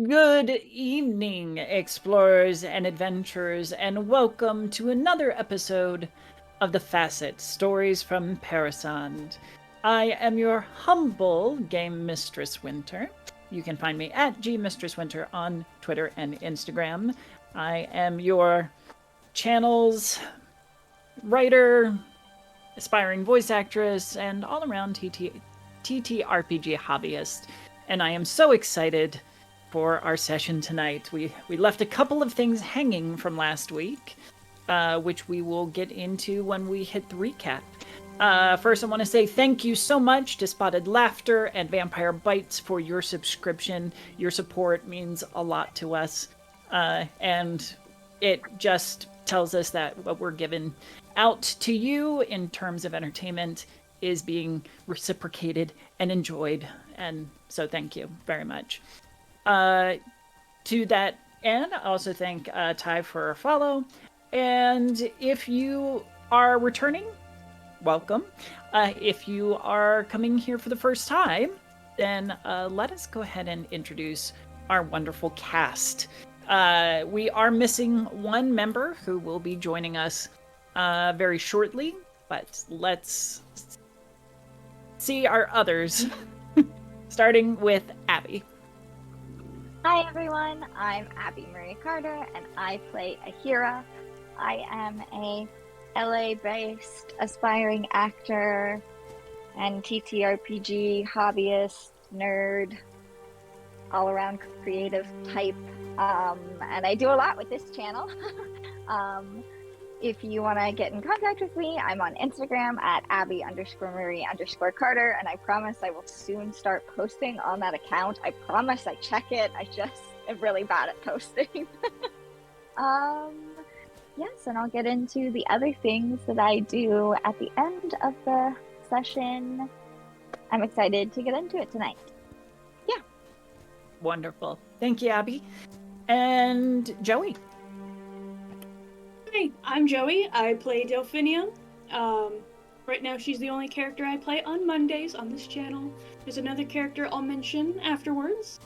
Good evening, explorers and adventurers, and welcome to another episode of the Facite Stories from Parasande. I am your humble game mistress Winter. You can find me at gmistresswinter on Twitter and Instagram. I am your channel's writer, aspiring voice actress, and all-around TTRPG hobbyist. And I am so excited for our session tonight. We left a couple of things hanging from last week, which we will get into when we hit the recap. First, I want to say thank you so much to Spotted Laughter and Vampire Bites for your subscription. Your support means a lot to us, and it just tells us that what we're giving out to you in terms of entertainment is being reciprocated and enjoyed, and so thank you very much. To that end, I also thank Ty for a follow. And if you are returning, welcome. If you are coming here for the first time, then let us go ahead and introduce our wonderful cast. We are missing one member who will be joining us very shortly, but let's see our others, starting with Abby. Hi everyone, I'm Abby Marie Carter and I play Aheerah. I am a LA-based aspiring actor and TTRPG hobbyist, nerd, all-around creative type, and I do a lot with this channel. If you want to get in contact with me, I'm on Instagram at Abby_Marie_Carter, and I promise I will soon start posting on that account. I promise I check it. I just am really bad at posting. Yes, and I'll get into the other things that I do at the end of the session. I'm excited to get into it tonight. Yeah. Wonderful. Thank you, Abby. And Joey. Hi, I'm Joey. I play Delphinia. Right now she's the only character I play on Mondays on this channel. There's another character I'll mention afterwards.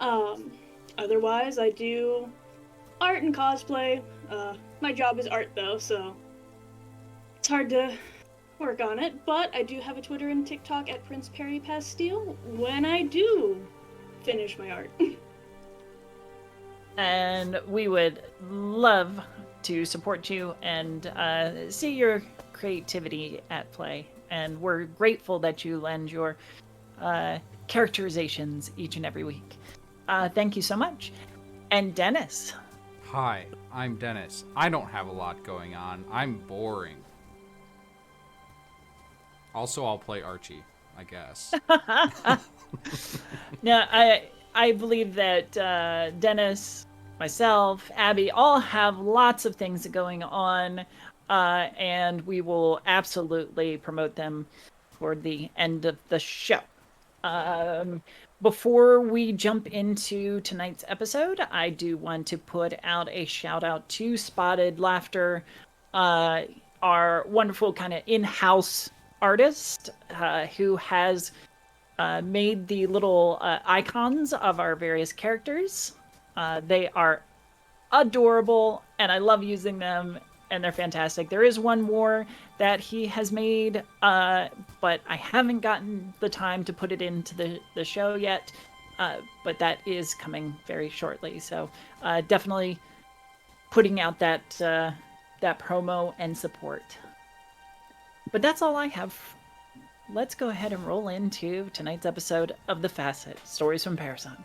Otherwise, I do art and cosplay. My job is art though, so it's hard to work on it, but I do have a Twitter and TikTok at Prince Perry Pastille when I do finish my art. And we would love to support you and see your creativity at play. And we're grateful that you lend your characterizations each and every week. Thank you so much. And Dennis. Hi, I'm Dennis. I don't have a lot going on. I'm boring. Also, I'll play Archie, I guess. Now, I believe that Dennis, myself, Abby, all have lots of things going on, and we will absolutely promote them toward the end of the show. Before we jump into tonight's episode, I do want to put out a shout out to Spotted Laughter, our wonderful kind of in-house artist who has made the little icons of our various characters. They are adorable, and I love using them, and they're fantastic. There is one more that he has made, but I haven't gotten the time to put it into the show yet, but that is coming very shortly. So definitely putting out that promo and support. But that's all I have. Let's go ahead and roll into tonight's episode of The Facite, Stories from Parasande.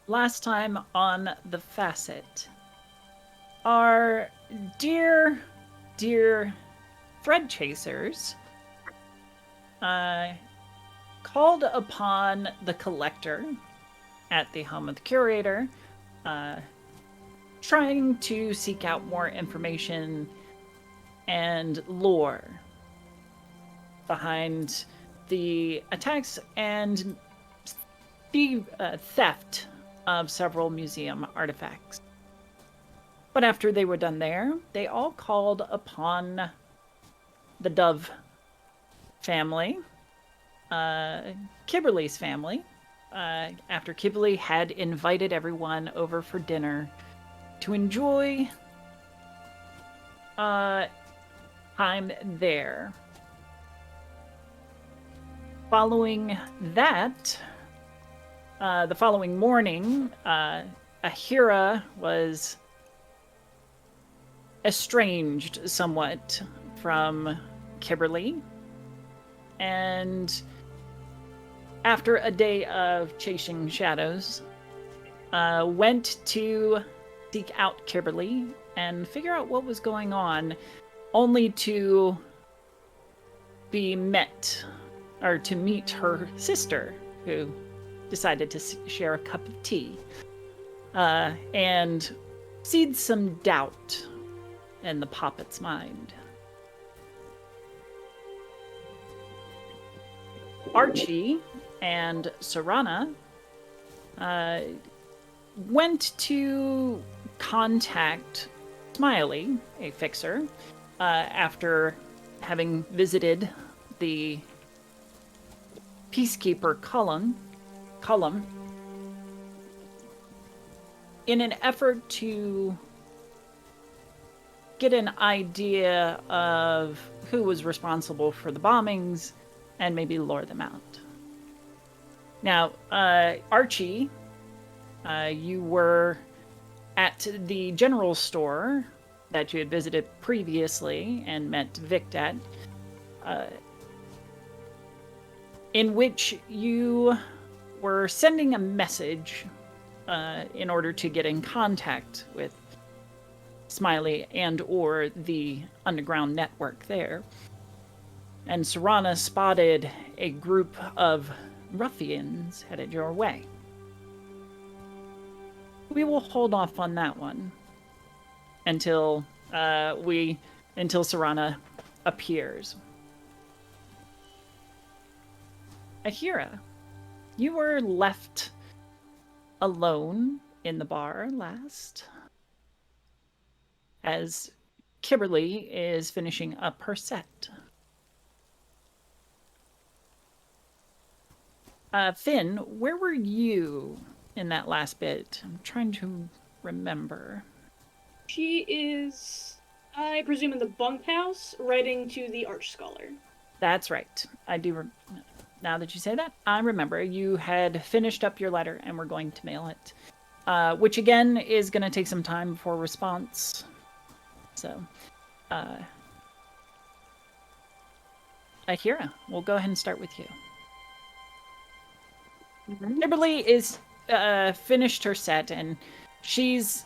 last time on the Facite, our dear thread chasers called upon the collector at the home of the curator, trying to seek out more information and lore behind the attacks and the theft of several museum artifacts. But after they were done there, they all called upon the Dove family, Kiberly's family, after Kiberly had invited everyone over for dinner to enjoy time there. Following that, the following morning, Aheerah was estranged somewhat from Kiberly, and after a day of chasing shadows, went to seek out Kiberly and figure out what was going on, only to be met, or to meet her sister, who decided to share a cup of tea, and seed some doubt in the poppet's mind. Archie and Se'Rana went to contact Smiley, a fixer, after having visited the Peacekeeper column in an effort to get an idea of who was responsible for the bombings and maybe lure them out. Now, Archie, you were at the general store that you had visited previously and met Vic at, in which you were sending a message in order to get in contact with Smiley and or the underground network there. And Se'Rana spotted a group of ruffians headed your way. We will hold off on that one until Se'Rana appears. Aheerah, you were left alone in the bar last, as Kiberly is finishing up her set. Finn, where were you in that last bit? I'm trying to remember. She is, I presume, in the bunkhouse, writing to the Arch Scholar. That's right. I do. Now that you say that, I remember. You had finished up your letter and were going to mail it, which again is going to take some time for response. So, Aheerah, we'll go ahead and start with you. Kiberly is finished her set, and she's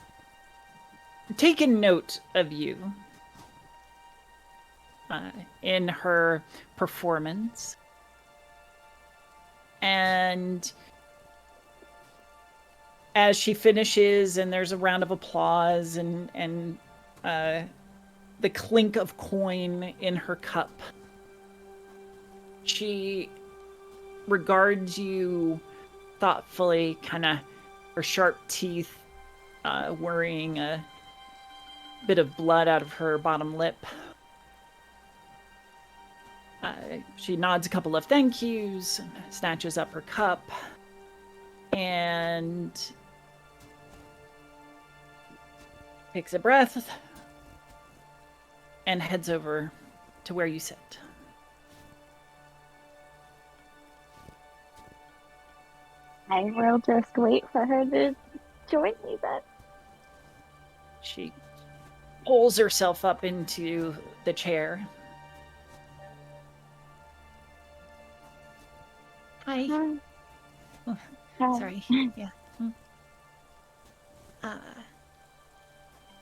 taken note of you in her performance. And as she finishes, and there's a round of applause and the clink of coin in her cup, she regards you thoughtfully, kind of her sharp teeth worrying a bit of blood out of her bottom lip. She nods a couple of thank yous, snatches up her cup, and takes a breath and heads over to where you sit. I will just wait for her to join me then. She pulls herself up into the chair. Hi. Hi. Oh, Hi. sorry. Yeah. Uh,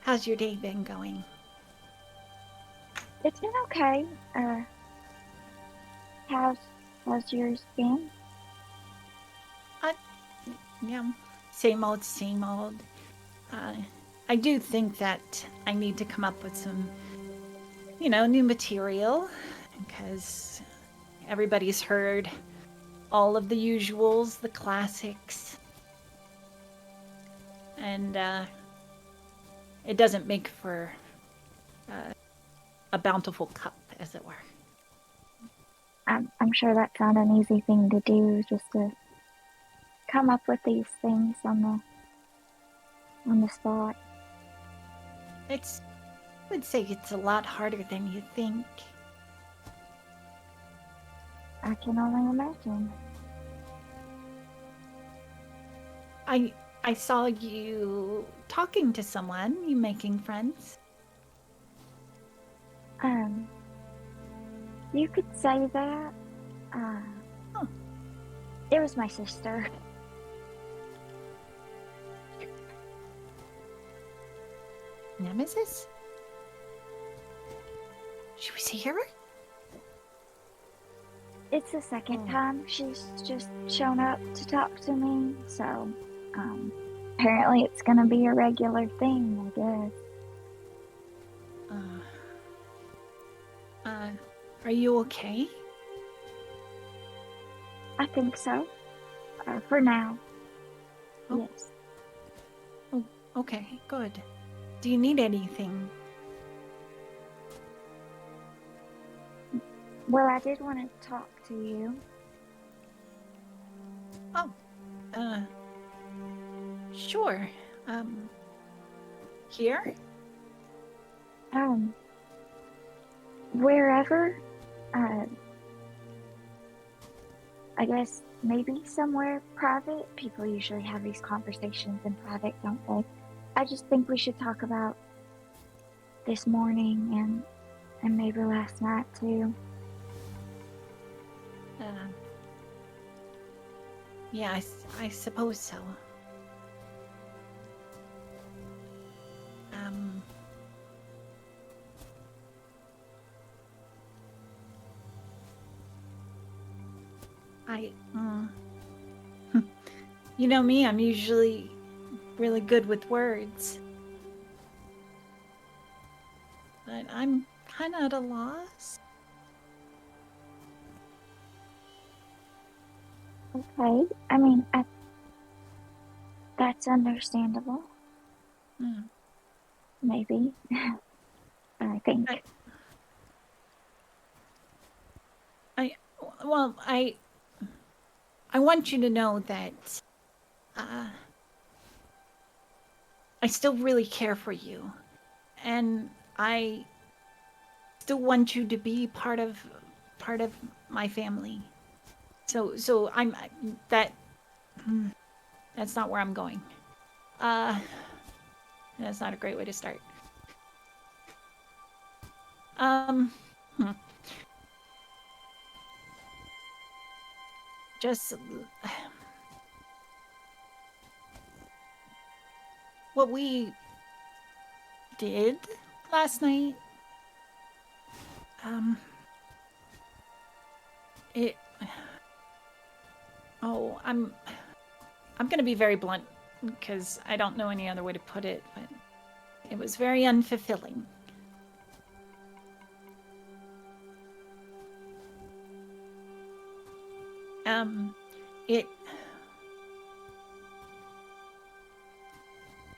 how's your day been going? It's been okay. How's yours been? Uh, yeah, same old, same old. Uh, I do think that I need to come up with some, new material because everybody's heard all of the usuals, the classics, and it doesn't make for a bountiful cup, as it were. I'm sure that's not an easy thing to do, just to come up with these things on the spot. I would say it's a lot harder than you think. I can only imagine. I saw you talking to someone, you making friends. You could say that. Oh. It was my sister. Nemesis? She was here? It's the second time she's just shown up to talk to me, so apparently it's gonna be a regular thing, I guess. Are you okay? I think so. For now. Oh. Yes. Oh, okay, good. Do you need anything? Well, I did want to talk to you. Oh, sure. Here? Wherever. I guess maybe somewhere private. People usually have these conversations in private, don't they? I just think we should talk about this morning and maybe last night too. Yeah, I suppose so. You know me, I'm usually really good with words. But I'm kind of at a loss. Okay, I mean, that's understandable. Maybe. I think. I want you to know that I still really care for you, and I still want you to be part of my family. So I'm that. That's not where I'm going. That's not a great way to start. Just what we did last night. It. Oh, I'm gonna be very blunt because I don't know any other way to put it, but it was very unfulfilling.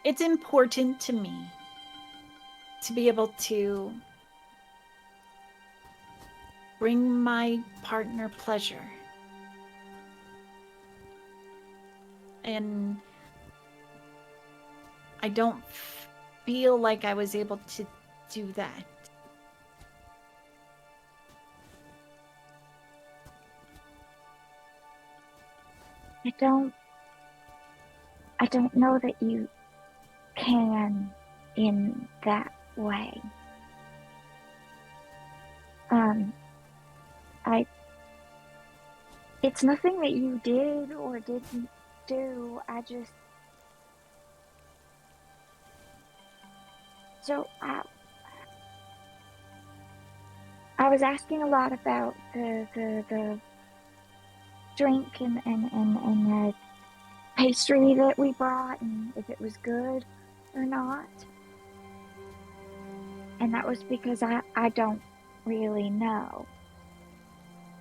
It's important to me to be able to bring my partner pleasure. And I don't feel like I was able to do that. I don't know that you can in that way. It's nothing that you did or didn't do. So I was asking a lot about the drink and the pastry that we brought and if it was good or not. And that was because I don't really know.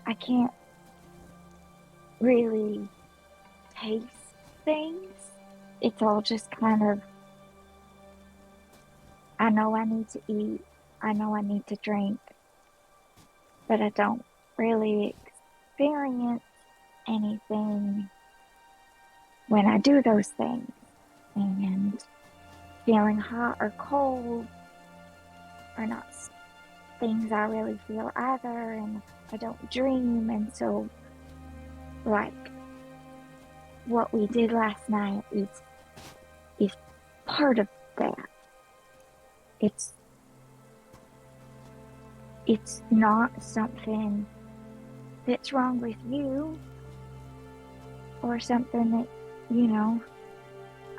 I can't really taste things. It's all just kind of, I know I need to eat, I know I need to drink, but I don't really experience anything when I do those things. And feeling hot or cold are not things I really feel either, and I don't dream. And so, like, what we did last night is part of that. It's not something that's wrong with you or something that, you know,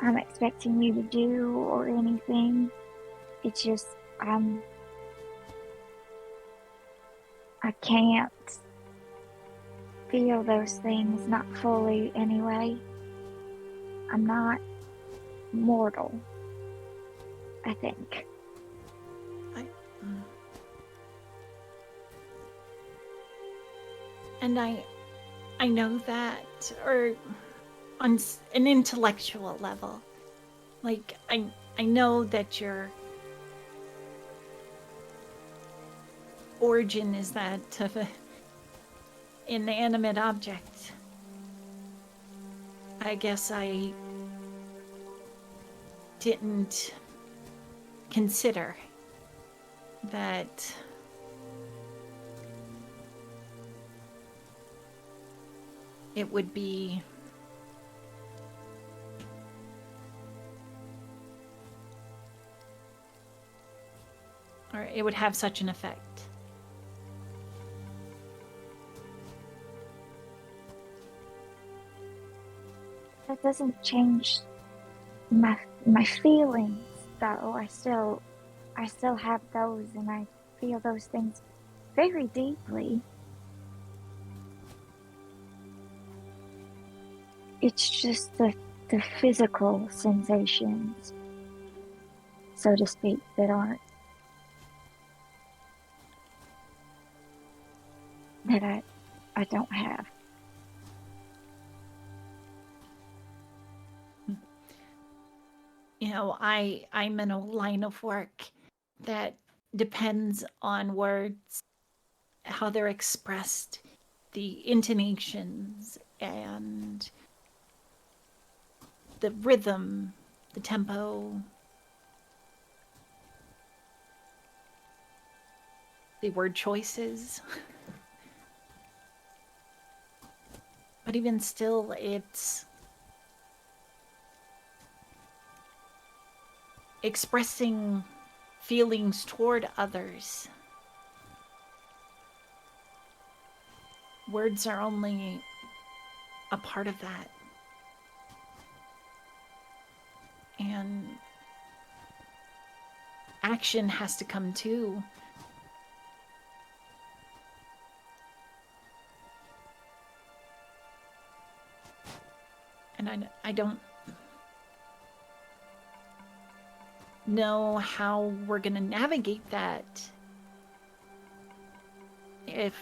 I'm expecting you to do or anything. It's just I can't feel those things, not fully anyway. I'm not mortal, I think. And I know that, or on an intellectual level, like I know that your origin is that of an inanimate object. I guess I didn't consider that it would be or it would have such an effect. That doesn't change my feelings, though. I still have those, and I feel those things very deeply. It's just the physical sensations, so to speak, that I don't have. You know, I'm in a line of work that depends on words, how they're expressed, the intonations, and the rhythm, the tempo, the word choices. But even still, it's expressing feelings toward others. Words are only a part of that. And action has to come too. And I don't know how we're going to navigate that if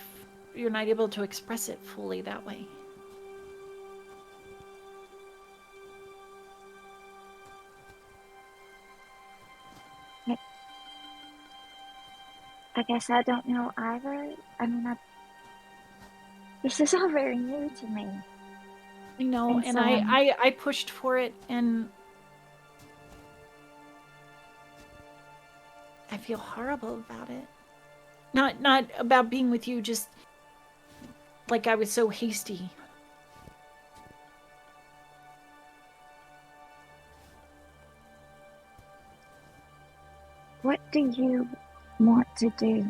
you're not able to express it fully that way. I guess I don't know either. I mean, this is all very new to me. I know, and so, I pushed for it, and I feel horrible about it. Not about being with you, just like I was so hasty. what do you want to do?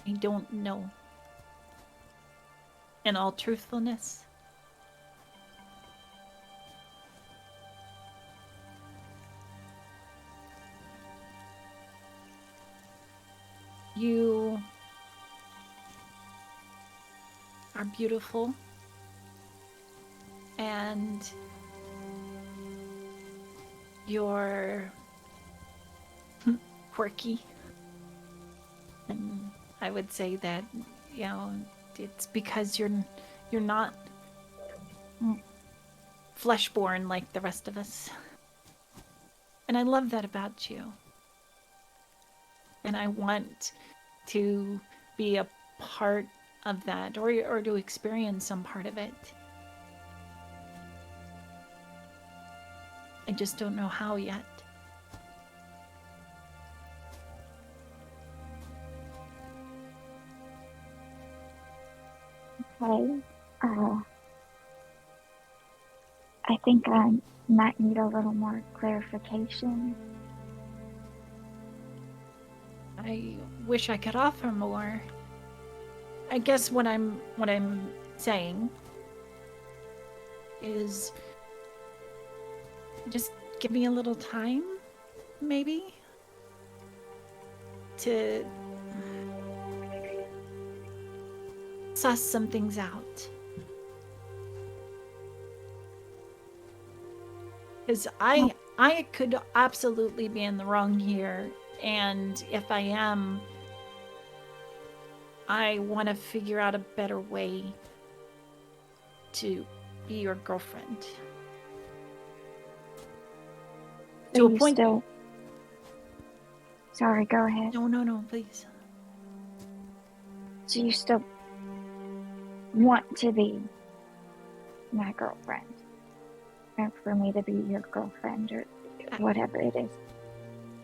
I don't know. In all truthfulness, You are beautiful and you're quirky. And I would say that, it's because you're not fleshborn like the rest of us. And I love that about you. And I want to be a part of that, or to experience some part of it. I just don't know how yet. Okay. I think I might need a little more clarification. I wish I could offer more. I guess what I'm saying is just give me a little time, maybe, to suss some things out. Because I could absolutely be in the wrong here, and if I am, I want to figure out a better way to be your girlfriend. So you still... Sorry, go ahead. No, please. So you still want to be my girlfriend? And for me to be your girlfriend, or whatever it is?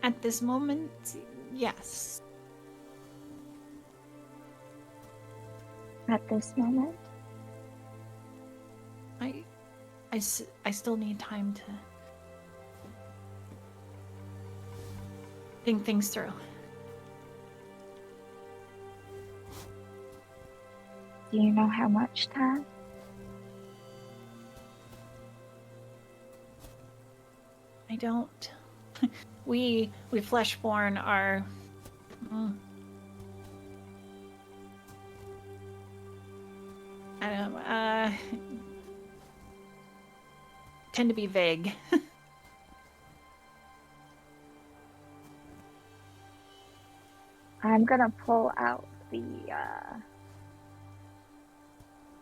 At this moment, yes. At this moment? I still need time to think things through. Do you know how much time? I don't. We fleshborn are... I don't know, tend to be vague. I'm gonna pull out the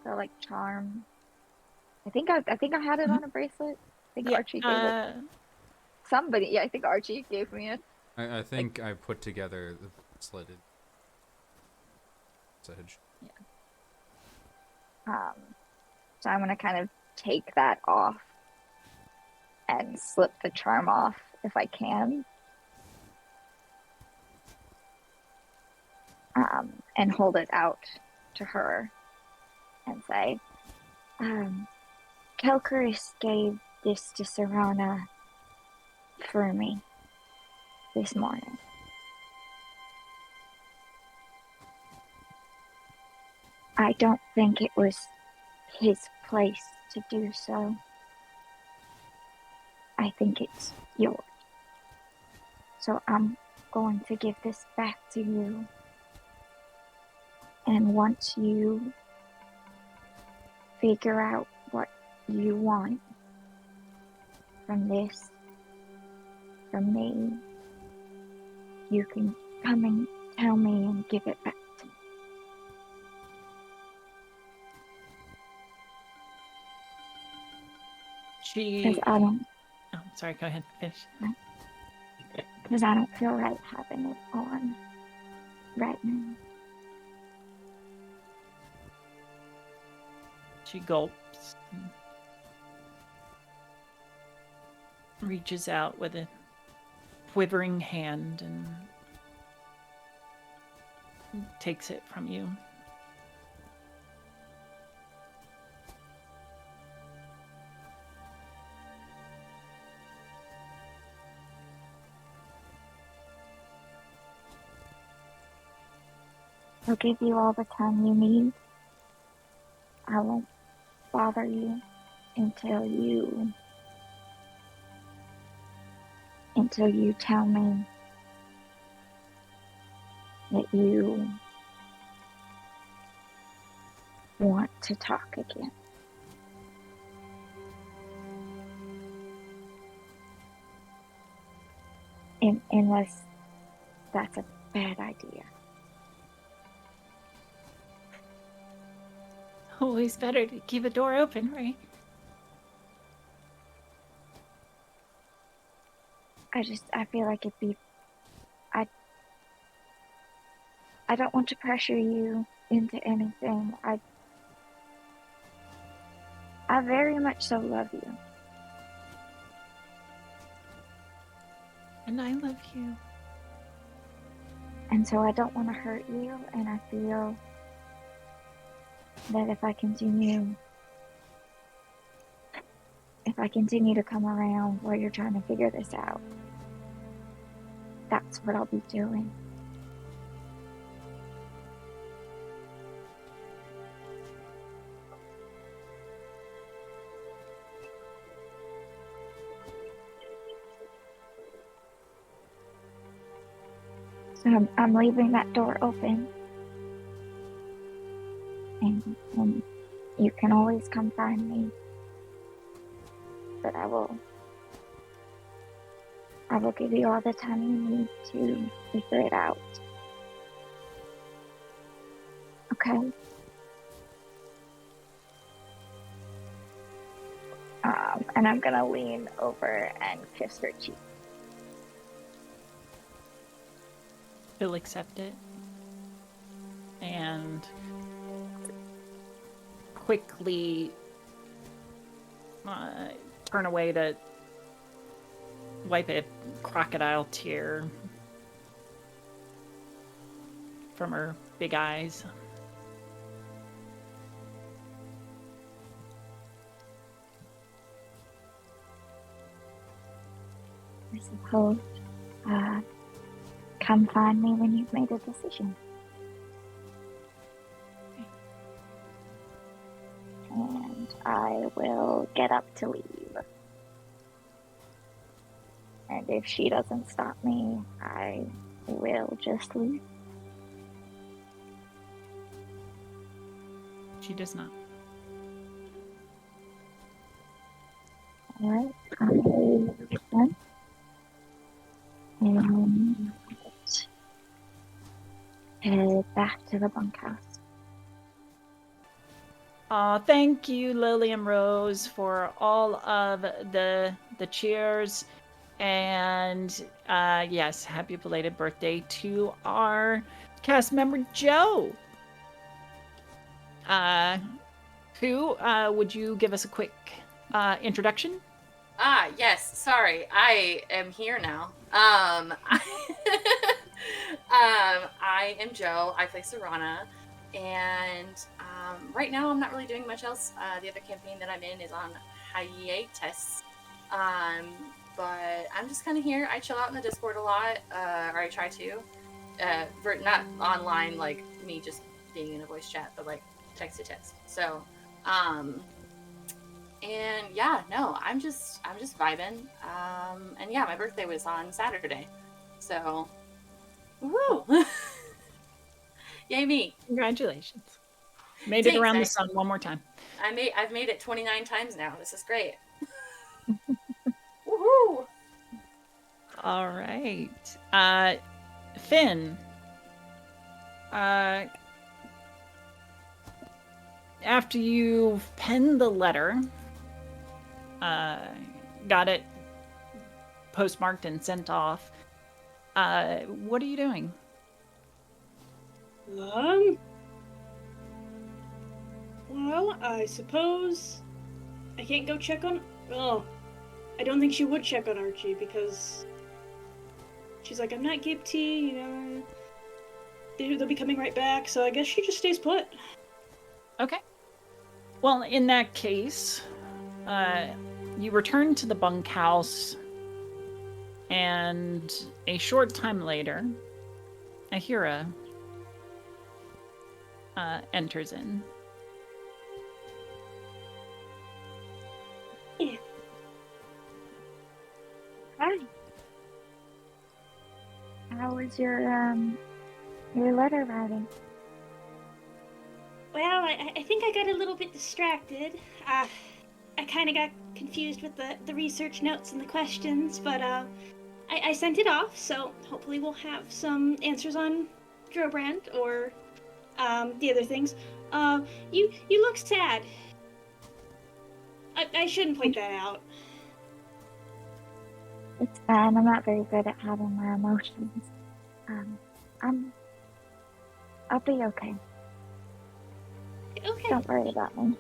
like charm. I think I had it on a bracelet. I think Archie gave it. Somebody, I think Archie gave me it. I think I put together the slitted message. Yeah. So I'm gonna kind of take that off and slip the charm off if I can. And hold it out to her and say, Kelkeris gave this to Se'Rana for me this morning. I don't think it was his place to do so. I think it's yours. So I'm going to give this back to you. And once you figure out what you want from this, from me, you can come and tell me and give it back to me. Because I don't... Oh, sorry, go ahead, finish. Because I don't feel right having it on right now. She gulps and reaches out with a quivering hand and takes it from you. I'll give you all the time you need. I won't bother you until you tell me that you want to talk again. Unless that's a bad idea. Always better to keep a door open, right? I feel like it'd be, I don't want to pressure you into anything. I very much so love you. And I love you. And so I don't want to hurt you, and I feel that if I continue to come around while you're trying to figure this out, that's what I'll be doing. So I'm leaving that door open. And you can always come find me. But I will give you all the time you need to figure it out. Okay? And I'm gonna lean over and kiss her cheek. He'll accept it. And quickly turn away to wipe a crocodile tear from her big eyes. I suppose. Come find me when you've made a decision. And I will get up to leave. And if she doesn't stop me, I will just leave. She does not. Alright, I'm done. And head back to the bunkhouse. Thank you, Lily and Rose, for all of the cheers. And yes, happy belated birthday to our cast member, Joe. Who would you give us a quick introduction? Yes, sorry. I am here now. I am Joe. I play Se'Rana. And right now I'm not really doing much else. The other campaign that I'm in is on hiatus. But I'm just kind of here. I chill out in the Discord a lot, or I try to. Not online, like me just being in a voice chat, but like text to text. So, and yeah, no, I'm just vibing. And yeah, my birthday was on Saturday, so woo! Yay me! Congratulations. Made it around the sun one more time. I've made it 29 times now. This is great. Woohoo! All right. Finn. After you've penned the letter, got it postmarked and sent off, what are you doing? Well, I suppose I can't go check on... Oh, I don't think she would check on Archie because she's like, I'm not Gipty, you know, they'll be coming right back, so I guess she just stays put. Okay. Well, in that case, you return to the bunkhouse, and a short time later, Aheerah enters in. Yeah. Hi. How was your Your letter writing. Well, I think I got a little bit distracted. I kind of got confused with the research notes and the questions, but I sent it off, so hopefully we'll have some answers on Drobrand or the other things. You look sad. I shouldn't point that out. It's fine. I'm not very good at hiding my emotions. I'll be okay. Okay. Don't worry about me.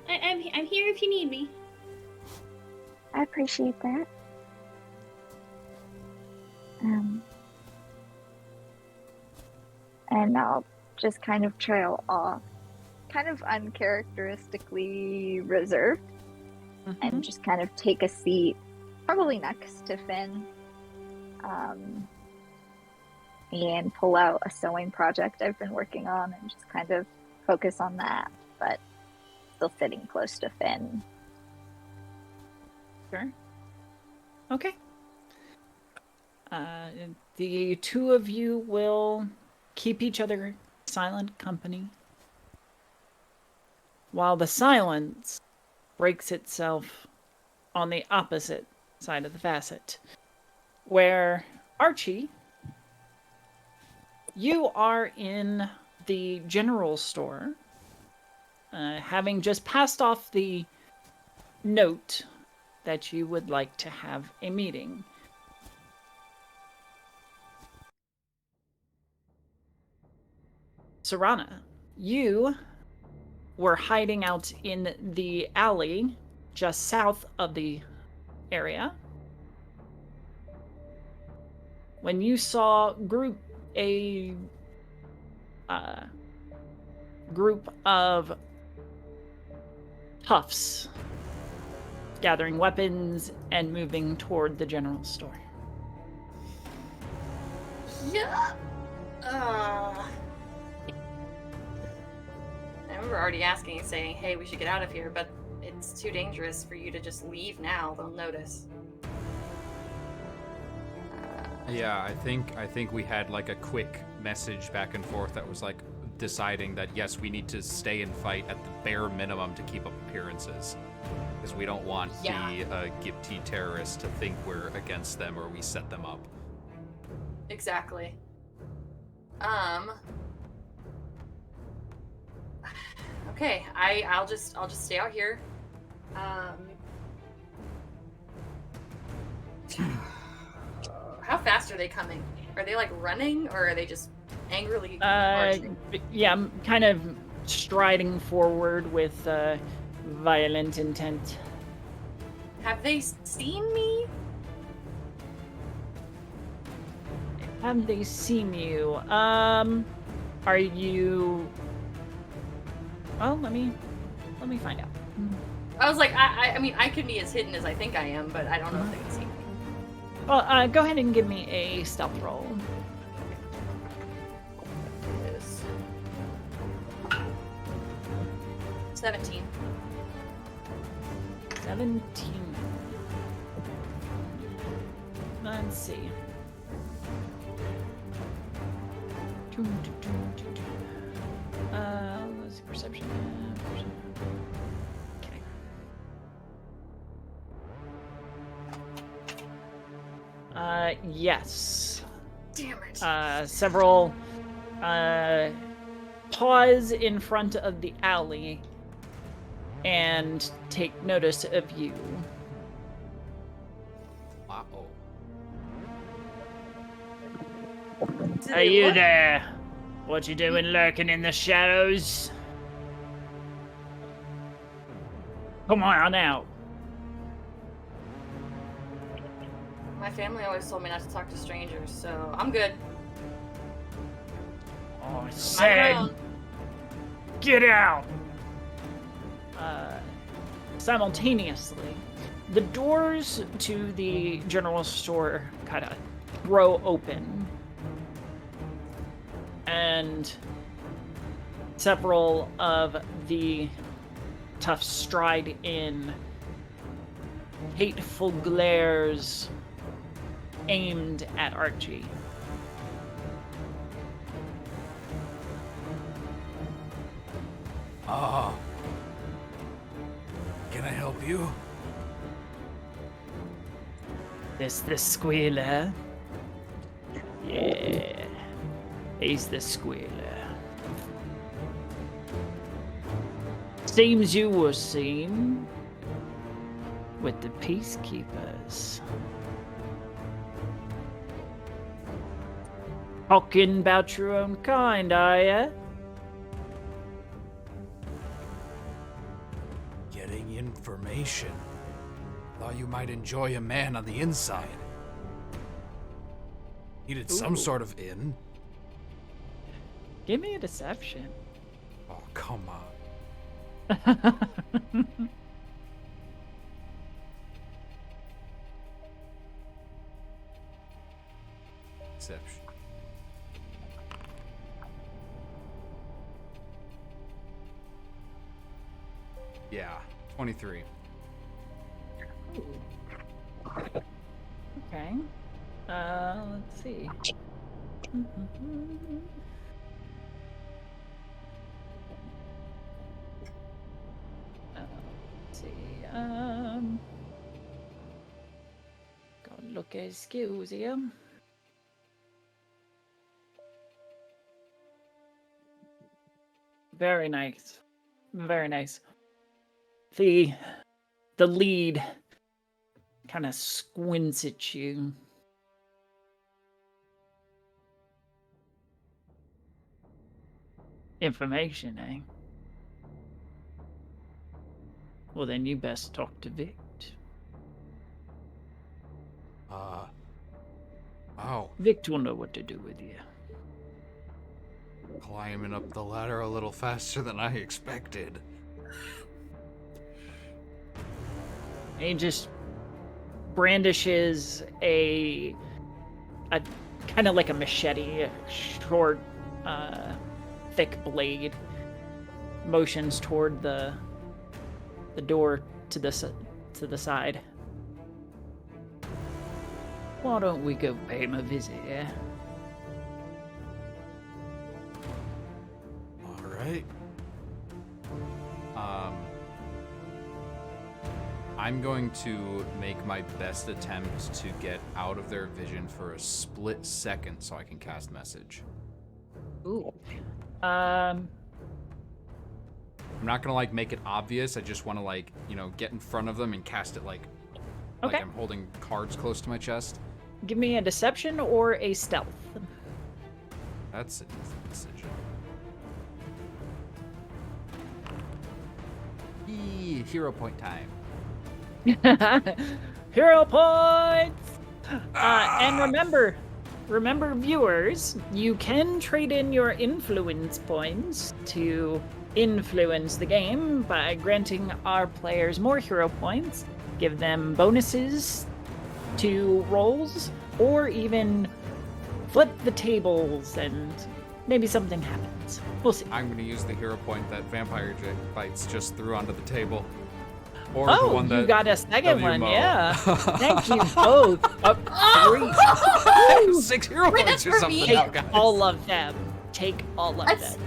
I'm here if you need me. I appreciate that. And I'll just kind of trail off, kind of uncharacteristically reserved, and just kind of take a seat, probably next to Finn, and pull out a sewing project I've been working on and just kind of focus on that, but still sitting close to Finn. Sure. Okay. The two of you will keep each other silent company, while the silence breaks itself on the opposite side of the facet, where Archie, you are in the general store, having just passed off the note that you would like to have a meeting. Se'Rana, you were hiding out in the alley just south of the area when you saw a group of toughs gathering weapons and moving toward the general store. Yeah. I remember already asking and saying, hey, we should get out of here, but it's too dangerous for you to just leave now. They'll notice. Yeah, I think we had like a quick message back and forth that was like deciding that yes, we need to stay and fight at the bare minimum to keep up appearances. Because we don't want the Gipti terrorists to think we're against them or we set them up. Exactly. Okay, I'll just stay out here. How fast are they coming? Are they like running, or are they just angrily marching? Yeah, I'm kind of striding forward with violent intent. Have they seen me? Have they seen you? Are you? Well, let me find out. I was like, I mean, I could be as hidden as I think I am, but I don't know if they can see me. Well, go ahead and give me a stealth roll. Yes. 17. 17. Let's see. Let's see, perception. Okay. Yes. Damn it. Several pause in front of the alley and take notice of you. Uh-oh. Are you there? What you doing lurking in the shadows? Come on out. My family always told me not to talk to strangers, so I'm good. Oh, I said, get out! Simultaneously, the doors to the general store kind of throw open, and several of the toughs stride in, hateful glares aimed at Archie. Oh. Can I help you? This the squealer? Yeah. He's the squealer. Seems you were seen with the peacekeepers. Talking about your own kind, are ya? Getting information. Thought you might enjoy a man on the inside. Needed some Ooh. sort of in. Give me a deception. Oh, come on. Deception. Yeah, 23. Okay. Let's see. Let's see. Gotta look at his skills here. Very nice. Very nice. The lead kind of squints at you. Information, eh? Well, then you best talk to Vic. Oh, Vic will know what to do with you. climbing up the ladder a little faster than I expected. He just brandishes a kind of like a machete, a short, thick blade. Motions toward the door to the side. Why don't we go pay him a visit? Yeah. All right. I'm going to make my best attempt to get out of their vision for a split second so I can cast message. Ooh. I'm not gonna like make it obvious. I just want to like, get in front of them and cast it like Okay. I'm holding cards close to my chest. Give me a deception or a stealth. That's an easy decision. Hero point time. Hero points! And remember viewers, you can trade in your influence points to influence the game by granting our players more hero points, give them bonuses to rolls, or even flip the tables and maybe something happens. We'll see. I'm gonna use the hero point that Vampire Bites just threw onto the table. Or the Oh, one that you got a second one, WMO. yeah. Thank you both. Three. I have 6 hero Wait, points that's or for something me? now, Take guys. all of them. Take all of That's- them.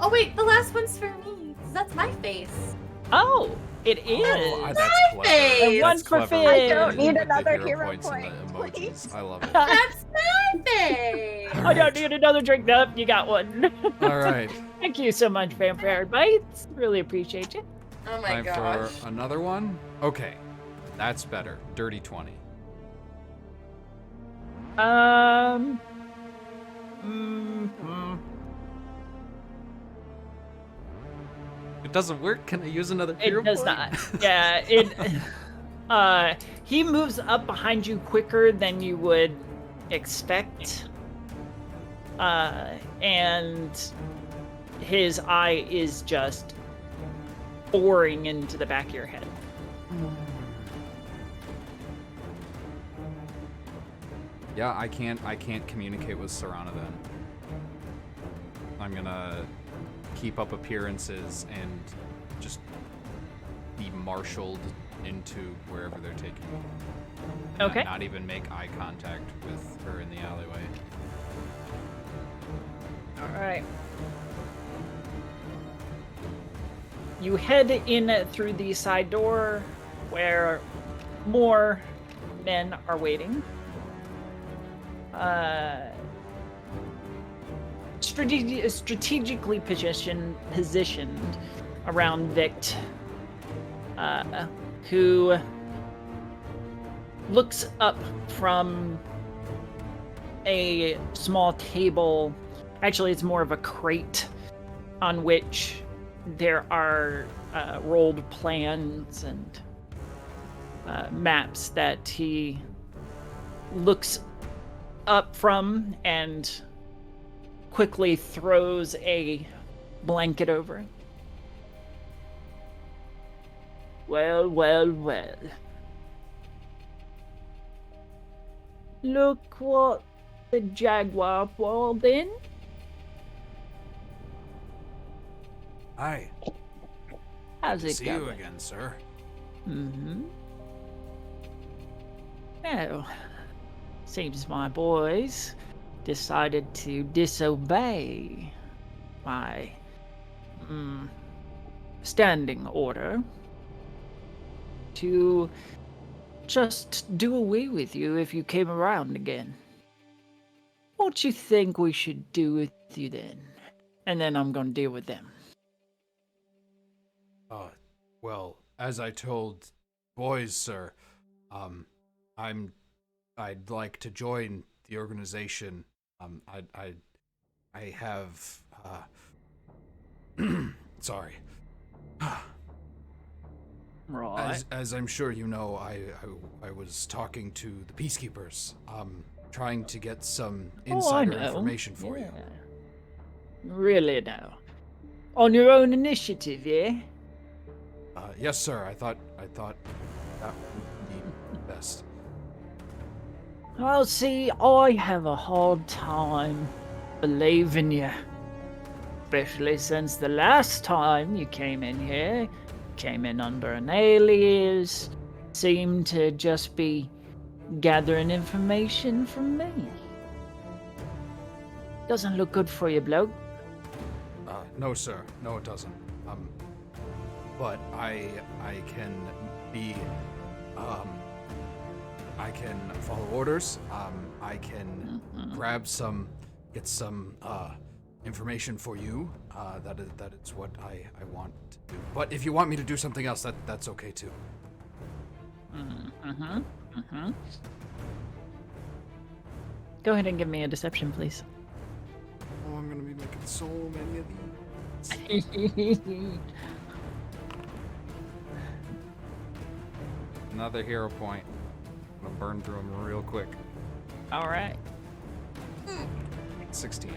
Oh wait, the last one's for me. 'Cause that's my face. Oh, it is. Oh, that's clever. face. And one That's for clever. Finn. I don't need With the another hero hero points and the point, emojis. please. I love it. That's my face. I don't need another drink. Nope, you got one. All right. Thank you so much, Vampire Bites. Really appreciate you. Oh my Time gosh. for another one. Okay, that's better. Dirty 20. It doesn't work. Can I use another hero It does point? not. Yeah, he moves up behind you quicker than you would expect. And his eye is just boring into the back of your head. Yeah, I can't communicate with Se'Rana then. I'm gonna keep up appearances and just be marshaled into wherever they're taking me. Okay. Not even make eye contact with her in the alleyway. All right. you head in through the side door where more men are waiting. Strategically positioned around Vict, who looks up from a small table. Actually, it's more of a crate on which there are rolled plans and maps that he looks up from and quickly throws a blanket over it. Well, well, well. Look what the Jaguar brought in. Hi. How's Good to it see going? you again, sir. Mm-hmm. Well, seems my boys decided to disobey my standing order to just do away with you if you came around again. What you think we should do with you then? And then I'm gonna deal with them. Well, as I told boys, sir, I'd like to join the organization. I have, sorry. Right. As I'm sure you know, I was talking to the peacekeepers, trying to get some insider information for you. Really now? On your own initiative, yeah? Yes, sir. I thought that would be best. Well, see, I have a hard time believing you. Especially since the last time you came in here, came in under an alias, seemed to just be gathering information from me. Doesn't look good for you, bloke. No, sir. No, it doesn't. But I can be, I can follow orders. I can get some information for you. That is what I want to do. But if you want me to do something else, that's okay too. Go ahead and give me a deception, please. Oh, I'm gonna be making so many of these. Another hero point. I'm gonna burn through them real quick. All right. 16.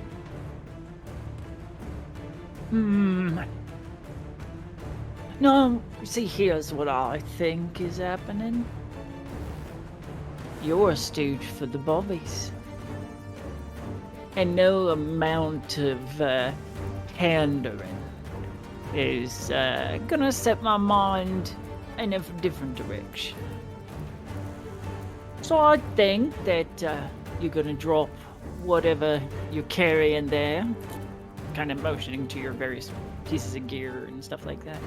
No, see, here's what I think is happening. You're a stooge for the bobbies. And no amount of pandering is gonna set my mind in a different direction. So I think that you're gonna drop whatever you're carrying there, kind of motioning to your various pieces of gear and stuff like that.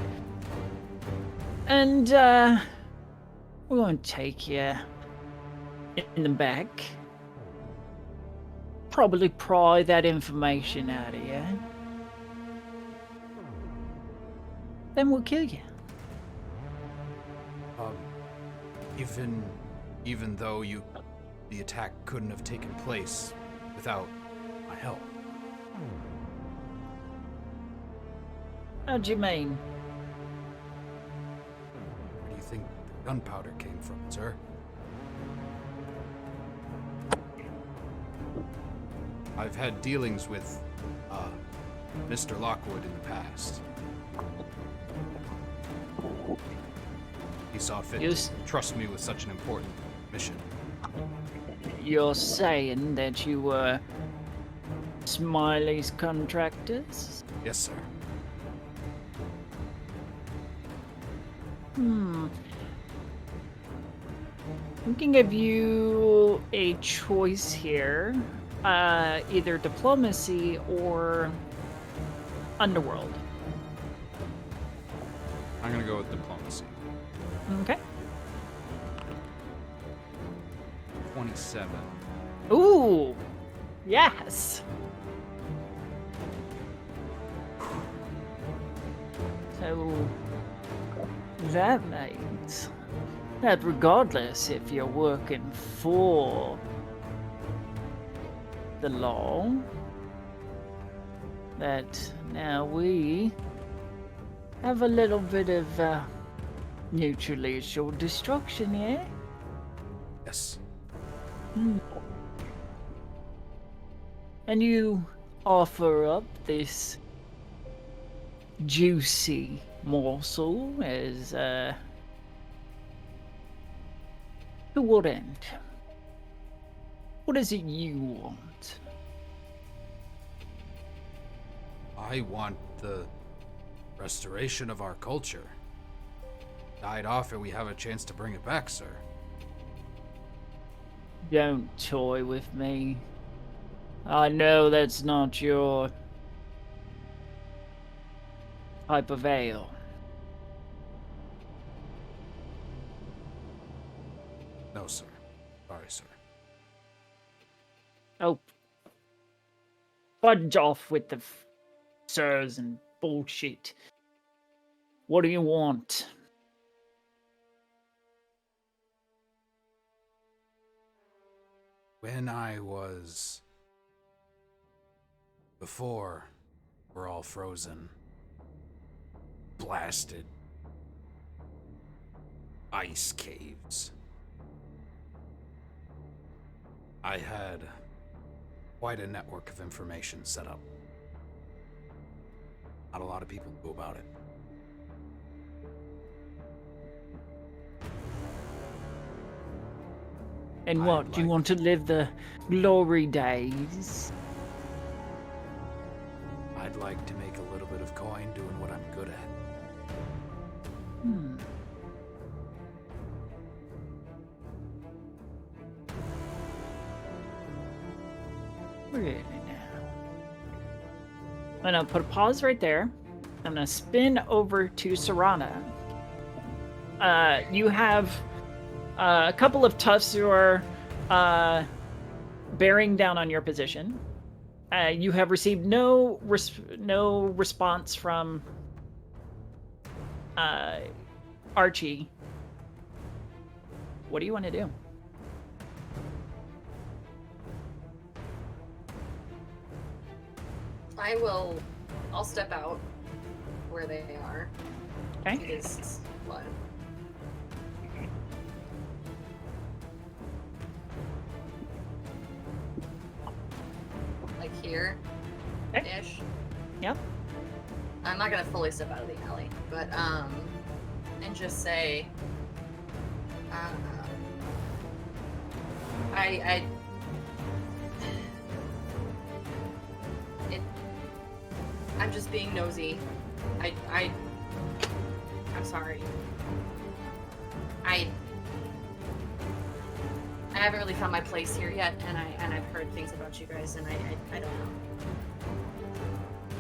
And we're gonna take you in the back. Probably pry that information out of you. Then we'll kill you. Even though the attack couldn't have taken place without my help. How do you mean? Where do you think the gunpowder came from, sir? I've had dealings with Mr. Lockwood in the past. He saw fit to trust me with such an important mission. You're saying that you were Smiley's contractors? Yes, sir. We can give you a choice here. Either diplomacy or underworld. I'm gonna go with diplomacy. Okay. 27. Ooh. Yes. So that means that regardless if you're working for the law, that now we have a little bit of mutually assured destruction, yeah? Yes. And you offer up this juicy morsel as to what end? What is it you want? I want the restoration of our culture. Died off and we have a chance to bring it back, sir. Don't toy with me. I know that's not your type of ale. No, sir. Sorry, sir. Oh. Fudge off with the sirs and bullshit. What do you want? When I was... Before we're all frozen, blasted ice caves, I had quite a network of information set up. Not a lot of people knew about it. And what, do you want to live the glory days? I'd like to make a little bit of coin doing what I'm good at. Really now. I'm gonna put a pause right there. I'm gonna spin over to Se'Rana. You have a couple of toughs who are bearing down on your position. You have received no response from Archie. What do you want to do? I'll step out where they are. Okay. Because what? Like here, Okay. ish. Yep. I'm not gonna fully step out of the alley, but and just say, I'm just being nosy. I'm sorry. I haven't really found my place here yet, and I've heard things about you guys, and I don't know.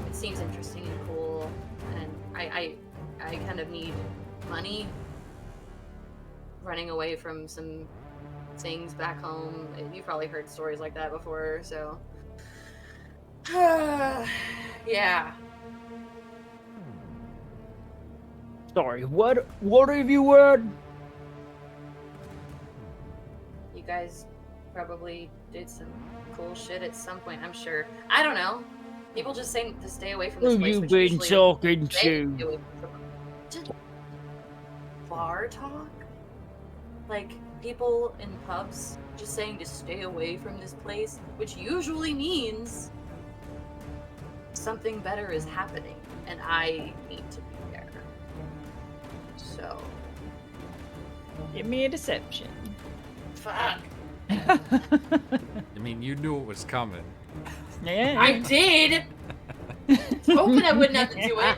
It seems interesting and cool, and I kind of need money. Running away from some things back home. You've probably heard stories like that before, so yeah. Sorry, what have you heard? You guys probably did some cool shit at some point, I'm sure. I don't know. People just say to stay away from this Who place. you which been usually talking they to? do it from- Just bar talk? Like, people in pubs just saying to stay away from this place, which usually means something better is happening, and I need to be there. So... Give me a deception. Fuck. I mean, you knew it was coming. Yeah. I did! Hoping I wouldn't have to do it.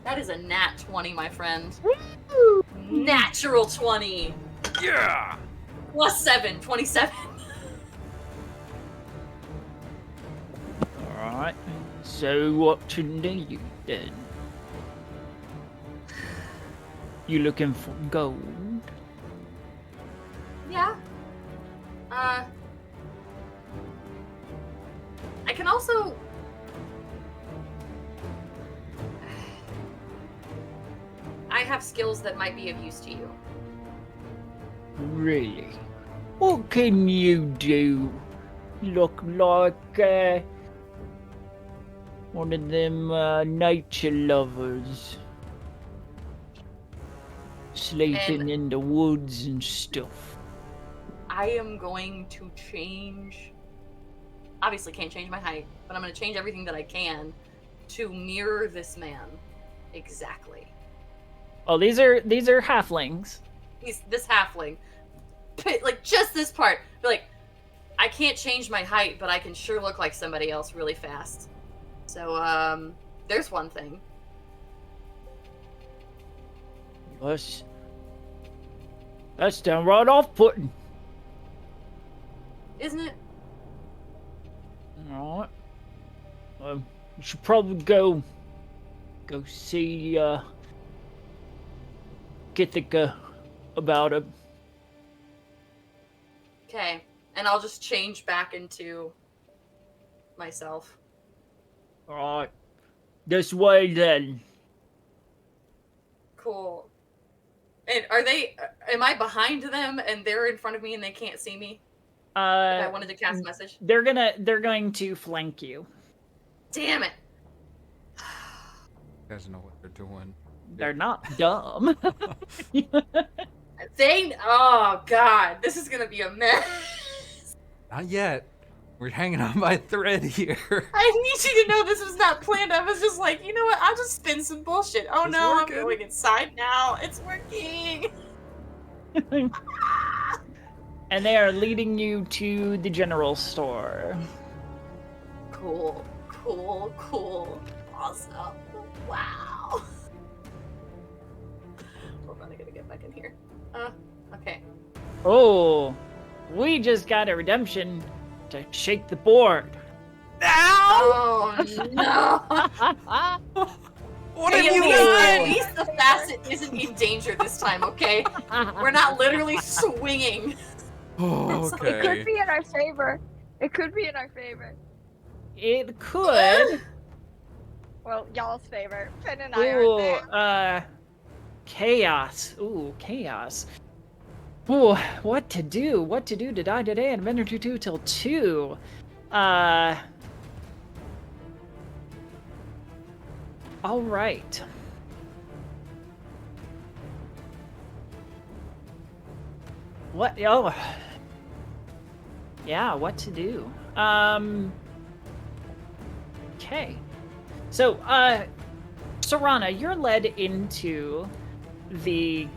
That is a nat 20, my friend. Natural 20! Yeah! Plus 7, 27. Alright. So what to do then? You looking for gold? Yeah. I can also... I have skills that might be of use to you. Really? What can you do? Look like one of them nature lovers. Sleeping And- in the woods and stuff. I am going to change... Obviously can't change my height, but I'm going to change everything that I can to mirror this man. Exactly. Oh, these are halflings. He's this halfling. Like, just this part. Like, I can't change my height, but I can sure look like somebody else really fast. So, there's one thing. That's downright off-putting. Isn't it? Alright. You should probably go see Githika about it. Okay. And I'll just change back into myself. Alright. This way then. Cool. And am I behind them and they're in front of me and they can't see me? If I wanted to cast a message? They're going to flank you. Damn it! You guys know what they're doing. They're not dumb. Oh god, this is gonna be a mess. Not yet. We're hanging on by a thread here. I need you to know this was not planned. I was just like, you know what? I'll just spin some bullshit. Oh It's no, working. I'm going inside now. It's working. And they are leading you to the general store. Cool. Awesome. Wow. Hold on, I gotta get back in here. Okay. Oh, we just got a redemption to shake the board. Oh no! What Hey, have you at done? least the facet isn't in danger this time, okay? We're not literally swinging. Oh, It could okay. be in our favor. It could be in our favor. It could. Well, y'all's favor. Finn and I aren't there. Chaos. Ooh, chaos. Ooh, what to do? What to do to die today and Vendor 2 till 2? Alright. What? Oh. Yeah, what to do? Okay. So, Se'Rana, you're led into the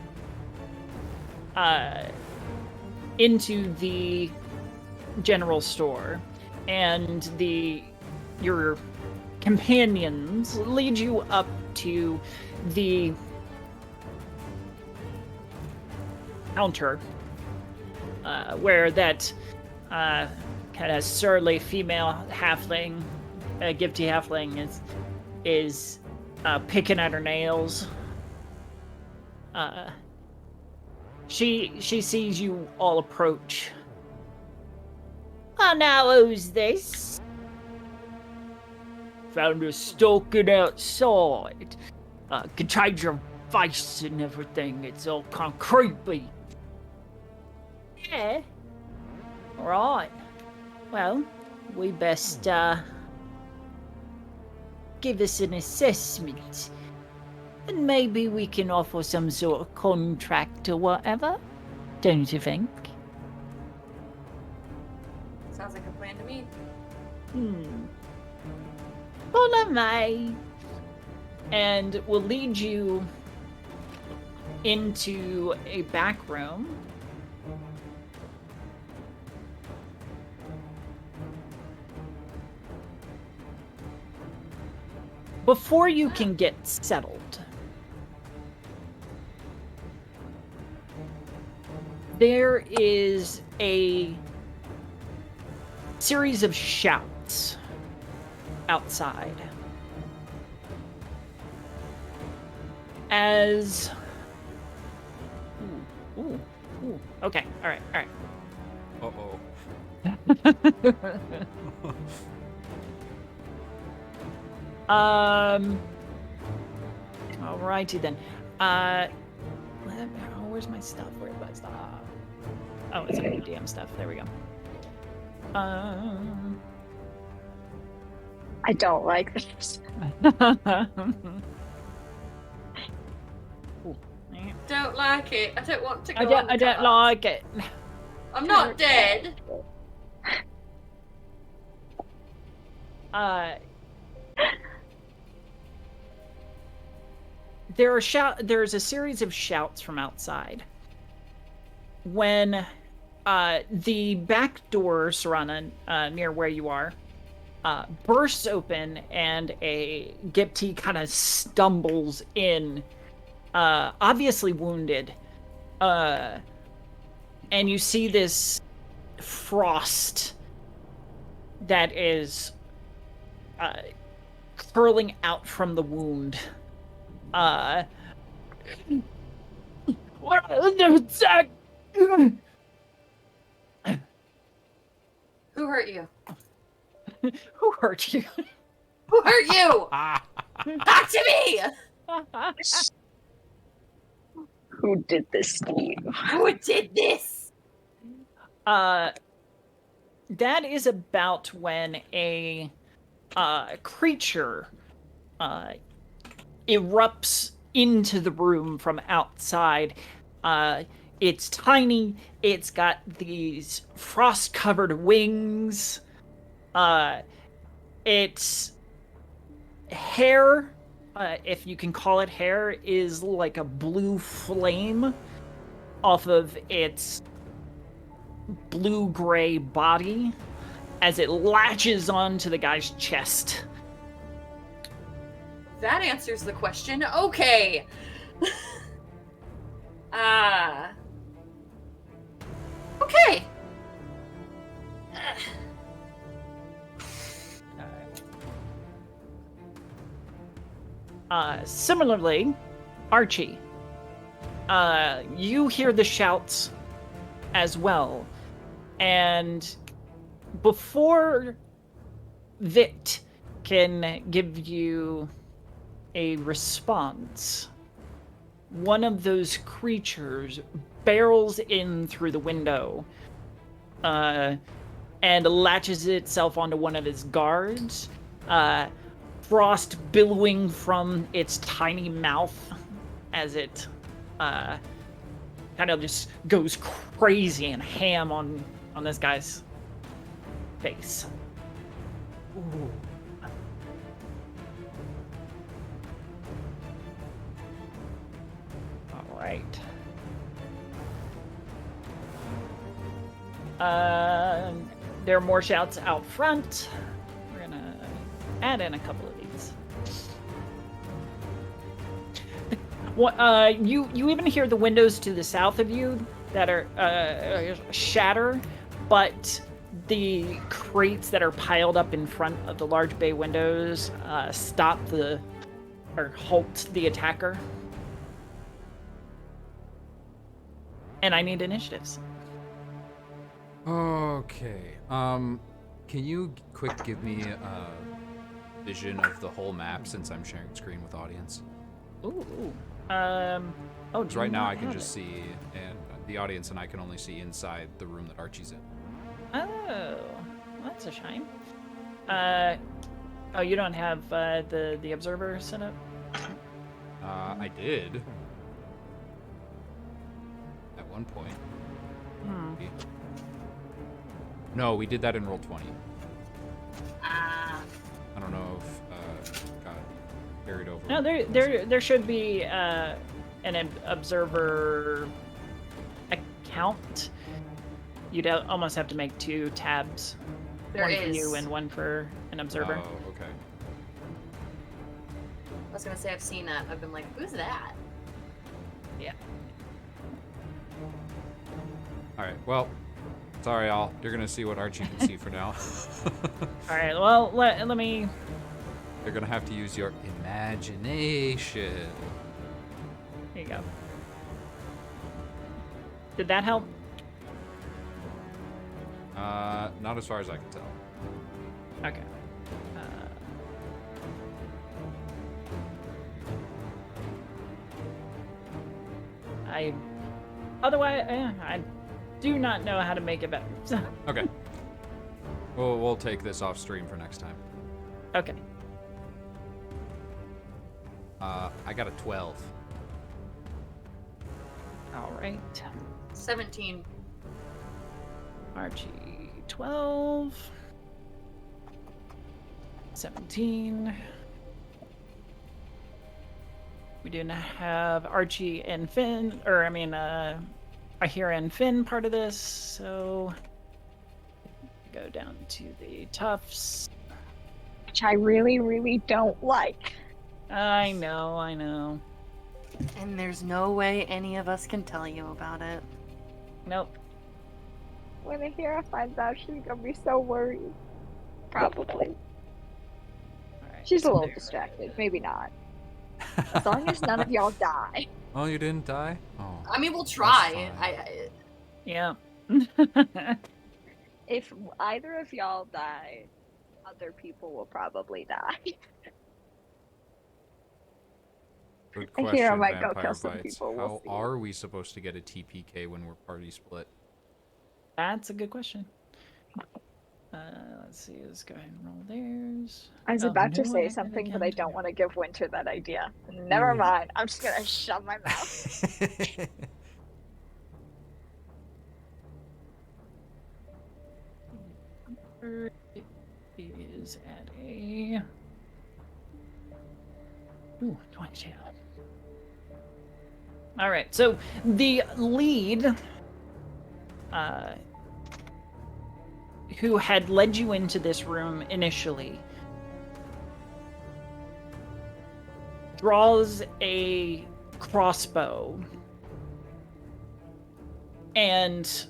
general store, and your companions lead you up to the counter, where that kind of surly female halfling, gifty halfling, is picking at her nails. She sees you all approach. Oh, now who's this? Found her stalking outside. Can change your face and everything. It's all kind of creepy. Yeah. Right. Well, we best give us an assessment. And maybe we can offer some sort of contract or whatever. Don't you think? Sounds like a plan to me. Follow me. And we'll lead you into a back room. Before you can get settled, there is a series of shouts outside as Ooh. Ooh. Okay. All right. All right. Uh-oh. Alrighty then. Where's my stuff? Where's my stuff? Oh, it's under DM stuff. There we go. I don't like this. Don't like it. I don't want to go. I don't like it. I'm not dead. There's a series of shouts from outside. When the back door, Se'Rana, near where you are, bursts open and a Ghelfi kind of stumbles in, obviously wounded. And you see this frost that is curling out from the wound. Who hurt you? Who hurt you? Who hurt you? Talk to me! Who did this to you? Who did this? That is about when a creature erupts into the room from outside. It's tiny. It's got these frost-covered wings. Its hair, if you can call it hair, is like a blue flame off of its blue-gray body as it latches onto the guy's chest. That answers the question. Okay. Okay. Similarly, Archie, you hear the shouts as well, and before Vit can give you a response, one of those creatures barrels in through the window and latches itself onto one of his guards, frost billowing from its tiny mouth as it kind of just goes crazy and ham on this guy's face. Ooh. All right. There are more shouts out front. We're gonna add in a couple of these. You even hear the windows to the south of you that are shatter, but the crates that are piled up in front of the large bay windows halt the attacker. And I need initiatives. Okay. Can you quick give me a vision of the whole map since I'm sharing screen with audience? Ooh. Because right now I can just see, and the audience and I can only see inside the room that Archie's in. Oh, well, that's a shame. Oh, you don't have the observer set up? I did. At one point. No, we did that in Roll20. I don't know if it got carried over. No, there should be an observer account. You'd almost have to make 2 tabs. One for you and one for an observer. Oh, okay. I was gonna say I've seen that. I've been like, who's that? Yeah. Alright, well, sorry y'all. You're gonna see what Archie can see for now. Alright, well, let me... You're gonna have to use your imagination. Here you go. Did that help? Not as far as I can tell. Okay. I do not know how to make it better. So. Okay. We'll take this off stream for next time. Okay. I got a 12. All right. 17. Archie, 12. 17. We do not have Archie and Finn, Aheerah and Finn part of this, so go down to the toughs. Which I really, really don't like. I know. And there's no way any of us can tell you about it. Nope. When Aheerah finds out, she's gonna be so worried. Probably. All right, She's a so little there. distracted. Maybe not. As long as none of y'all die. Oh, you didn't die? Oh. I mean, we'll try. fine. Yeah. If either of y'all die, other people will probably die. Good I question, hear I might go Vampire kill some Bites. people, we'll How see. are we supposed to get a TPK when we're party split? That's a good question. Let's see. Let's go ahead and roll theirs. I was Oh, about to no, say I something, but can't I do don't it. want to give Winter that idea. Never Ooh. mind. I'm just gonna shut my mouth. Is at a 22. All right, so the lead, who had led you into this room initially, draws a crossbow and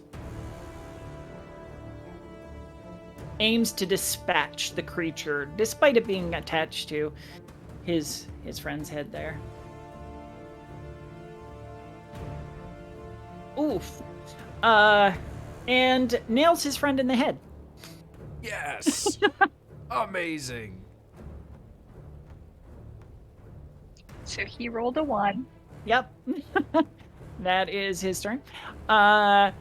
aims to dispatch the creature, despite it being attached to his friend's head there. Oof. And nails his friend in the head. Yes! Amazing! So he rolled a 1. Yep. That is his turn. Se'Rana.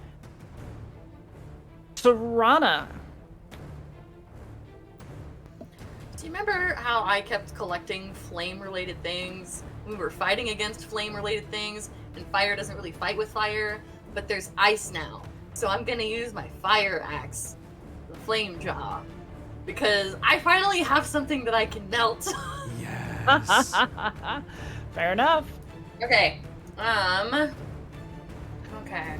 Do you remember how I kept collecting flame-related things? We were fighting against flame-related things, and fire doesn't really fight with fire, but there's ice now. So I'm gonna use my fire axe, the flame jaw, because I finally have something that I can melt. Yes! Fair enough. Okay. Okay.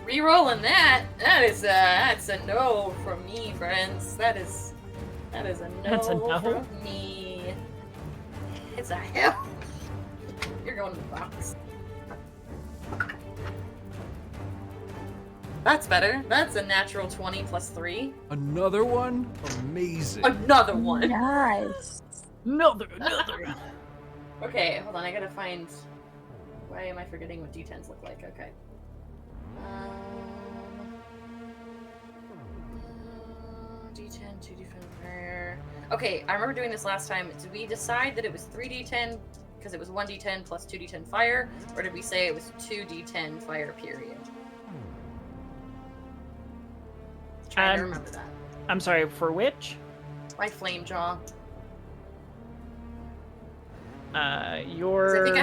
Rerolling that's a no from me, friends. That is a no, That's a no? from me. It's a hell. You're going to the box. That's better. That's a natural 20 plus 3. Another one? Amazing. Another one. Nice. Another. Okay, hold on. I gotta find. Why am I forgetting what D10s look like? Okay. D10, 2d10 fire. Okay, I remember doing this last time. Did we decide that it was 3d10 because it was 1d10 plus 2d10 fire, or did we say it was 2d10 fire period? Trying to remember that. I'm sorry, for which? My flame jaw. Your. 'Cause I think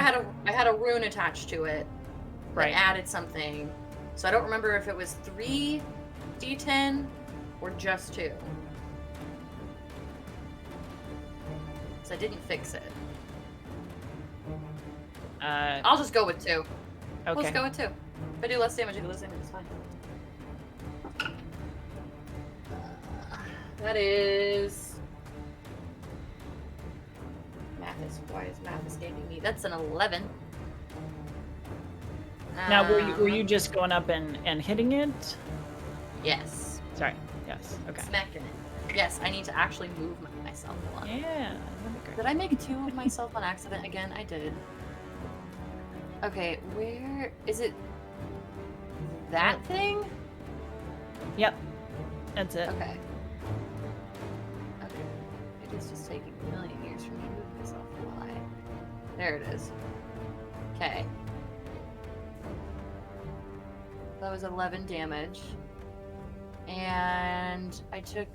I had a rune attached to it. Right. That added something. So I don't remember if it was 3d10 or just 2. So I didn't fix it. I'll just go with 2. Okay. We'll just go with 2. If I do less damage, I do less damage. It's fine. That is... Why is math escaping me? That's an 11. Now, were you just going up and hitting it? Yes. Sorry. Yes. Okay. Smacking it. Yes, I need to actually move myself a lot. Yeah, that'd be great. Did I make 2 of myself on accident again? I did. Okay, where is it? That thing? Yep, that's it. Okay. Okay. It is just taking a million years for me to move myself. Why? There it is. Okay. That was 11 damage. And I took...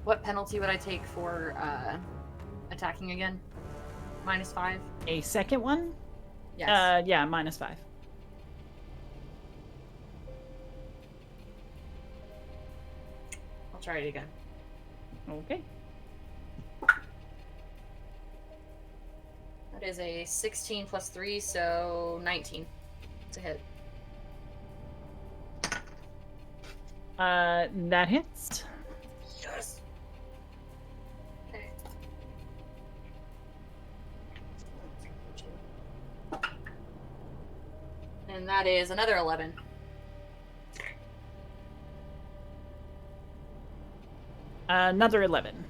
What penalty would I take for attacking again? -5? A second one? Yes. Yeah, -5. I'll try it again. Okay. That is a 16 plus 3, so 19. It's a hit. That hits. Yes! Okay. And that is another 11. Another 11.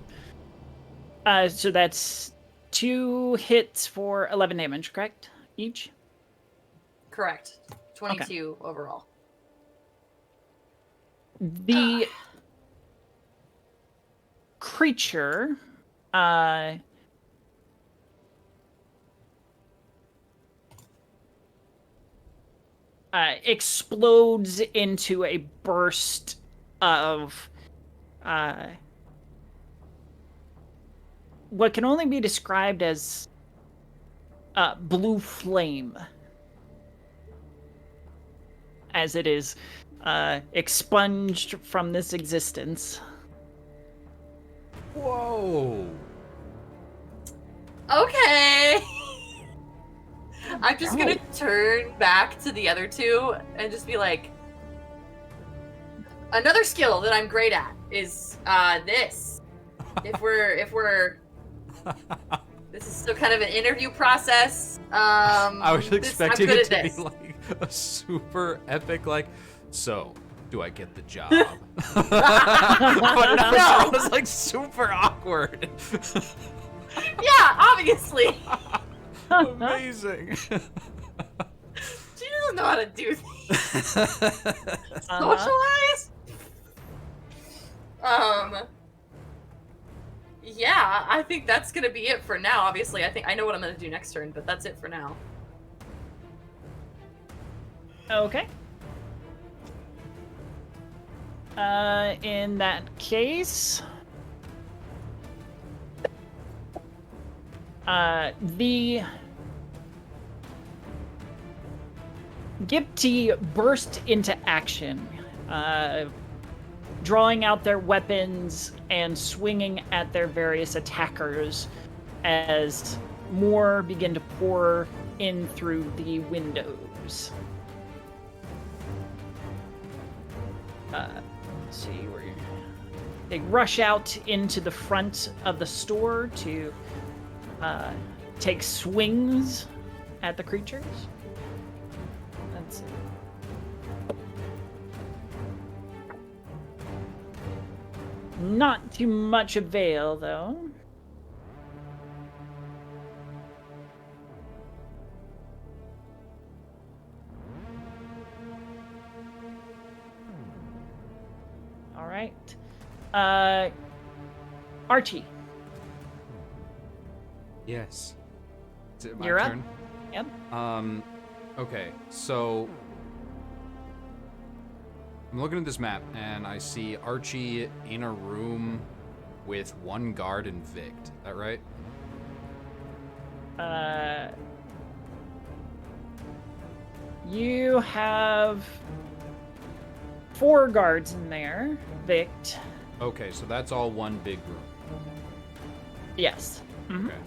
So that's 2 hits for 11 damage, correct? Each? Correct. 22 overall. The creature explodes into a burst of what can only be described as blue flame, as it is expunged from this existence. Whoa. Okay. I'm just gonna turn back to the other two and just be like, another skill that I'm great at is this. If we're this is still kind of an interview process. I was expecting I'm it good to at be like a super epic, like, so do I get the job? But no, it was like super awkward. Yeah, obviously. Amazing. She doesn't know how to do things. Socialize? Yeah, I think that's gonna be it for now. Obviously, I know what I'm gonna do next turn, but that's it for now. Okay. In that case, the Gipti burst into action, drawing out their weapons and swinging at their various attackers as more begin to pour in through the windows. Let's see where they rush out into the front of the store to take swings at the creatures. Let's see. Not too much avail, though. All right. Archie. Yes. Is it my You're up. turn? Yep. Okay, so I'm looking at this map and I see Archie in a room with one guard and Vict. Is that right? You have 4 guards in there, Vict. Okay, so that's all one big room. Yes. Mhm. Okay.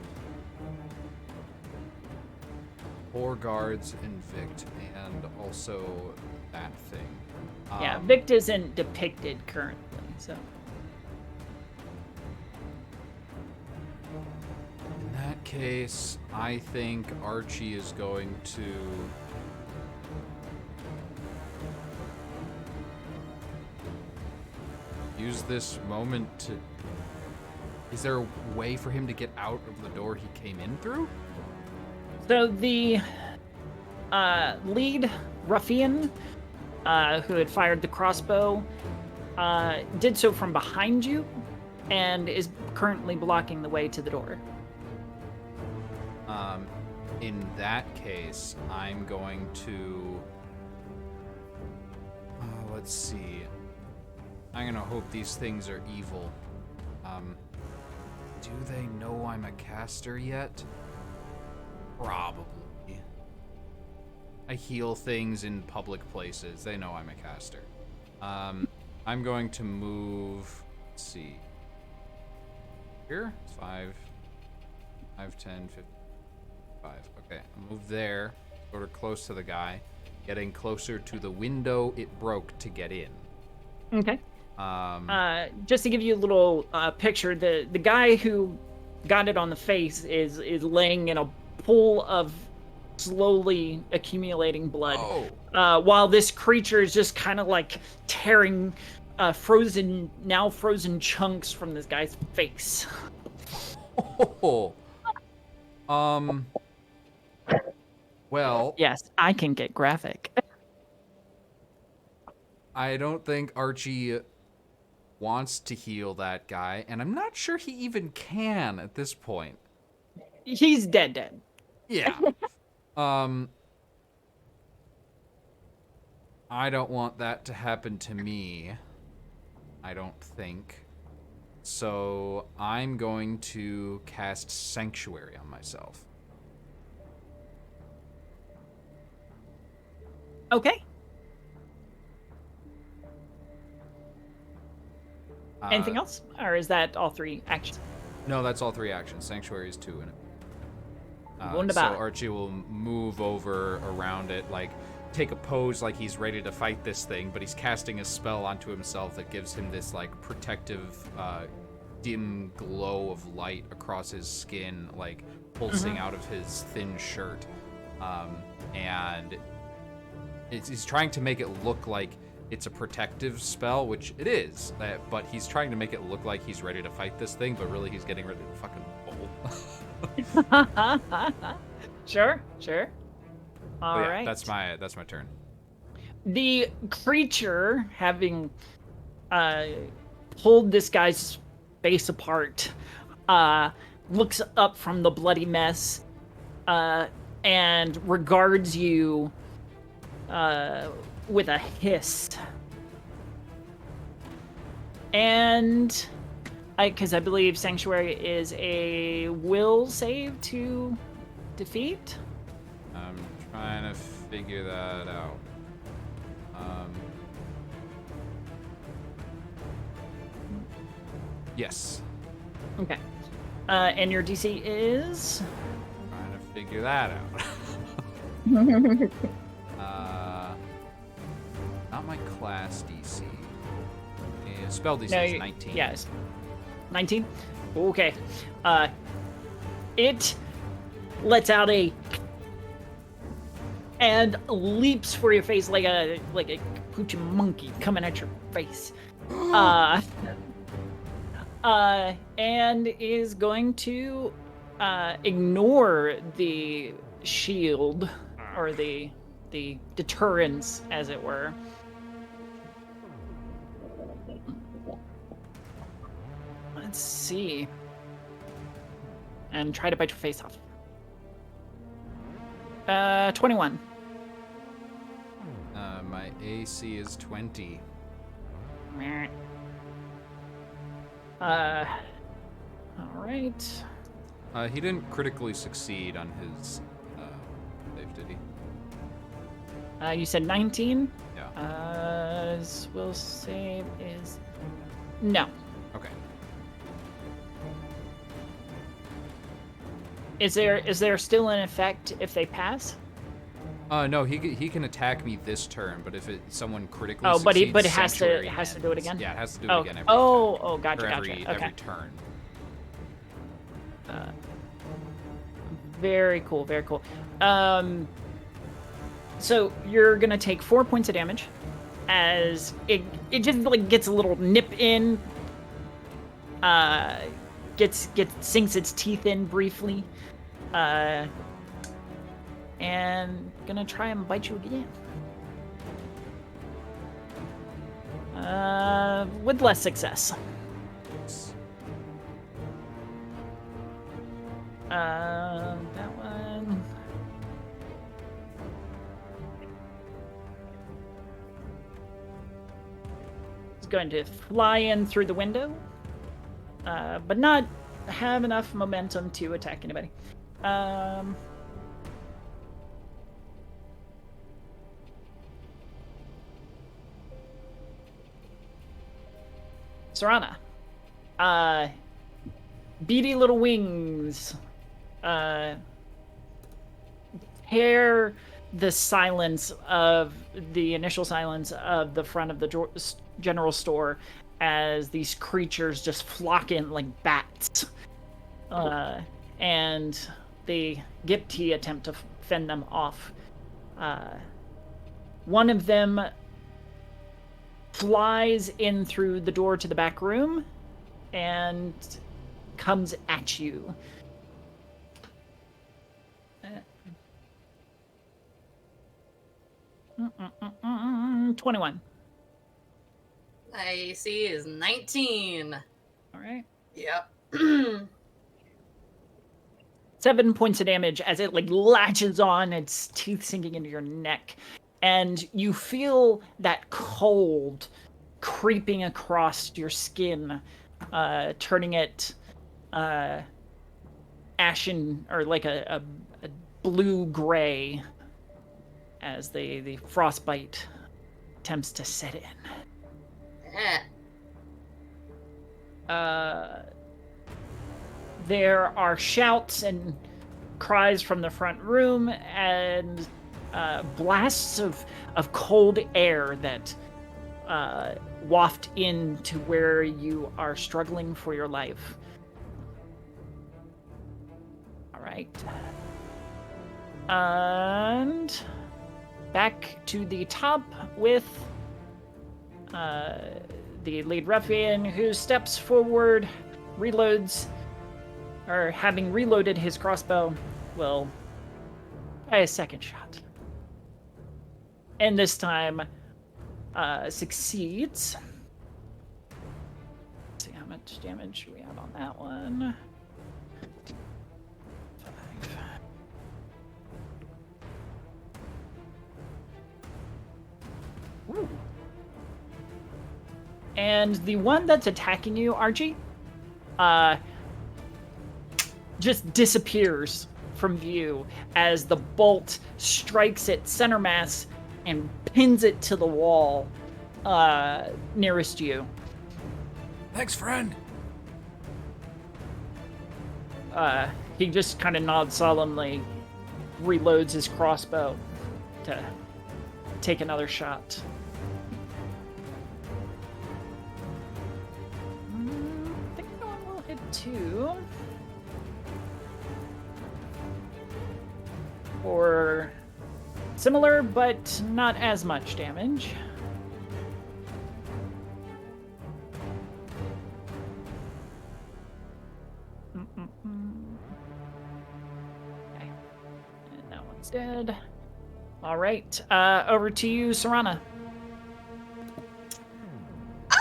4 guards and Vict, and also that thing. Yeah, Vict isn't depicted currently, so. In that case, I think Archie is going to... use this moment to... Is there a way for him to get out of the door he came in through? So the lead ruffian who had fired the crossbow did so from behind you and is currently blocking the way to the door. In that case, I'm going to... let's see. I'm gonna hope these things are evil. Do they know I'm a caster yet? Probably. I heal things in public places. They know I'm a caster. I'm going to move... Let's see. Here? 5, 10, 15, 5. Okay, I'll move there. Sort of close to the guy. Getting closer to the window it broke to get in. Okay. Just to give you a little picture, the guy who got it on the face is laying in a pool of slowly accumulating blood, while this creature is just kind of like tearing frozen chunks from this guy's face. Well, yes, I can get graphic. I don't think Archie wants to heal that guy, and I'm not sure he even can at this point. He's dead. Yeah. I don't want that to happen to me. I don't think. So I'm going to cast Sanctuary on myself. Okay. Anything else? Or is that all 3 actions? No, that's all 3 actions. Sanctuary is 2 in it. So Wunderbar. Archie will move over around it, like take a pose like he's ready to fight this thing, but he's casting a spell onto himself that gives him this like protective, dim glow of light across his skin, like pulsing out of his thin shirt. And he's trying to make it look like it's a protective spell, which it is, but he's trying to make it look like he's ready to fight this thing, but really he's getting ready to fucking bowl. Sure. All yeah, right. That's my turn. The creature, having pulled this guy's face apart, looks up from the bloody mess and regards you with a hiss. And because I believe Sanctuary is a will save to defeat. I'm trying to figure that out. Yes. Okay. And your DC is? Trying to figure that out. Not my class DC. Spell DC is 19. Yes. 19? Okay. It lets out a and leaps for your face like a capuchin monkey coming at your face. And is going to ignore the shield or the deterrence, as it were. Let's see. And try to bite your face off. 21. My AC is 20. All right. He didn't critically succeed on his save, did he? You said 19? Yeah. Will save is... No. Okay. Is there still an effect if they pass? No, he can attack me this turn, but if someone critically but succeeds, it has Sanctuary to do it again. Yeah, it has to do Oh, it again every gotcha, or gotcha. Okay. every turn. Very cool, very cool. So you're gonna take 4 points of damage as it just like gets a little nip in, sinks its teeth in briefly, and gonna try and bite you again. With less success. That one. It's going to fly in through the window, but not have enough momentum to attack anybody. Se'Rana. Beady little wings. Tear the silence of the initial silence of the front of the general store as these creatures just flock in like bats. And the Ghelfi attempt to fend them off. One of them flies in through the door to the back room and comes at you. 21. AC is 19. All right. Yep. 7 points of damage as it like latches on, its teeth sinking into your neck, and you feel that cold creeping across your skin, turning it ashen or like a blue-gray as the frostbite attempts to set in. There are shouts and cries from the front room and blasts of cold air that waft into where you are struggling for your life. All right. And back to the top with the lead ruffian, who steps forward, reloads, or having reloaded his crossbow, will try a second shot. And this time succeeds. Let's see how much damage we have on that one. 5. Ooh. And the one that's attacking you, Archie, just disappears from view as the bolt strikes its center mass and pins it to the wall nearest you. Thanks, friend. He just kind of nods solemnly, reloads his crossbow to take another shot. I think that one will hit 2. Or similar, but not as much damage. Okay. And that one's dead. All right. Over to you, Se'Rana.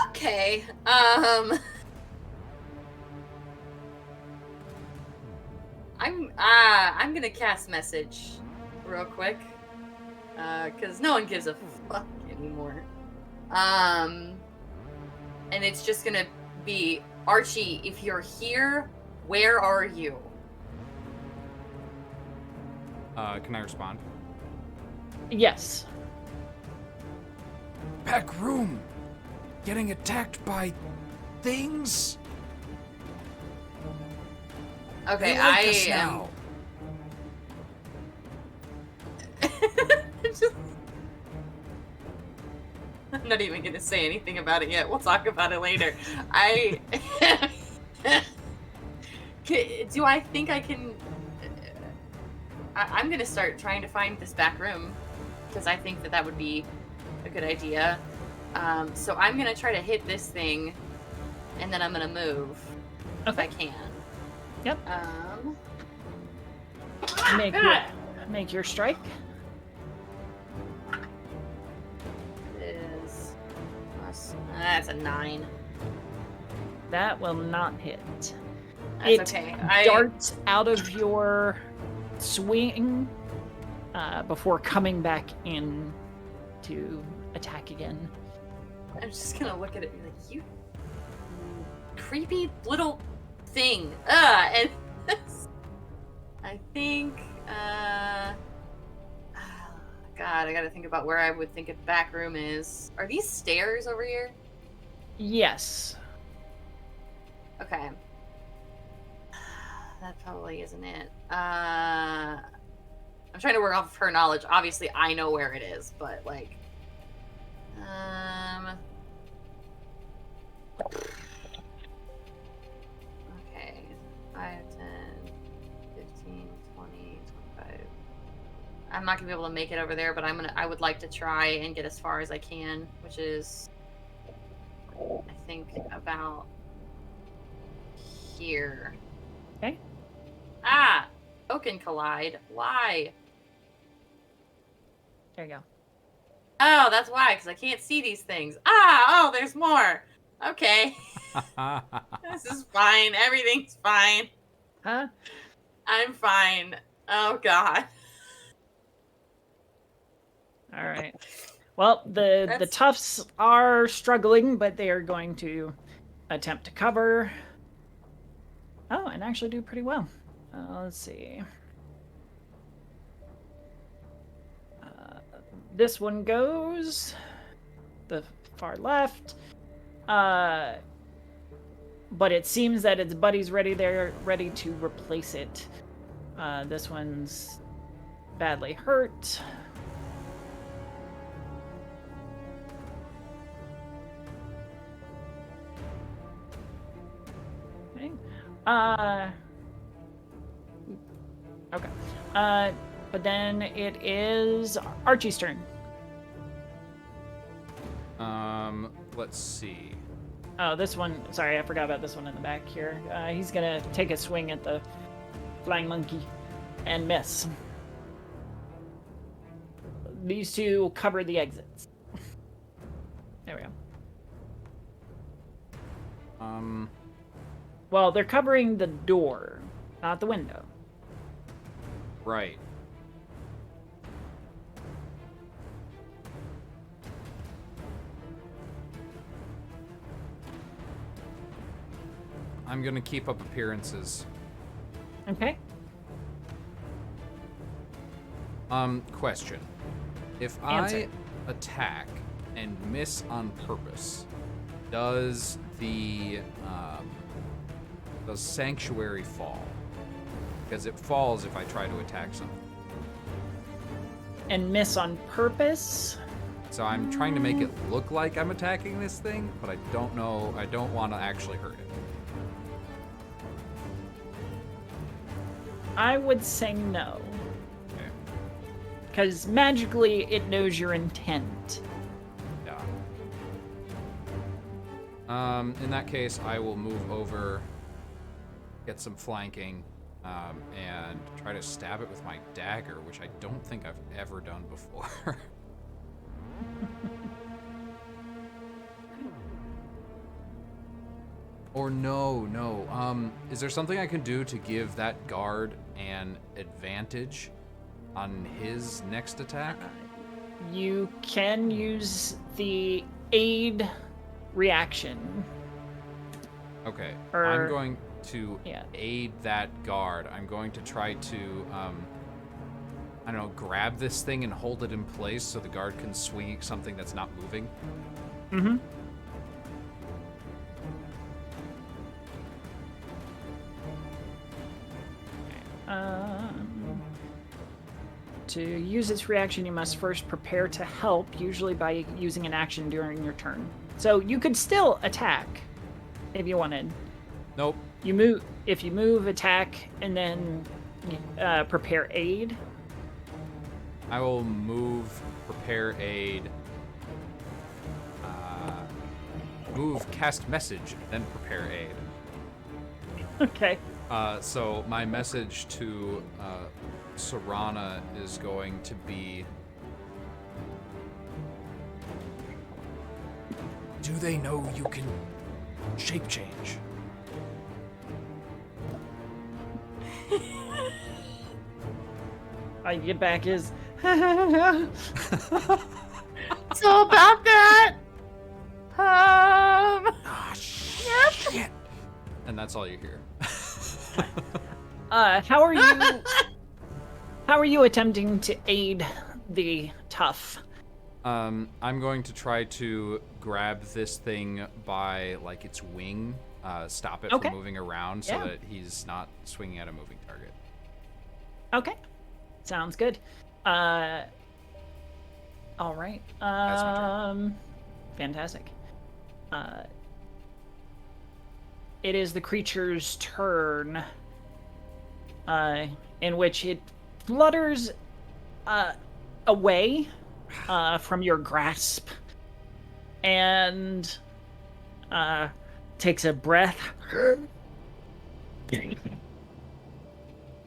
Okay. I'm gonna cast message real quick, cause no one gives a fuck anymore. And it's just gonna be, Archie, if you're here, where are you? Can I respond? Yes. Back room. Getting attacked by things. Okay, They like I us am. now. I'm not even gonna say anything about it yet. We'll talk about it later. Do I think I can? I'm gonna start trying to find this back room because I think that would be a good idea. So I'm gonna try to hit this thing, and then I'm gonna move if I can. Yep. Make your strike. That's a 9. That will not hit. That's okay. Darts out of your swing before coming back in to attack again. I'm just gonna look at it and be like, you creepy little thing. And I think, God, I gotta think about where I would think a back room is. Are these stairs over here? Yes. Okay. That probably isn't it. I'm trying to work off of her knowledge. Obviously, I know where it is, but, like... Okay. 5, 10, 15, 20, 25... I'm not gonna be able to make it over there, but I would like to try and get as far as I can, which is... I think about... here. Okay. Ah! Token collide. Why? There you go. Oh, that's why, because I can't see these things. Ah! Oh, there's more! Okay. This is fine. Everything's fine. Huh? I'm fine. Oh, God. All right. Well, the toughs are struggling, but they are going to attempt to cover. Oh, and actually do pretty well. Let's see. This one goes the far left. But it seems that its buddy's ready to replace it. This one's badly hurt. Okay. Okay. But then it is Archie's turn. Let's see. Oh, this one. Sorry, I forgot about this one in the back here. He's gonna take a swing at the flying monkey and miss. These two cover the exits. There we go. Well, they're covering the door, not the window. Right. I'm gonna keep up appearances. Okay. Question. If Answer. I attack and miss on purpose, does Sanctuary fall? Because it falls if I try to attack something. And miss on purpose? So I'm trying to make it look like I'm attacking this thing, but I don't know. I don't want to actually hurt it. I would say no. Okay. Because magically it knows your intent. Yeah. In that case, I will move over, get some flanking, and try to stab it with my dagger, which I don't think I've ever done before. Or no. Is there something I can do to give that guard an advantage on his next attack? You can use the aid reaction. Okay. Or- I'm going to Yeah. aid that guard. I'm going to try to, I don't know, grab this thing and hold it in place so the guard can swing something that's not moving. Mm-hmm. To use its reaction, you must first prepare to help, usually by using an action during your turn. So you could still attack if you wanted. Nope. You move if you move, attack, and then prepare aid. I will move, prepare aid, move cast message, then prepare aid. Okay. So my message to Se'Rana is going to be... Do they know you can shape change? I get back is... So about that, Shit. And that's all you hear. How are you attempting to aid the tough? I'm going to try to grab this thing by, like, its wing, stop it from moving around so that he's not swinging at a moving target. Okay. Sounds good. All right. That's my turn. Fantastic. It is the creature's turn, in which it flutters away from your grasp and takes a breath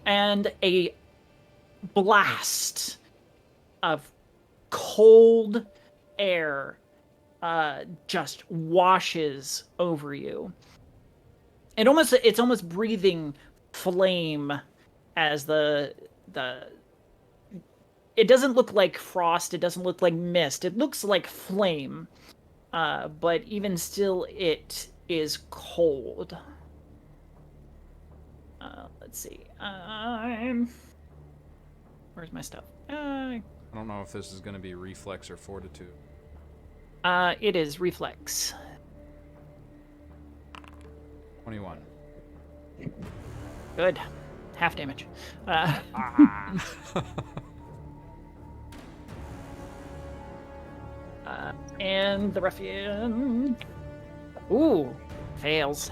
and a blast of cold air just washes over you. It's almost breathing flame as the it doesn't look like frost, it doesn't look like mist, it looks like flame, but even still it is cold. Let's see, where's my stuff? I don't know if this is going to be reflex or fortitude. It is reflex. 21. Good. Half damage. And the ruffian... Ooh, fails.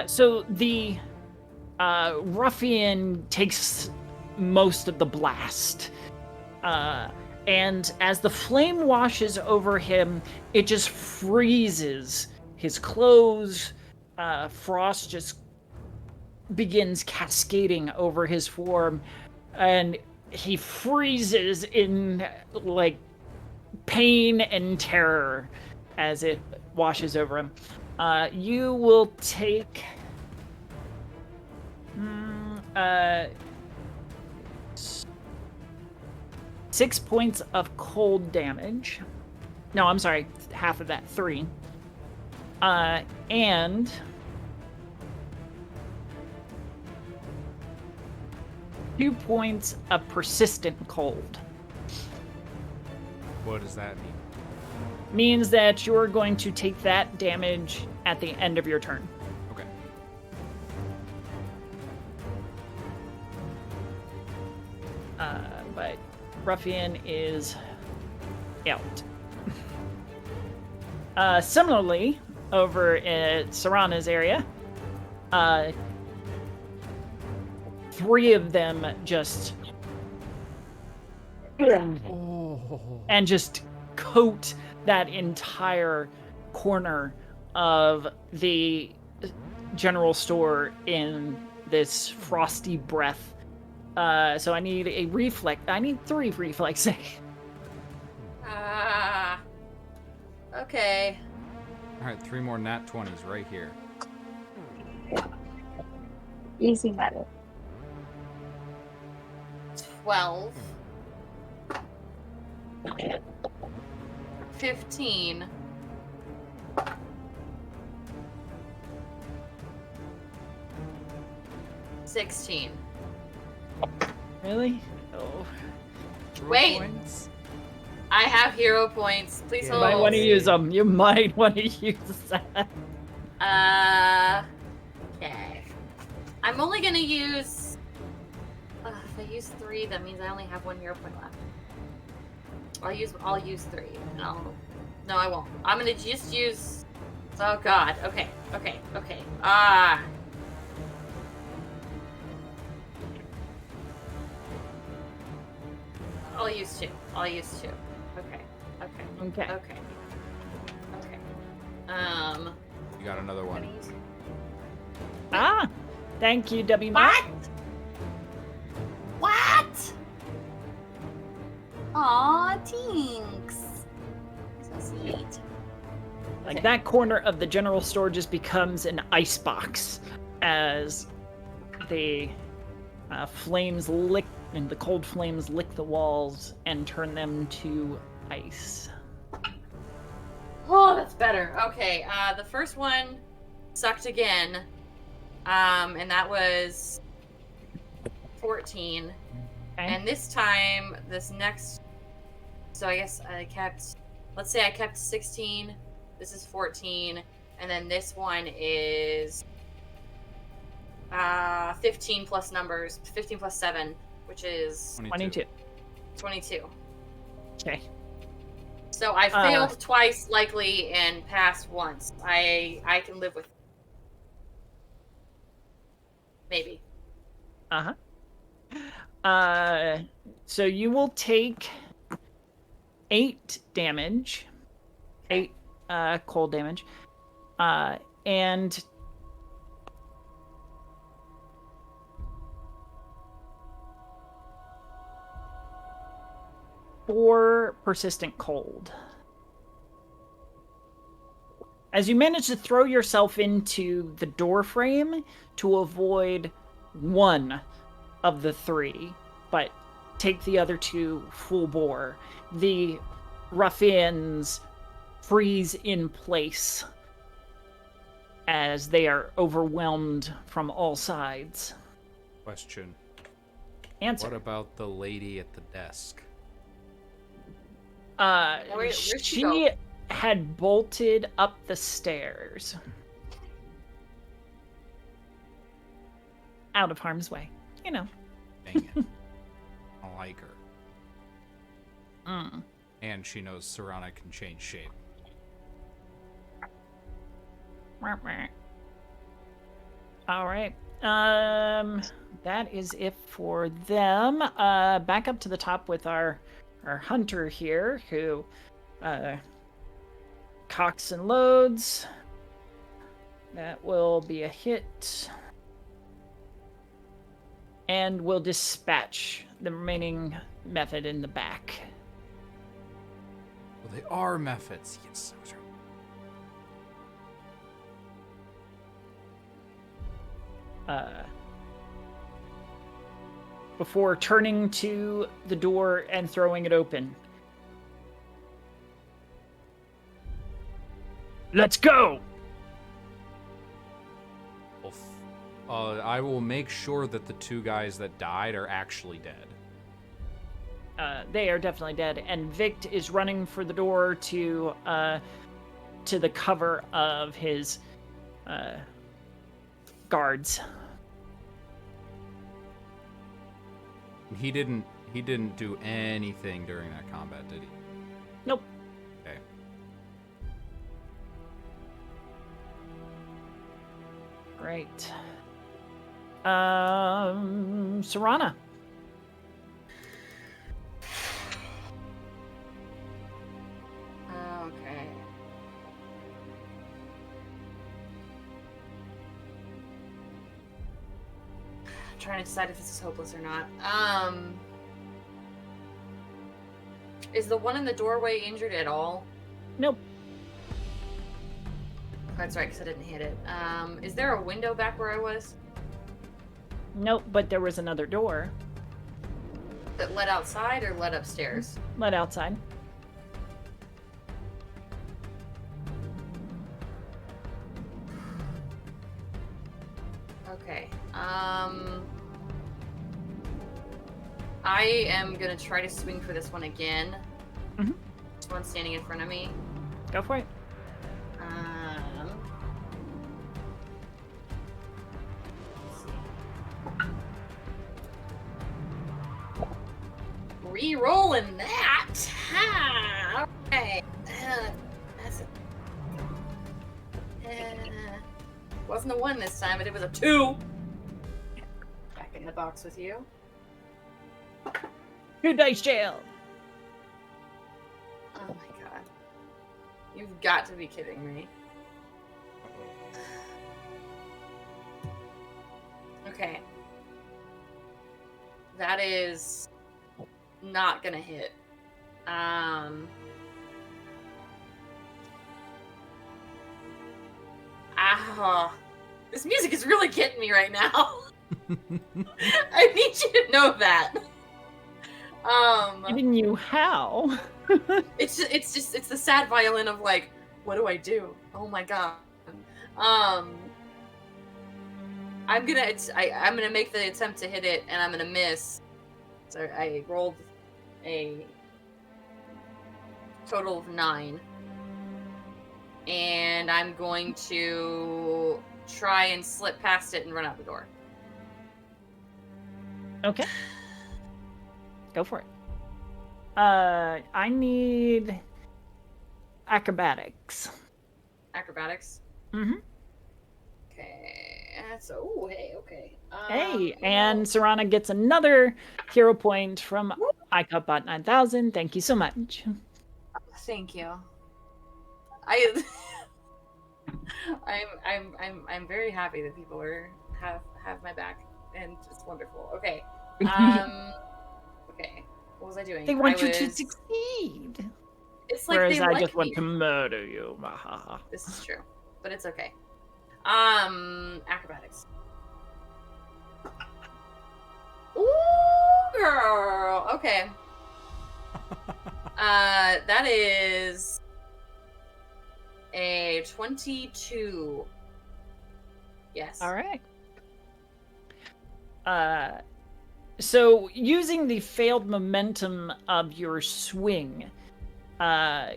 So the ruffian takes most of the blast. And as the flame washes over him, it just freezes his clothes. Frost just begins cascading over his form, and he freezes in, like, pain and terror as it washes over him. You will take 6 points of cold damage. No, I'm sorry, half of that, 3. And 2 points of persistent cold. What does that mean? Means that you're going to take that damage at the end of your turn. Okay. But Ruffian is out. Similarly, over at Se'Rana's area, 3 of them just and just coat that entire corner of the general store in this frosty breath. So I need a reflex. I need 3 reflex. Okay. All right, 3 more nat 20s right here. Easy matter. 12. 15. 16. Really? Oh. Wait. Points? I have hero points. Please You hold. might want to use them. You might want to use that. Okay. I'm only gonna use. If I use 3, that means I only have 1 hero point left. I'll use 3. No, I won't. I'm gonna just use. Oh God. Okay. I'll use 2. Okay. Okay. You got another one. Ah, thank you, W. What? Aw, thanks. So sweet. Like that corner of the general store just becomes an ice box as the flames lick and the cold flames lick the walls and turn them to ice. Oh, that's better. Okay, the first one sucked again, and that was 14. Okay. And this time, so I guess let's say I kept 16, this is 14, and then this one is 15 plus numbers, 15 plus 7, which is 22. 22. Okay. So I failed twice, likely, and passed once. I can live with it. Maybe. So you will take 8 damage. 8 cold damage. And four persistent cold. As you manage to throw yourself into the door frame to avoid one of the 3, but take the other 2 full bore, the ruffians freeze in place as they are overwhelmed from all sides. Question. Answer. What about the lady at the desk? Where'd she go? She had bolted up the stairs. Out of harm's way. You know. Dang it. I don't like her. Mm. And she knows Se'Rana can change shape. All right. That is it for them. Back up to the top with our hunter here, who cocks and loads. That will be a hit. And we'll dispatch the remaining method in the back. Well, they are mephits. Yes, I was right. Before turning to the door and throwing it open. Let's go! Well, I will make sure that the 2 guys that died are actually dead. They are definitely dead, and Vict is running for the door to the cover of his guards. He didn't do anything during that combat, did he? Nope. Okay. Great. Se'Rana. Okay. I'm trying to decide if this is hopeless or not. Is the one in the doorway injured at all? Nope. That's right, because I didn't hit it. Is there a window back where I was? Nope, but there was another door. That led outside or led upstairs? Led outside. Okay. I am gonna try to swing for this one again. Mm-hmm. This one standing in front of me. Go for it. Re-rolling that. Ha! Alright. That's wasn't a 1 this time, but it was a 2. Back in the box with you. Good dice jail. Oh my god. You've got to be kidding me. Okay. That is not gonna hit. This music is really getting me right now. I need you to know that. Giving you how? It's the sad violin of like, what do I do? Oh my god. I'm gonna make the attempt to hit it, and I'm gonna miss. So I rolled a total of 9, and I'm going to try and slip past it and run out the door. Okay. Go for it. I need acrobatics. Acrobatics. Mm-hmm. Okay. So, hey, okay. Hey, and Se'Rana gets another hero point from iCutBot 9000. Thank you so much. Thank you. I'm very happy that people have my back, and it's wonderful. Okay. Okay. What was I doing? They want you to succeed. It's like Whereas they I like just me. want to murder you. This is true, but it's okay. Acrobatics. Ooh, girl. Okay. That is a 22. Yes. All right. So using the failed momentum of your swing,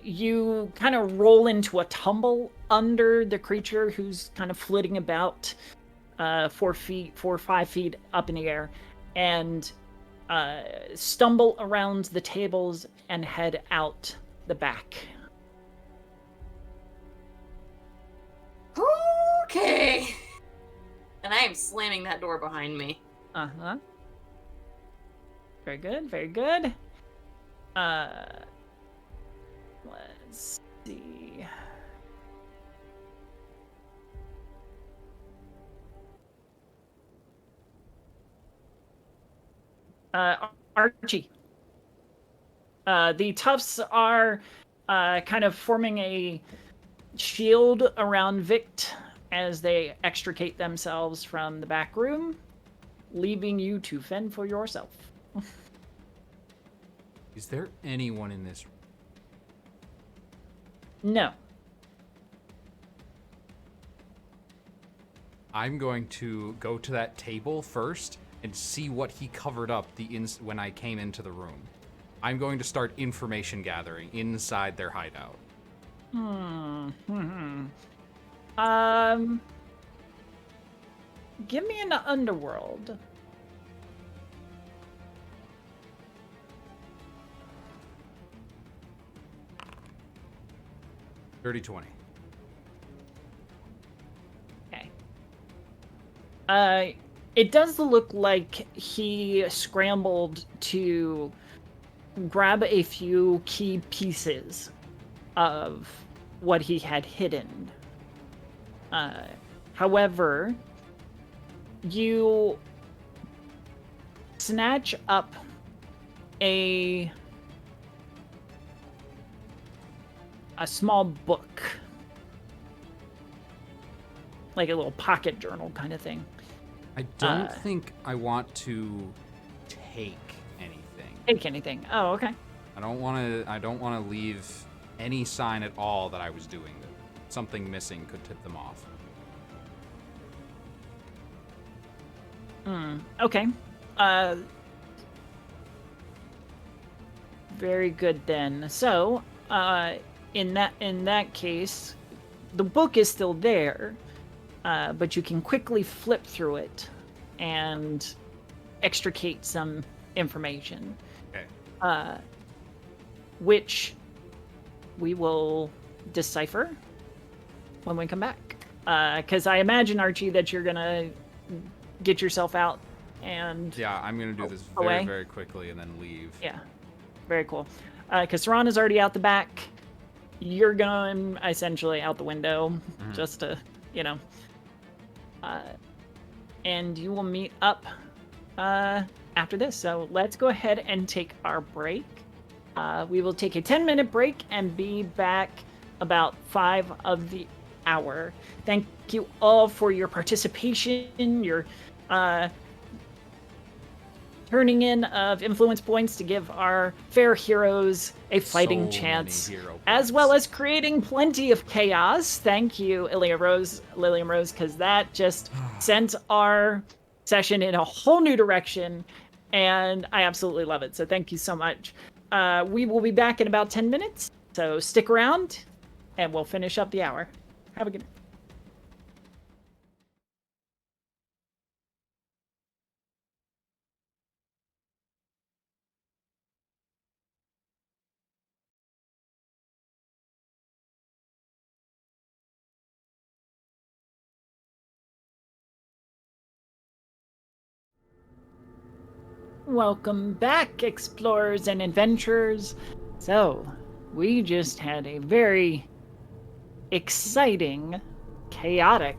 you kind of roll into a tumble under the creature who's kind of flitting about 4 or 5 feet up in the air, and stumble around the tables and head out the back. Okay. And I am slamming that door behind me. Uh-huh. Very good, very good. Let's see. Archie. The Tufts are kind of forming a shield around Vict as they extricate themselves from the back room, leaving you to fend for yourself. Is there anyone in this room? No. I'm going to go to that table first and see what he covered up when I came into the room. I'm going to start information gathering inside their hideout. Give me an underworld. Dirty 20. Okay. It does look like he scrambled to grab a few key pieces of what he had hidden. However, you snatch up a small book, like a little pocket journal kind of thing. I don't think I want to take anything. Take anything. Oh, okay. I don't want to leave any sign at all that I was doing that. Something missing could tip them off. Okay. Very good then. So, in that case, the book is still there, but you can quickly flip through it and extricate some information. Okay. Which we will decipher when we come back. Because I imagine, Archie, that you're gonna get yourself out and Yeah, I'm gonna do this away. very quickly and then leave. Yeah, very cool. Because Se'Rana's already out the back. You're going essentially out the window, just to, and you will meet up after this. So let's go ahead and take our break. We will take a 10-minute break and be back about 5 of the hour. Thank you all for your participation, your turning in of influence points to give our fair heroes a fighting So chance, many hero as points. well as creating plenty of chaos. Thank you, Lillian Rose, because that just sent our session in a whole new direction, and I absolutely love it. So thank you so much. We will be back in about 10 minutes, so stick around, and we'll finish up the hour. Have a good night. Welcome back, explorers and adventurers. So, we just had a very exciting, chaotic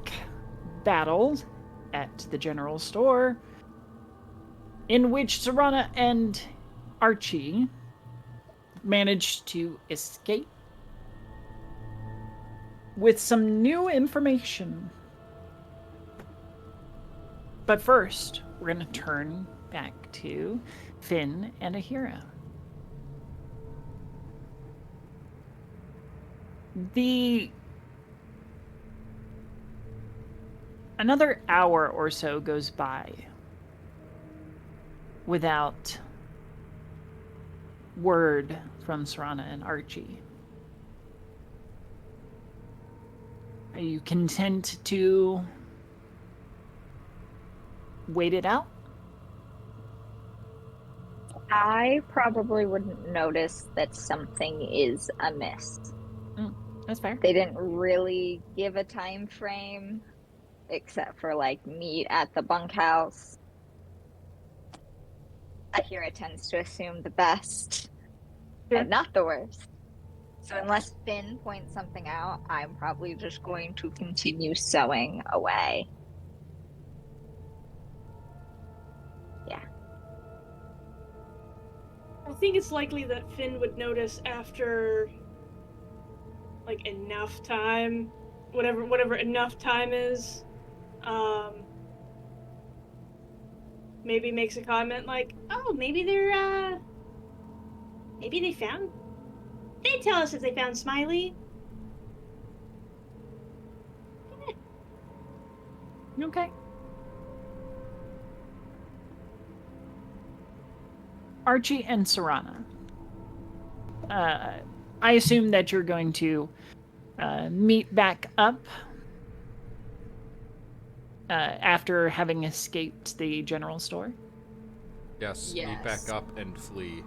battle at the general store in which Se'Rana and Archie managed to escape with some new information. But first, we're going to turn back to Finn and Aheerah. Another hour or so goes by without word from Se'Rana and Archie. Are you content to wait it out? I probably wouldn't notice that something is amiss. That's fair. They didn't really give a time frame, except for like meet at the bunkhouse. Aheerah tends to assume the best and not the worst. So unless Finn points something out, I'm probably just going to continue sewing away. Yeah. I think it's likely that Finn would notice after like enough time, whatever enough time is. Maybe makes a comment like, "Oh, maybe maybe they found. They tell us if they found Smiley." Okay. Archie and Se'Rana. I assume that you're going to meet back up after having escaped the general store. Yes, meet back up and flee.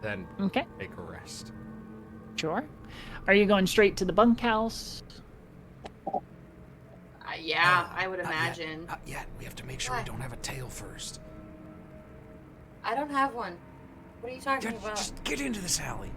Then Okay. take a rest. Sure. Are you going straight to the bunkhouse? Yeah, I would imagine. Not yet. We have to make sure we don't have a tail first. I don't have one. What are you talking about? Just get into this alley.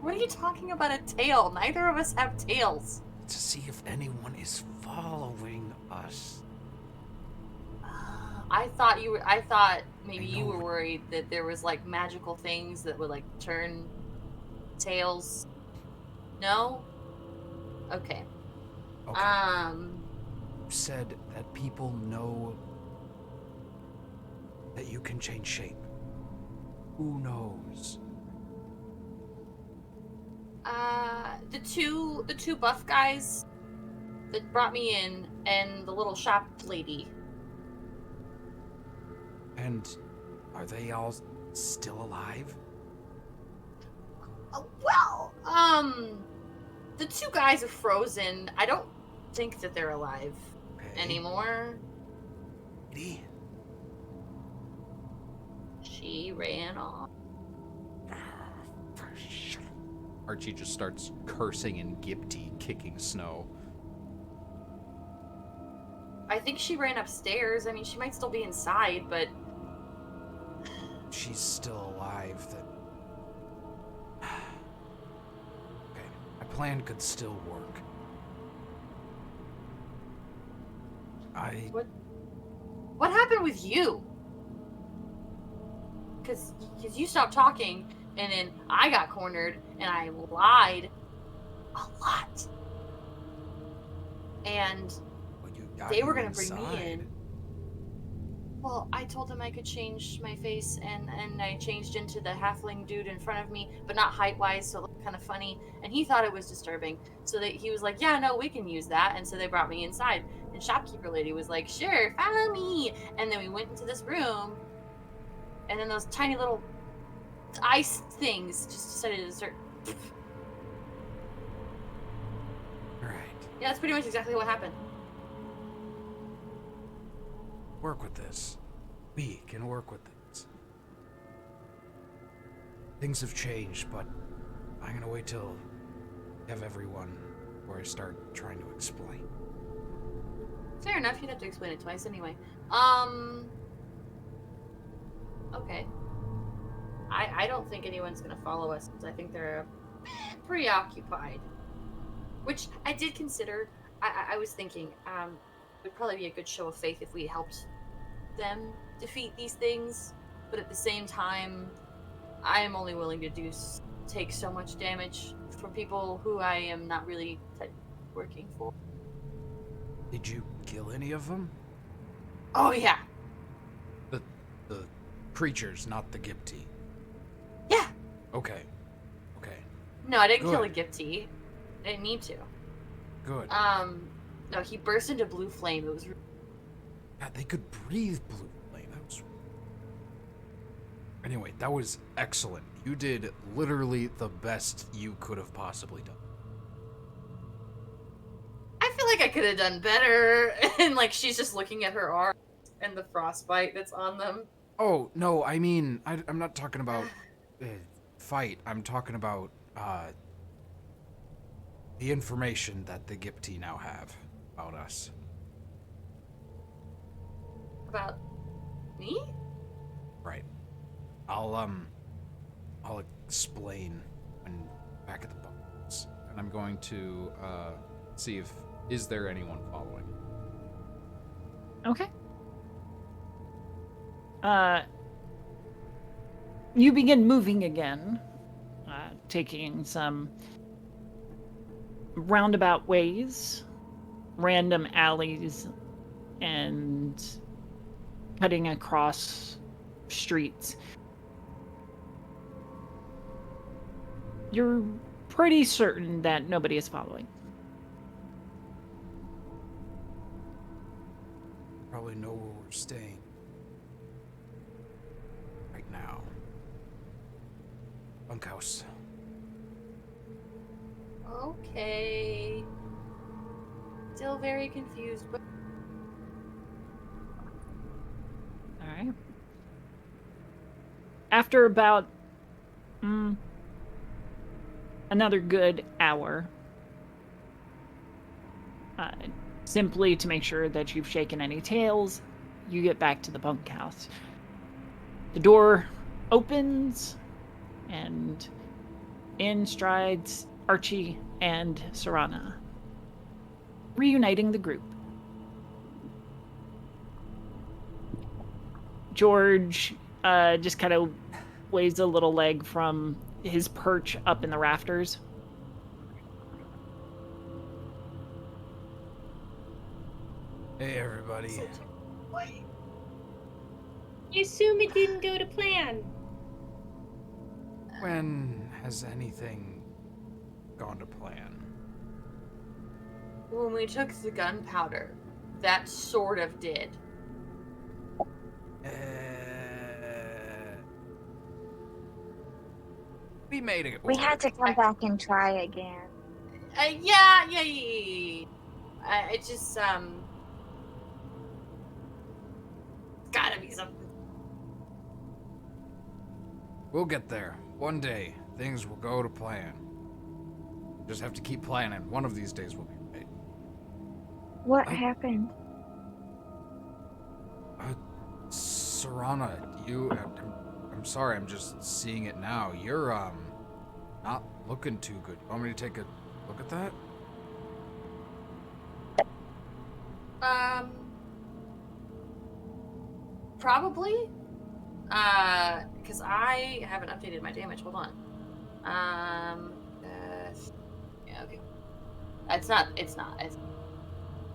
What are you talking about a tail? Neither of us have tails. To see if anyone is following us. I thought maybe you were worried that there was like magical things that would like turn tails. No? Okay. You said that people know that you can change shape. Who knows? The two buff guys that brought me in and the little shop lady. And are they all still alive? Well, the two guys are frozen. I don't think that they're alive anymore. Lady? She ran off. Archie just starts cursing in Gipti, kicking snow. I think she ran upstairs. I mean, she might still be inside, but... She's still alive, then... Okay, my plan could still work. What happened with you? Because you stopped talking, and then I got cornered, and I lied a lot. And Well, you got they were you going to bring me inside. in. Well, I told them I could change my face, and I changed into the halfling dude in front of me, but not height-wise, so it looked kind of funny. And he thought it was disturbing, so he was like, yeah, no, we can use that. And so they brought me inside. And shopkeeper lady was like, sure, follow me. And then we went into this room, and then those tiny little ice things just decided to start. All right, Yeah, that's pretty much exactly what happened. work with this. We can work with this. Things have changed, but I'm gonna wait till I have everyone before I start trying to explain. Fair enough, you'd have to explain it twice anyway. Okay. I don't think anyone's gonna follow us, because I think they're preoccupied. Which I did consider. I was thinking, it would probably be a good show of faith if we helped them defeat these things, but at the same time, I am only willing to take so much damage from people who I am not really working for. Did you kill any of them? Oh yeah, The creatures, not the Gipti. yeah. Okay. No, I didn't Good. kill a Gipti. I didn't need to. Good. No, he burst into blue flame. It was. God, they could breathe blue flame. Anyway, that was excellent. You did literally the best you could have possibly done. I feel like I could have done better. And like she's just looking at her arm and the frostbite that's on them. Oh, no, I mean, I'm not talking about fight. I'm talking about the information that the Gipti now have about us. About me? Right. I'll explain when back at the box. And I'm going to see if is there anyone following. Okay. You begin moving again, taking some roundabout ways, random alleys, and cutting across streets. You're pretty certain that nobody is following. Probably know where we're staying. Right now. Bunkhouse. Okay. Still very confused, but All right. After about another good hour, simply to make sure that you've shaken any tails, you get back to the bunkhouse. The door opens, and in strides Archie and Se'Rana, reuniting the group. George just kind of waves a little leg from his perch up in the rafters. Hey, everybody. I assume it didn't go to plan. When has anything gone to plan? when we took the gunpowder, that sort of did. We made it. We had to come back and try again. Yeah. It just, gotta be something. We'll get there. One day, things will go to plan. Just have to keep planning. One of these days we'll be right. What I- happened? Se'Rana, I'm sorry, I'm just seeing it now. You're, not looking too good. Want me to take a look at that? Probably. Because I haven't updated my damage. Hold on. Yeah, okay. It's not.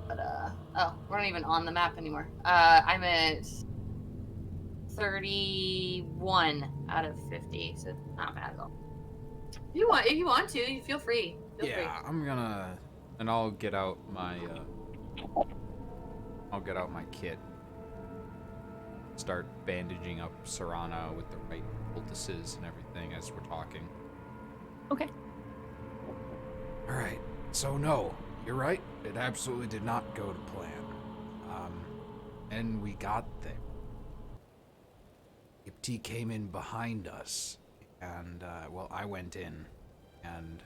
But, oh, we're not even on the map anymore. I'm at 31 out of 50, so not bad at all. If you want to, you feel free. Feel free. I'm gonna... And I'll get out my kit. Start bandaging up Se'Rana with the right poultices and everything as we're talking. Okay. Alright, so no, you're right. It absolutely did not go to plan. And we got there. Ipti came in behind us, and, I went in, and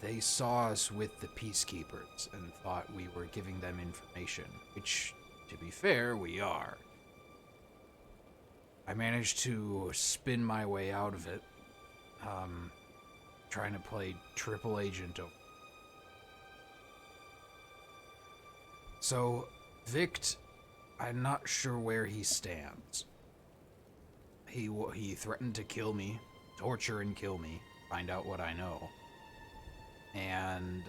they saw us with the peacekeepers and thought we were giving them information, which, to be fair, we are. I managed to spin my way out of it, trying to play triple agent. So, Vict, I'm not sure where he stands. He threatened to kill me, torture and kill me, find out what I know. And,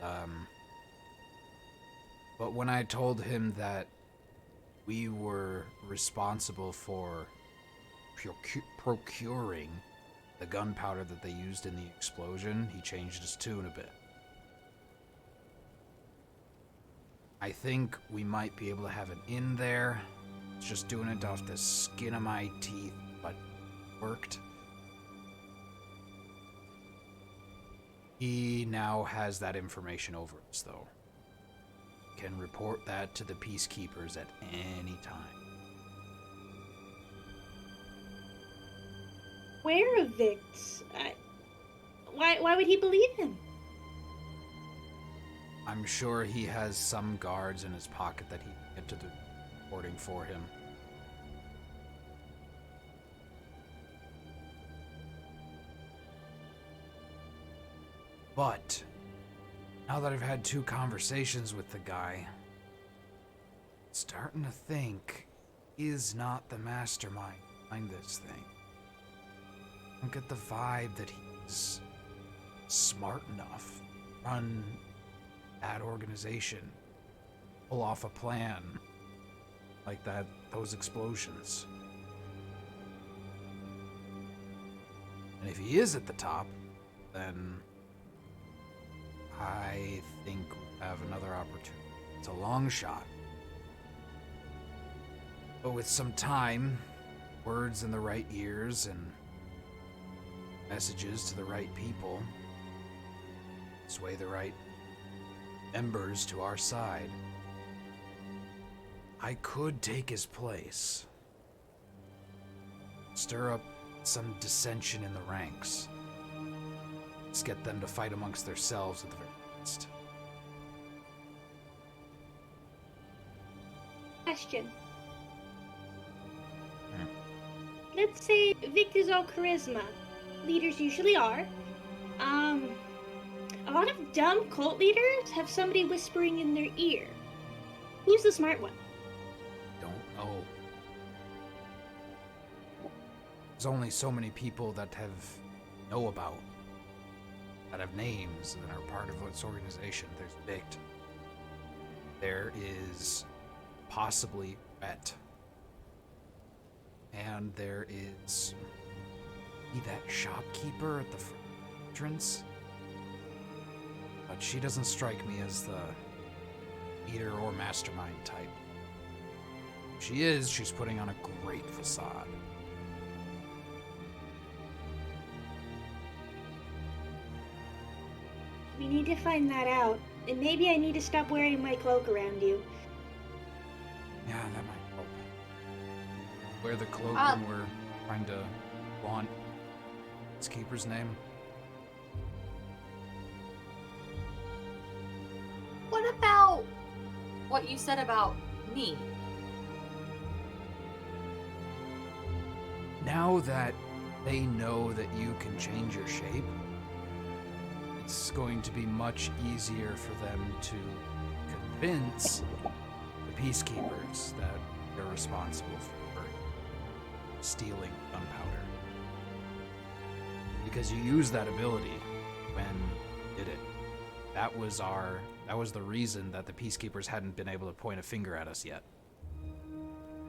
but when I told him that we were responsible for procuring the gunpowder that they used in the explosion, he changed his tune a bit. I think we might be able to have an in there. It's just doing it off the skin of my teeth, but worked. He now has that information over us, though. Can report that to the peacekeepers at any time. Where are Victs? Why would he believe him? I'm sure he has some guards in his pocket that he can get to the reporting for him. But now that I've had 2 conversations with the guy, I'm starting to think he's not the mastermind behind this thing. I don't get the vibe that he's smart enough to run that organization, pull off a plan like that, those explosions. And if he is at the top, then I think we have another opportunity. It's a long shot. But with some time, words in the right ears, and messages to the right people, sway the right members to our side, I could take his place. Stir up some dissension in the ranks. Let's get them to fight amongst themselves at the very least. Question. Let's say Vic is all charisma. Leaders usually are. A lot of dumb cult leaders have somebody whispering in their ear. Who's the smart one? Don't know. There's only so many people that know about, that have names, that are part of this organization. There's Vict. There is possibly Rhett. And there is that shopkeeper at the entrance. But she doesn't strike me as the leader or mastermind type. She's putting on a great facade. We need to find that out. And maybe I need to stop wearing my cloak around you. Yeah, that might help. Wear the cloak when we're trying to flaunt his keeper's name. what about what you said about me? Now that they know that you can change your shape, it's going to be much easier for them to convince the peacekeepers that they're responsible for stealing gunpowder. Because you used that ability when you did it. That was the reason that the peacekeepers hadn't been able to point a finger at us yet.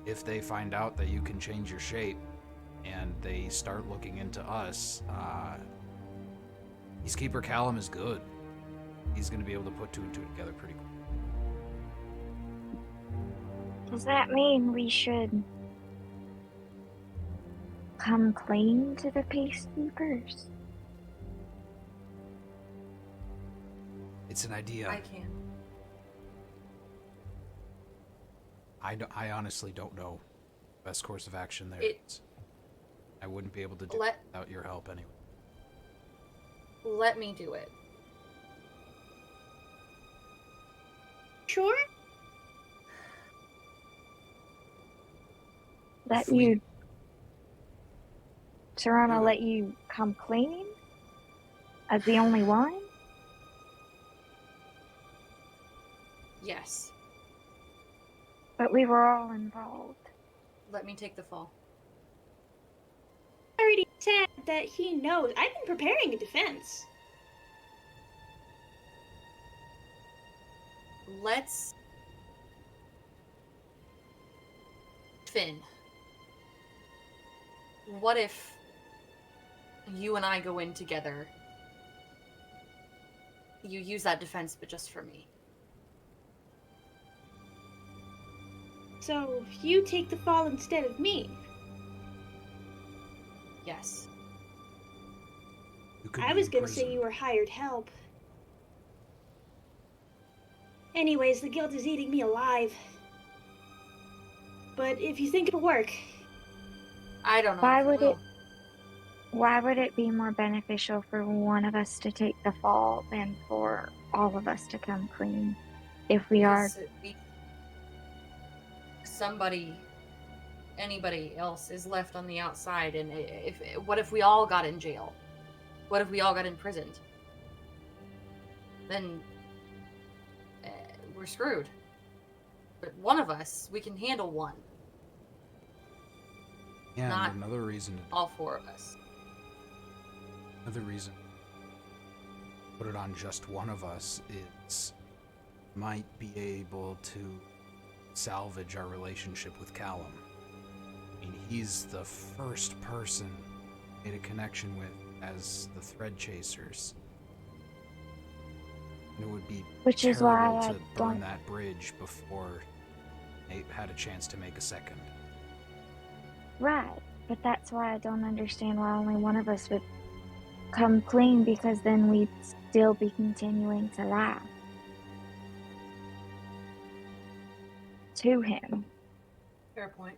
If they find out that you can change your shape and they start looking into us, Peacekeeper Callum is good. He's going to be able to put two and two together pretty quick. Does that mean we should come clean to the peacekeepers? It's an idea. I can. I honestly don't know the best course of action there. I wouldn't be able to do it without your help anyway. Let me do it. Sure? Let you... Se'Rana let you come clean? As the only one? Yes. But we were all involved. Let me take the fall. I already said that he knows. I've been preparing a defense. Let's... Finn. What if you and I go in together? You use that defense, but just for me. So you take the fall instead of me. Yes. I was gonna say you were hired help. Anyways, the guild is eating me alive. But if you think it'll work... I don't know. Why would it be more beneficial for one of us to take the fall than for all of us to come clean? If we are... Anybody else is left on the outside, and what if we all got in jail? What if we all got imprisoned? Then we're screwed. But one of us, we can handle one. Yeah, Not and another reason. All four of us. Another reason to put it on just one of us is might be able to salvage our relationship with Callum. I mean, he's the first person I made a connection with as the Thread Chasers. And it would be terrible to burn that bridge before they had a chance to make a second. Right, but that's why I don't understand why only one of us would come clean, because then we'd still be continuing to lie to him. Fair point.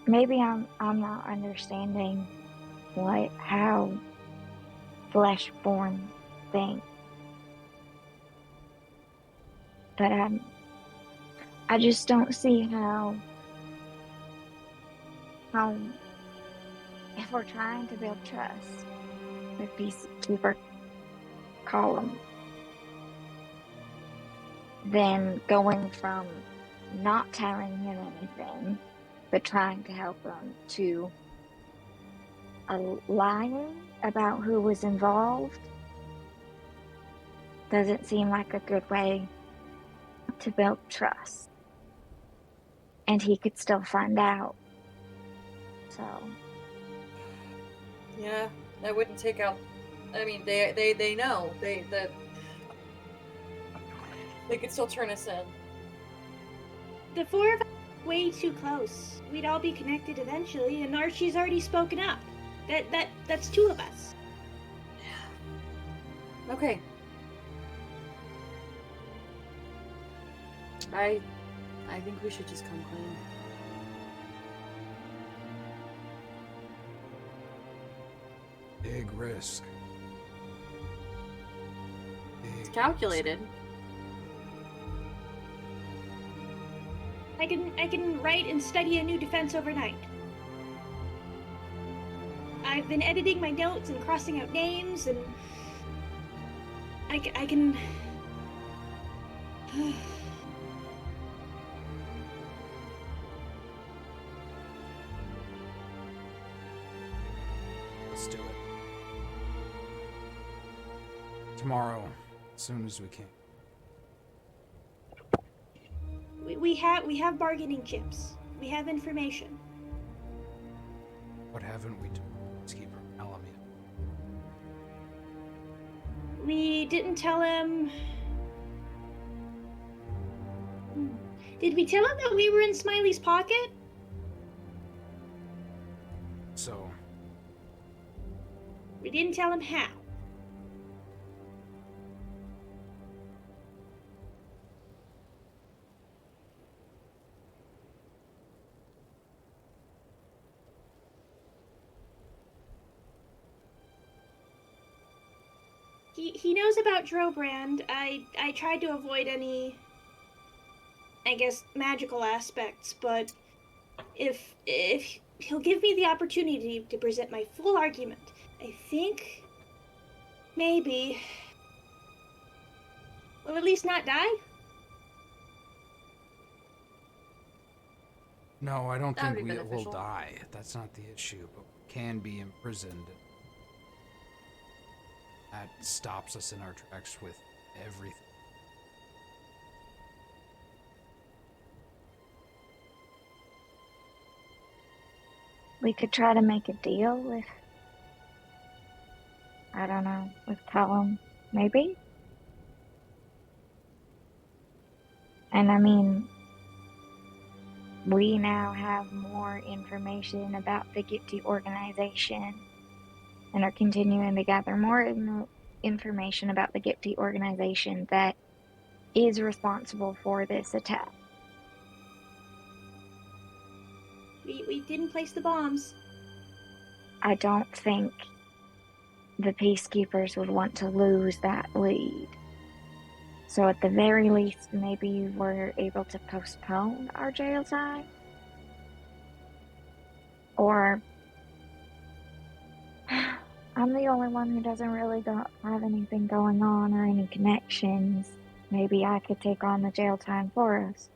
Maybe I'm not understanding how flesh-born think, but I just don't see how if we're trying to build trust with Peacekeeper Column, then going from not telling him anything but trying to help him to lying about who was involved doesn't seem like a good way to build trust. And he could still find out. So. Yeah, that wouldn't take out. I mean, they know they could still turn us in. The four of us are way too close. We'd all be connected eventually, and Archie's already spoken up. That's two of us. Yeah. Okay. I think we should just come clean. Big risk. Big It's calculated. I can write and study a new defense overnight. I've been editing my notes and crossing out names, and I can. Let's do it. Tomorrow, as soon as we can. We have bargaining chips. We have information. What haven't we done? Let's keep Elamia. We didn't tell him. Did we tell him that we were in Smiley's pocket? So, We didn't tell him how. He knows about Drobrand. I tried to avoid any, I guess, magical aspects, but if he'll give me the opportunity to present my full argument, I think maybe we'll at least not die. no, I don't That would think be we will beneficial. die. That's not the issue, but we can be imprisoned. That stops us in our tracks with everything. We could try to make a deal with, I don't know, with Callum, maybe? And I mean, we now have more information about the Gipsy organization and are continuing to gather more information about the Gipsy organization that is responsible for this attack. We didn't place the bombs. I don't think the peacekeepers would want to lose that lead. So at the very least, maybe we're able to postpone our jail time. Or I'm the only one who doesn't really have anything going on or any connections. Maybe I could take on the jail time for us.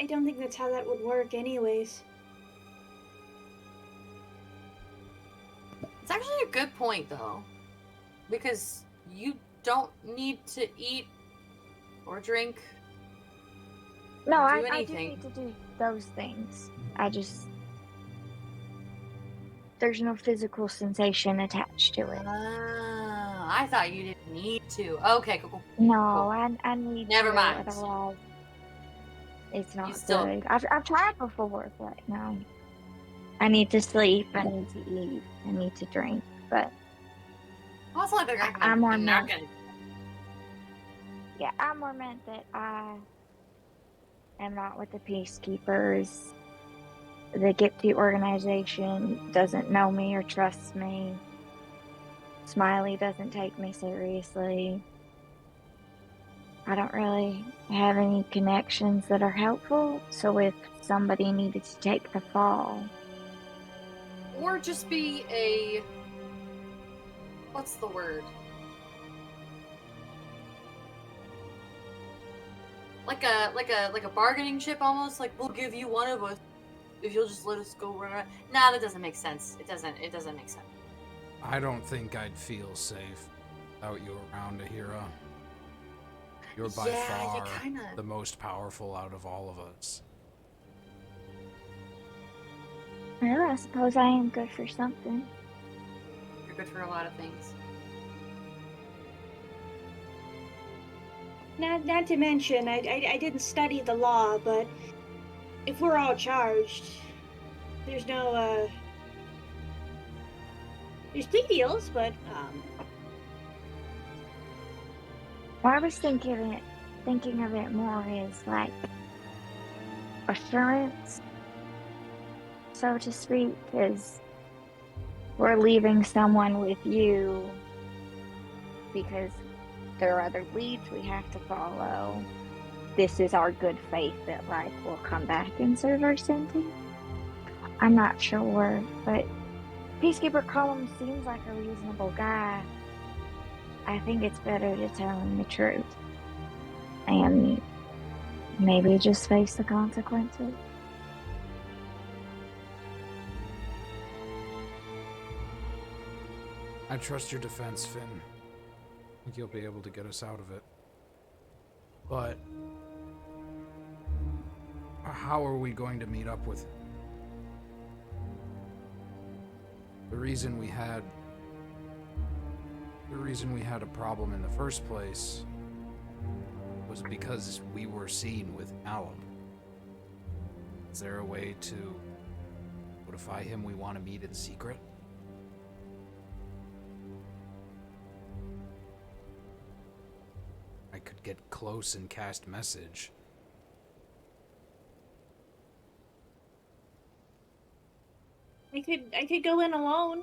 I don't think that's how that would work anyways. It's actually a good point, though, because you don't need to eat or drink. No, Do I do anything. need to do those things. There's no physical sensation attached to it. I thought you didn't need to. Okay, cool. No, Cool. I need Never to, mind. otherwise it's not still- good. I've tried before, but no. I need to sleep, I need to eat, I need to drink, but Well, it's not like they're I'm more not meant- gonna. yeah, I'm more meant that I am not with the peacekeepers. The Gipsy organization doesn't know me or trust me. Smiley doesn't take me seriously. I don't really have any connections that are helpful, so if somebody needed to take the fall, Or just be a. What's the word? Like a bargaining chip almost. Like, we'll give you one of us if you'll just let us go run around. Nah, that doesn't make sense. It doesn't make sense. I don't think I'd feel safe without you around, Aheerah. You're by Yeah, you far kinda- the most powerful out of all of us. well, I suppose I am good for something. You're good for a lot of things. Not to mention, I didn't study the law, but if we're all charged, there's no, there's plea deals, but, Well, I was thinking of it more as like assurance, so to speak, because we're leaving someone with you because there are other leads we have to follow. This is our good faith that, like, we'll come back and serve our sentence. I'm not sure, but Peacekeeper Column seems like a reasonable guy. I think it's better to tell him the truth. And maybe just face the consequences. I trust your defense, Finn. I think you'll be able to get us out of it. But how are we going to meet up with him? The reason we had a problem in the first place was because we were seen with Alum. Is there a way to notify him we want to meet in secret? I could get close and cast message. I could go in alone.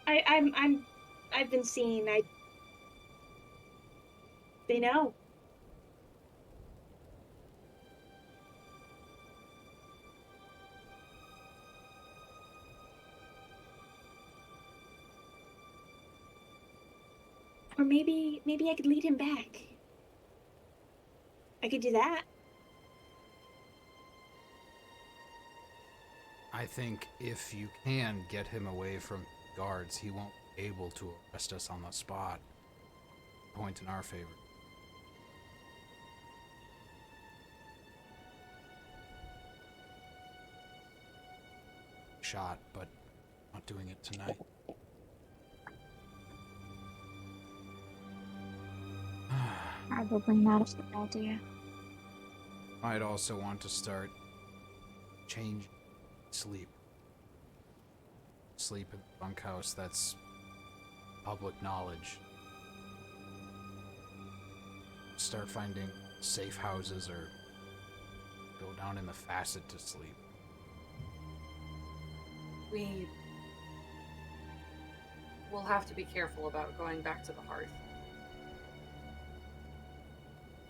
I've been seen. They know. Or maybe I could lead him back. I could do that. I think if you can get him away from guards, he won't be able to arrest us on the spot. Point in our favor. Shot, but not doing it tonight. Probably not a good idea. I'd also want to start changing sleep. Sleep in the bunkhouse, that's public knowledge. Start finding safe houses or go down in the Facite to sleep. We'll have to be careful about going back to the hearth.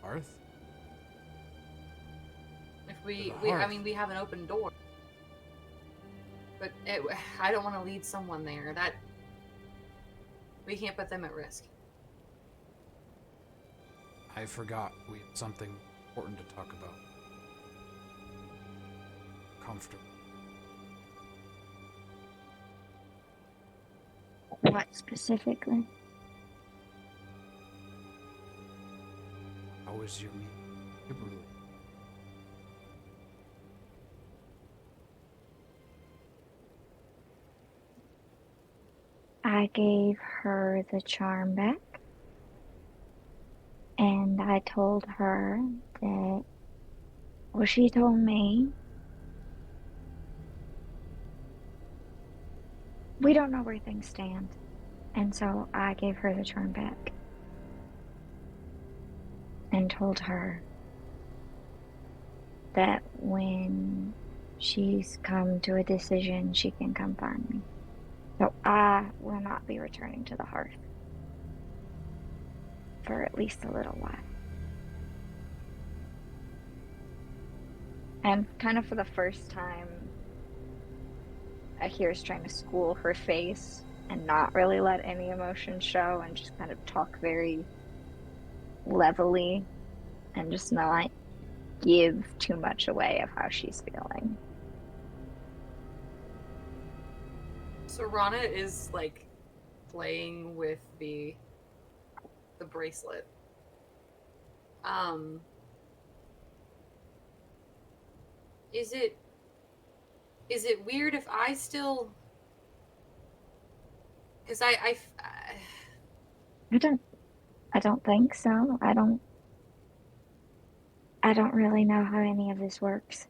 Hearth? If we have an open door. But I don't want to lead someone there. We can't put them at risk. I forgot we had something important to talk about. Comfortable. What specifically? How was your meeting, Kiberly? I gave her the charm back. And I told her that, well, she told me, we don't know where things stand. And so I gave her the charm back. And told her that when she's come to a decision, she can come find me. So I will not be returning to the hearth for at least a little while. And kind of for the first time, Aheerah's trying to school her face and not really let any emotion show and just kind of talk very levelly and just not give too much away of how she's feeling. Se'Rana is like playing with the bracelet. Is it weird if I still? Because I don't think so. I don't really know how any of this works.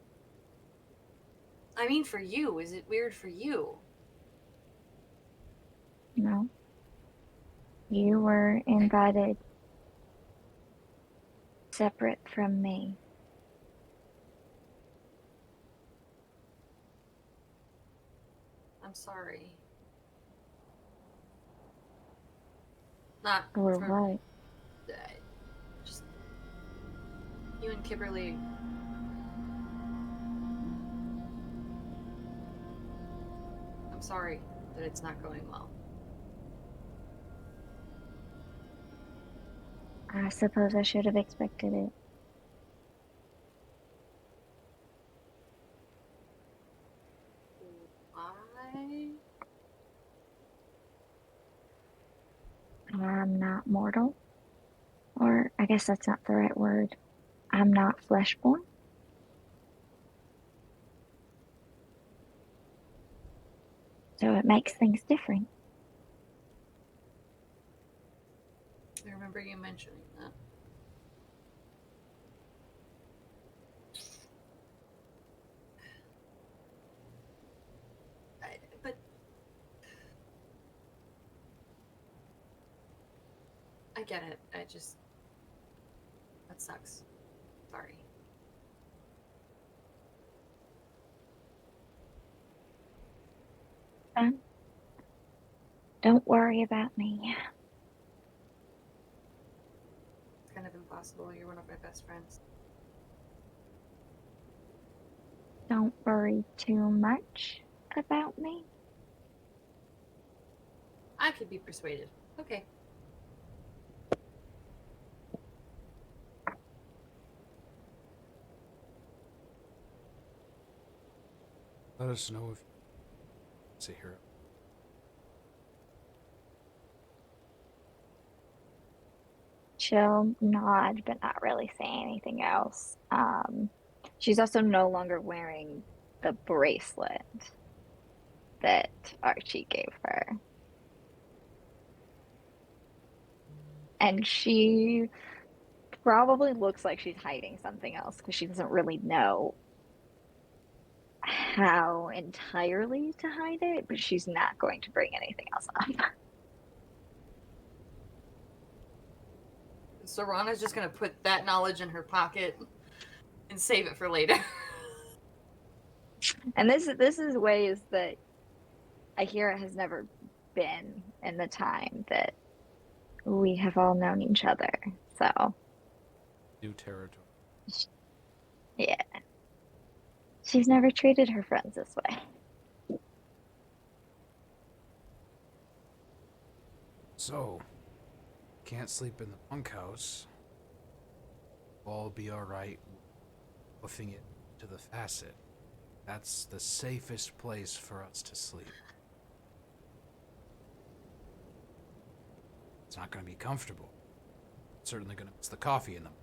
I mean, for you, is it weird for you? No. You were invited separate from me. I'm sorry. Not Or for what? just you and Kiberly. I'm sorry that it's not going well. I suppose I should have expected it. Why? I'm not mortal. Or I guess that's not the right word. I'm not fleshborn. So it makes things different. I remember you mentioning that. But I get it. That sucks. Sorry. Don't worry about me. It's kind of impossible. You're one of my best friends. Don't worry too much about me. I could be persuaded. Okay. Let us know if Aheerah. She'll nod, but not really say anything else. She's also no longer wearing the bracelet that Archie gave her. And she probably looks like she's hiding something else because she doesn't really know how entirely to hide it, but she's not going to bring anything else up. Se'Rana's just gonna put that knowledge in her pocket and save it for later. And this is ways that Aheerah has never been in the time that we have all known each other. So, New territory. yeah. She's never treated her friends this way. So, can't sleep in the bunkhouse. All be alright woofing it to the Facite. That's the safest place for us to sleep. It's not gonna be comfortable. Certainly gonna miss the coffee in them.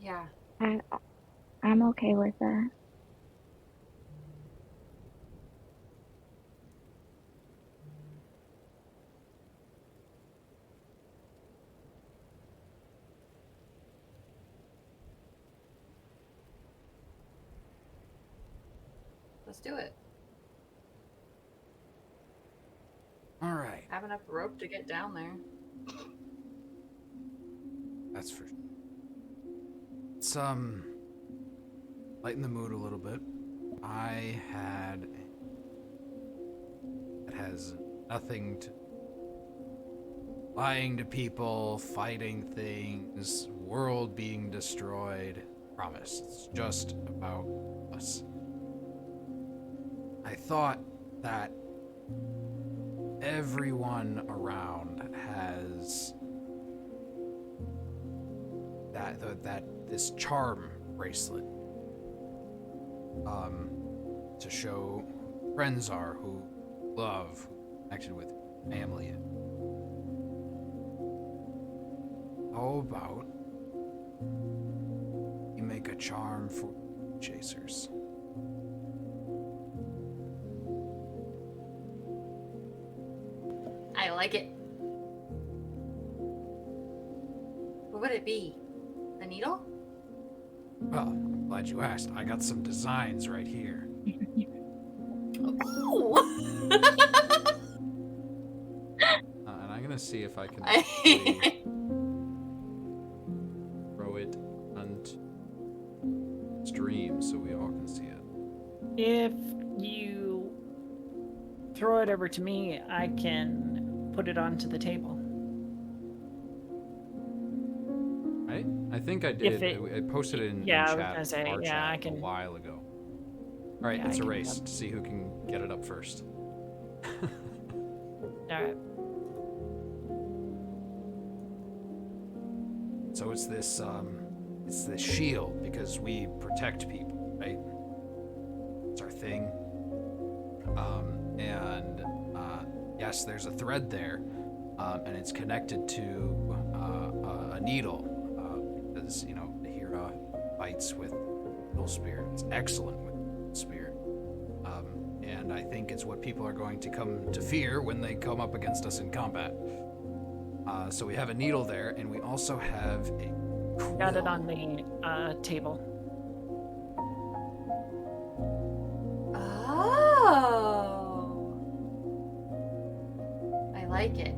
Yeah. I'm okay with that. Let's do it. Alright, Have enough rope to get down there. that's for sure. Let's, lighten the mood a little bit. It has nothing to... lying to people, fighting things, world being destroyed. Promise, it's just about us. I thought that everyone around has that this charm bracelet to show who friends are, who love, who connected with family. How about you make a charm for chasers? I like it. What would it be? A needle? Well, I'm glad you asked. I got some designs right here. Ooh! And I'm gonna see if I can actually throw it If you throw it over to me, I can put it onto the table. Right? I think I If did. it- I posted it in yeah, I was chat, gonna say, our yeah, chat, I can- a while ago. All right, Yeah, it's I a can race grab- to see who can get it up first. Alright. So it's this shield because we protect people, right? It's our thing. And yes, there's a thread there, and it's connected to a needle because Aheerah fights with evil spirit. It's excellent with evil spirit, and I think it's what people are going to come to fear when they come up against us in combat. So we have a needle there, and we also have a quill. Got it on the table. Oh. I like it.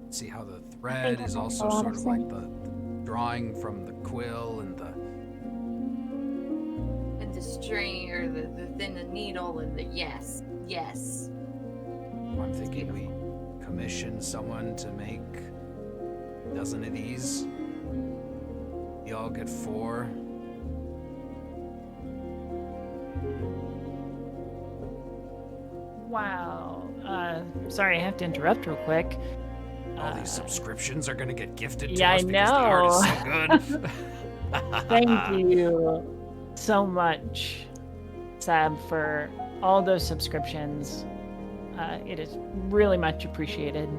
See how the thread is also sort of like the drawing from the quill and the String or the thin the needle and the yes. I'm thinking we commission someone to make a dozen of these. We all get 4. Wow. Sorry, I have to interrupt real quick. All these subscriptions are gonna get gifted to yeah, us I because the art is so good. Thank you so much, Sab, for all those subscriptions. It is really much appreciated.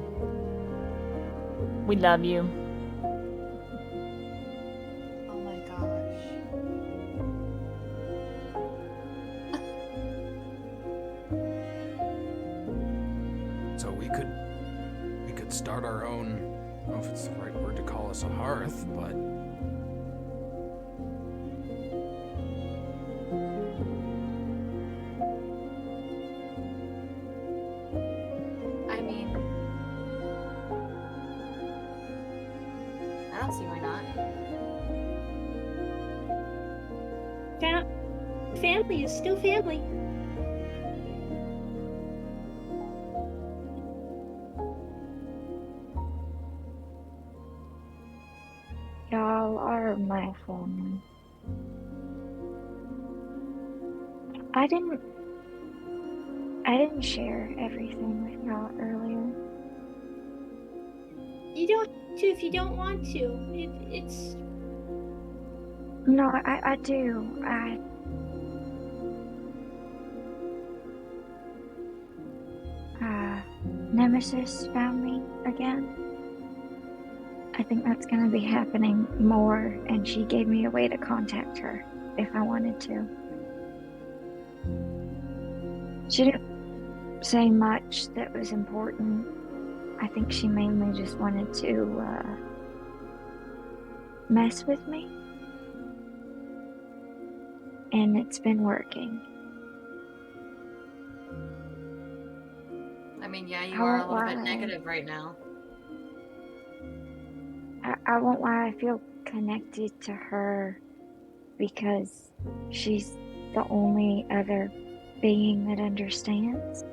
We love you. Oh my gosh. So we could start our own. I don't know if it's the right word to call us a hearth, but I mean, I don't see why not. Family is still family. Y'all are my family. I didn't share everything with y'all earlier. You don't have to if you don't want to. It's No, I do. Nemesis found me again. I think that's gonna be happening more, and she gave me a way to contact her if I wanted to. She didn't say much that was important. I think she mainly just wanted to mess with me. And it's been working. I mean, yeah, you How are a little bit why? negative right now. I won't lie, I feel connected to her because she's the only other being that understands.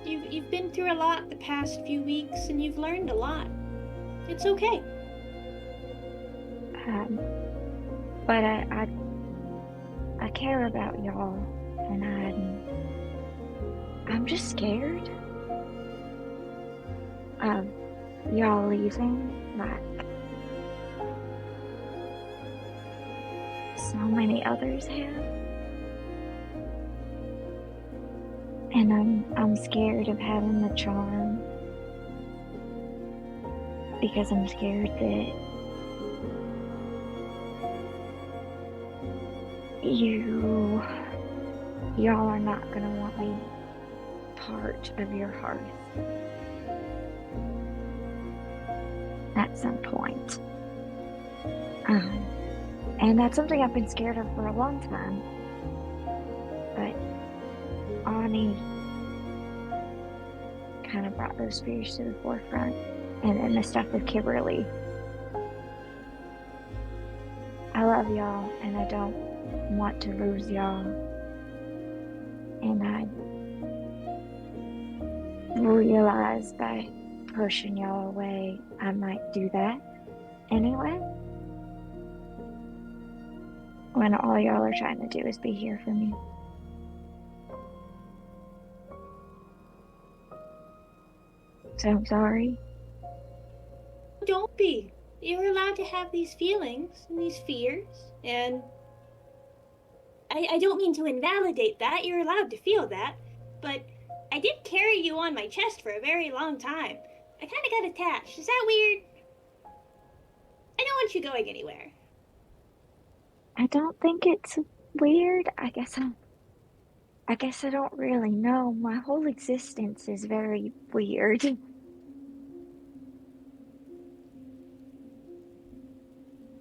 you've been through a lot the past few weeks, and you've learned a lot. It's okay. But I care about y'all, and I'm just scared of y'all leaving like so many others have. And I'm scared of having the charm because I'm scared that y'all are not gonna want me part of your hearth at some point. And that's something I've been scared of for a long time. But Ani kind of brought those fears to the forefront. And then the stuff with Kiberly. I love y'all, and I don't want to lose y'all. And I realize by pushing y'all away, I might do that anyway. When all y'all are trying to do is be here for me. So I'm sorry. Don't be. You're allowed to have these feelings and these fears, and I don't mean to invalidate that. You're allowed to feel that, but I did carry you on my chest for a very long time. I kind of got attached. Is that weird? I don't want you going anywhere. I don't think it's weird. I guess I don't really know. My whole existence is very weird.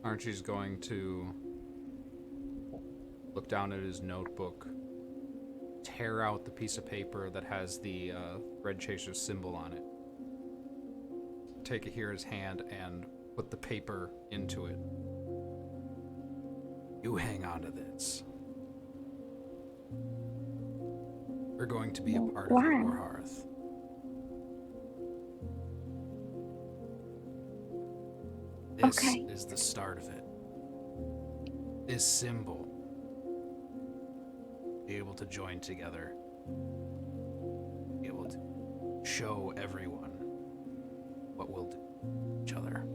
Archie's going to look down at his notebook, tear out the piece of paper that has the Red Chaser's symbol on it, take Aheerah's hand and put the paper into it. You hang on to this. We're going to be a part of Why? your hearth. This Okay. is the start of it. This symbol. Be able to join together. Be able to show everyone what we'll do to each other.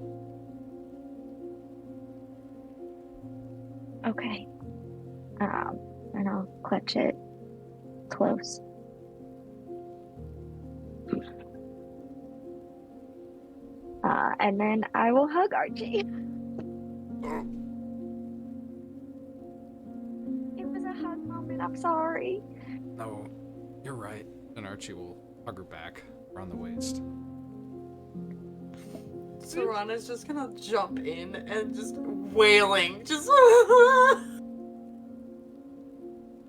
Okay. And I'll clutch it close. And then I will hug Archie. It was a hug moment. I'm sorry. No, you're right. And Archie will hug her back around the waist. Se'Rana's just gonna jump in and just wailing. Just.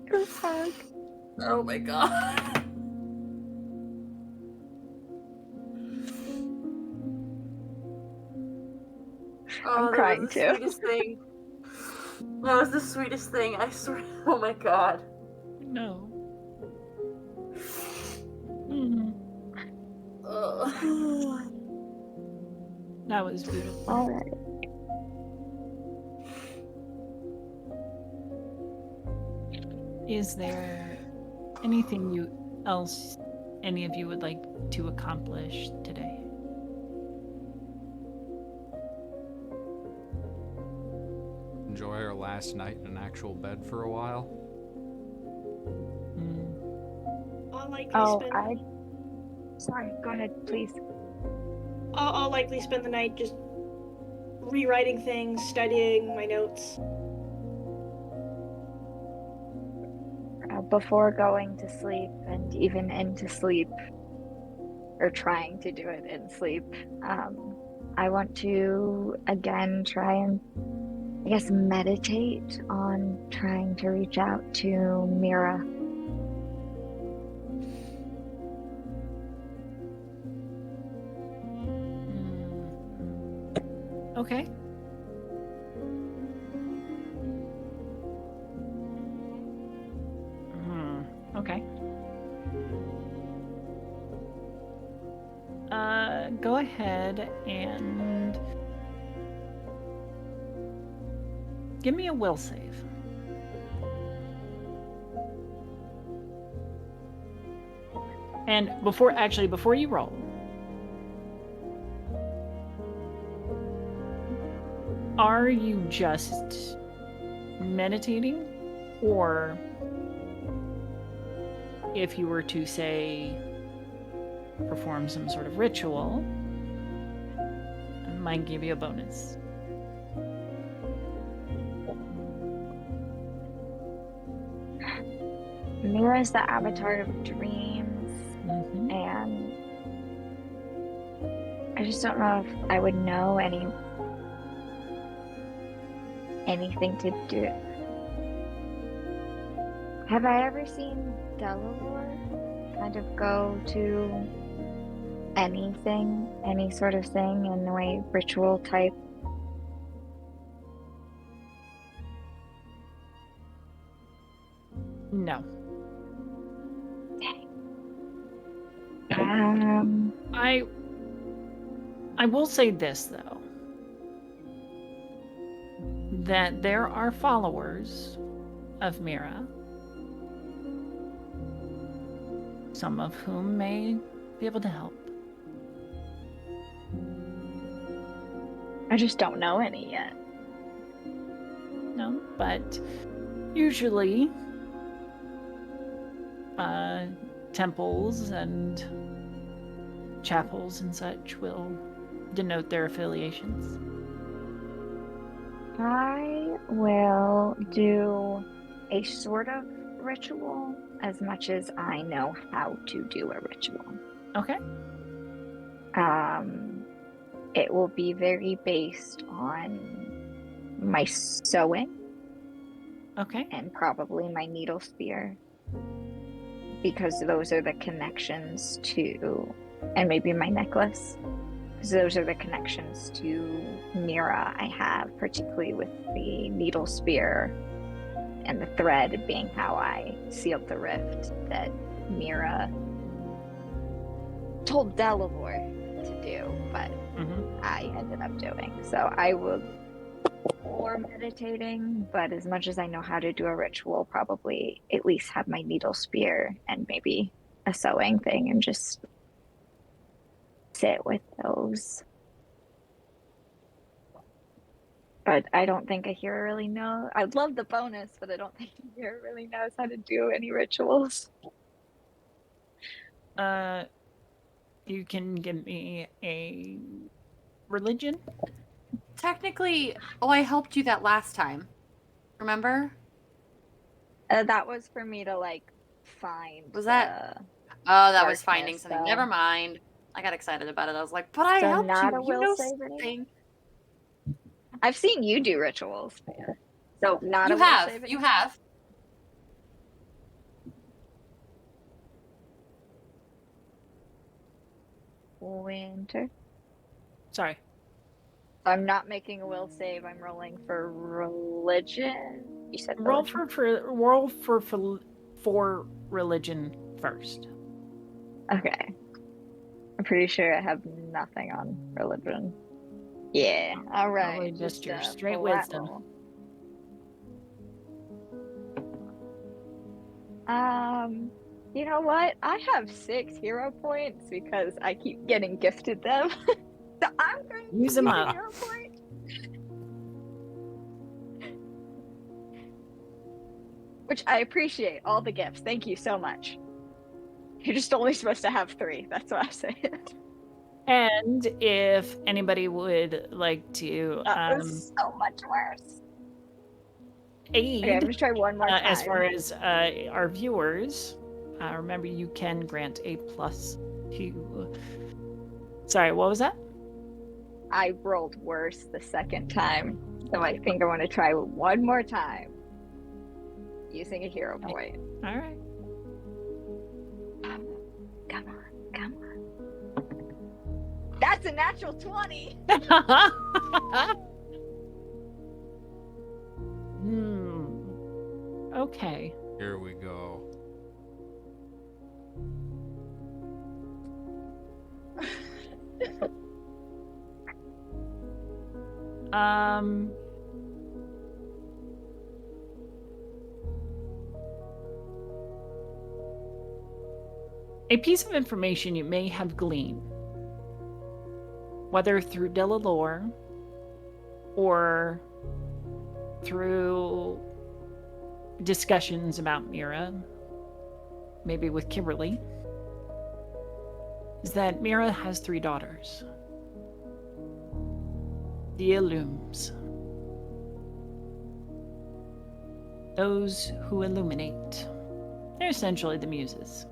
Group hug. Oh my god. Oh, I'm crying that was the too. sweetest thing. That was the sweetest thing, I swear. Oh my god. No. Mm, Ugh. that was beautiful. All right. Is there anything else any of you would like to accomplish today? Enjoy our last night in an actual bed for a while. I'll likely Oh, spend. Sorry, go ahead, please. I'll likely spend the night just rewriting things, studying my notes. Before going to sleep and even into sleep, or trying to do it in sleep, I want to again try and, I guess, meditate on trying to reach out to Mira. Okay. Okay. Go ahead and give me a will save. And before you roll, are you just meditating, or if you were to say perform some sort of ritual, I might give you a bonus. Mira's the avatar of dreams, Mm-hmm. and I just don't know if I would know anything to do. Have I ever seen Delaware kind of go to anything, any sort of thing in a way, ritual type? No. I will say this, though, that there are followers of Mira, some of whom may be able to help. I just don't know any yet. No, but usually temples and chapels and such will denote their affiliations. I will do a sort of ritual as much as I know how to do a ritual. Okay. It will be very based on my sewing. Okay. And probably my needle spear, because those are the connections to, and maybe my necklace, because those are the connections to Mira I have, particularly with the needle spear and the thread being how I sealed the rift that Mira told Delaware to do, but I ended up doing. So I will or meditating, but as much as I know how to do a ritual, probably at least have my needle spear and maybe a sewing thing and just sit with those. But I don't think Aheerah really knows. I'd love the bonus, but I don't think Aheerah really knows how to do any rituals. You can give me a religion. Technically, I helped you that last time. Remember? That was for me to find. Was that? Oh, that was finding darkness, something. so- Never mind. I got excited about it. I was like, but I So helped not you. a You will know save anymore? something. I've seen you do rituals. So not You a will have. save You anymore? have. Winter. Sorry. I'm not making a will save. I'm rolling for religion. You said Roll religion? for religion first. Okay. I'm pretty sure I have nothing on religion. Yeah. All right. Probably just your a straight flat wisdom. roll. You know what? I have 6 hero points because I keep getting gifted them. So I'm going to Use them a up. hero point. Which I appreciate all the gifts. Thank you so much. You're just only supposed to have 3. That's what I'm saying. And if anybody would like to That was so much worse. aid, Okay, I'm gonna try one more time. as far as our viewers, remember you can grant a plus to. Sorry, what was that? I rolled worse the second time, so I think I want to try one more time using a hero point. All right. Come on. That's a natural 20. Okay. Here we go. A piece of information you may have gleaned, whether through Delalore or through discussions about Mira, maybe with Kiberly, is that Mira has 3 daughters. The Illumes. Those who illuminate. They're essentially the muses.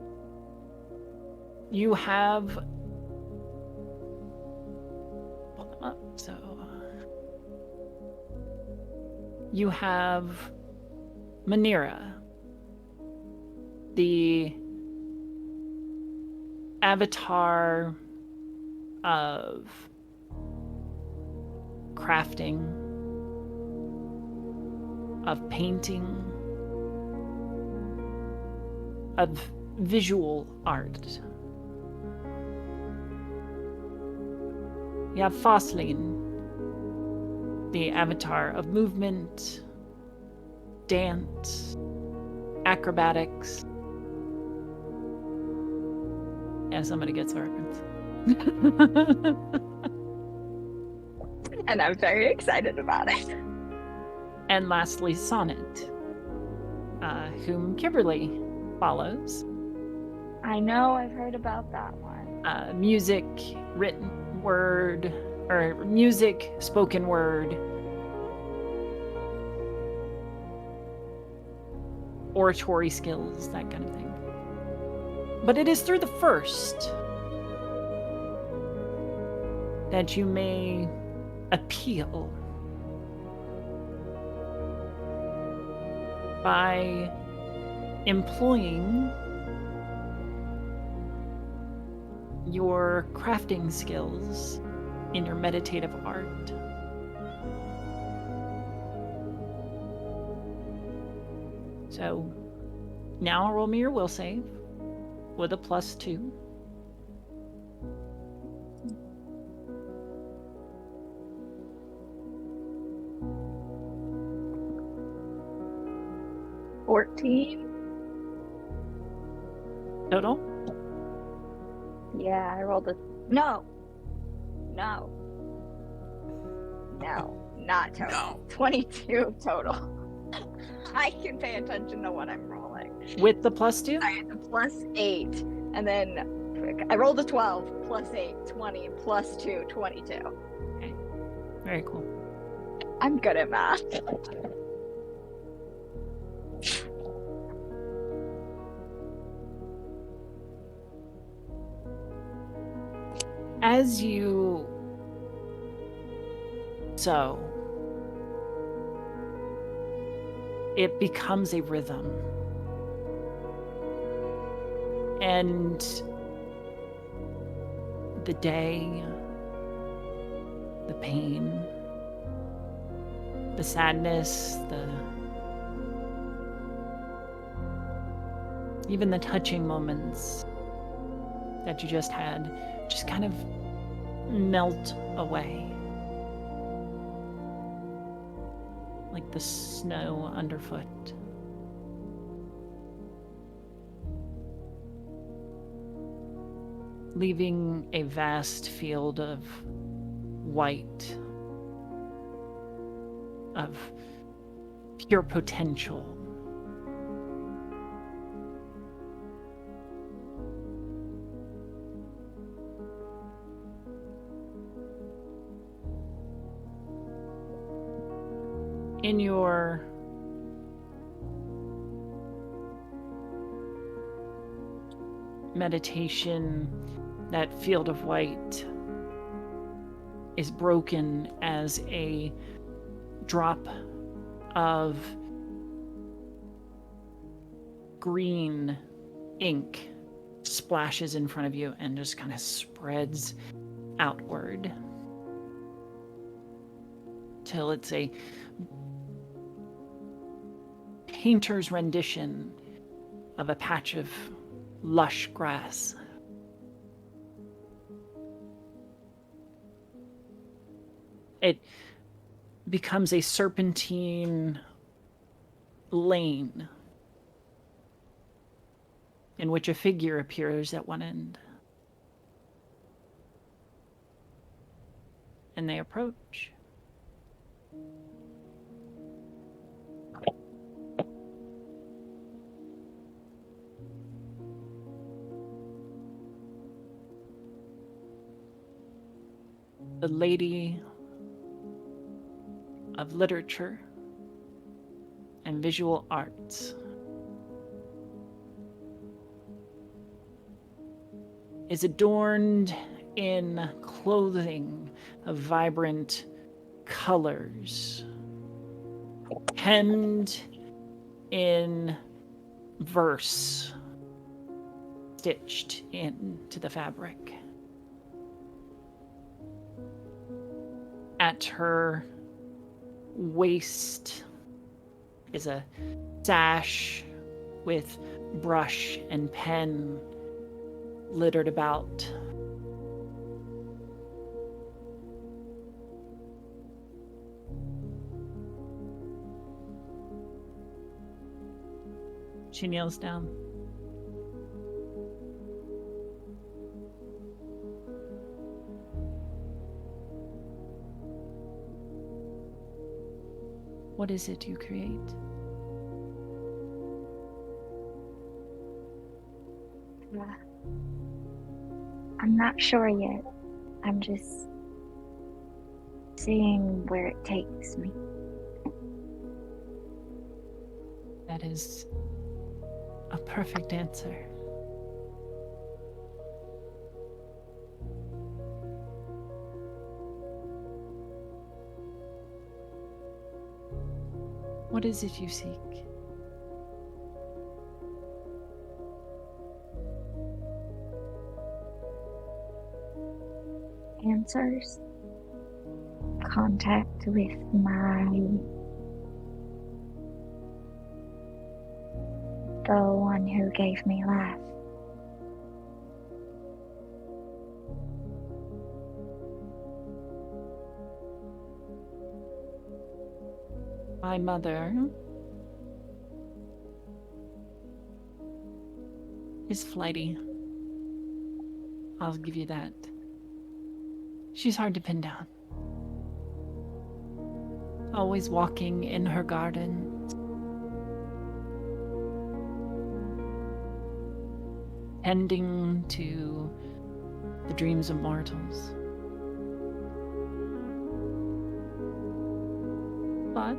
You have... Pull them up, so... You have Manira, the avatar of crafting, of painting, of visual art. You have Fosline, the avatar of movement, dance, acrobatics. Yeah, somebody gets the reference. And I'm very excited about it. And lastly, Sonnet, whom Kiberly follows. I know, I've heard about that one. Music, written word, or music, spoken word, oratory skills, that kind of thing. But it is through the first that you may appeal by employing your crafting skills in your meditative art. So now roll me your will save with a +2. Total? Yeah, I rolled a... No, not total. No. 22 total. I can pay attention to what I'm rolling. With the +2? I had the +8, and then I rolled a 12, +8, 20, +2, 22. Okay. Very cool. I'm good at math. As you sew, it becomes a rhythm. And the day, the pain, the sadness, even the touching moments that you just had just kind of melt away. Like the snow underfoot. Leaving a vast field of white, of pure potential. In your meditation, that field of white is broken as a drop of green ink splashes in front of you and just kind of spreads outward till it's a painter's rendition of a patch of lush grass. It becomes a serpentine lane in which a figure appears at one end. And they approach. The Lady of Literature and Visual Arts is adorned in clothing of vibrant colors, hemmed in verse stitched into the fabric. At her waist is a sash with brush and pen littered about. She kneels down. What is it you create? I'm not sure yet. I'm just seeing where it takes me. That is a perfect answer. What is it you seek? Answers. Contact with the one who gave me life. My mother is flighty. I'll give you that. She's hard to pin down. Always walking in her garden. Tending to the dreams of mortals. But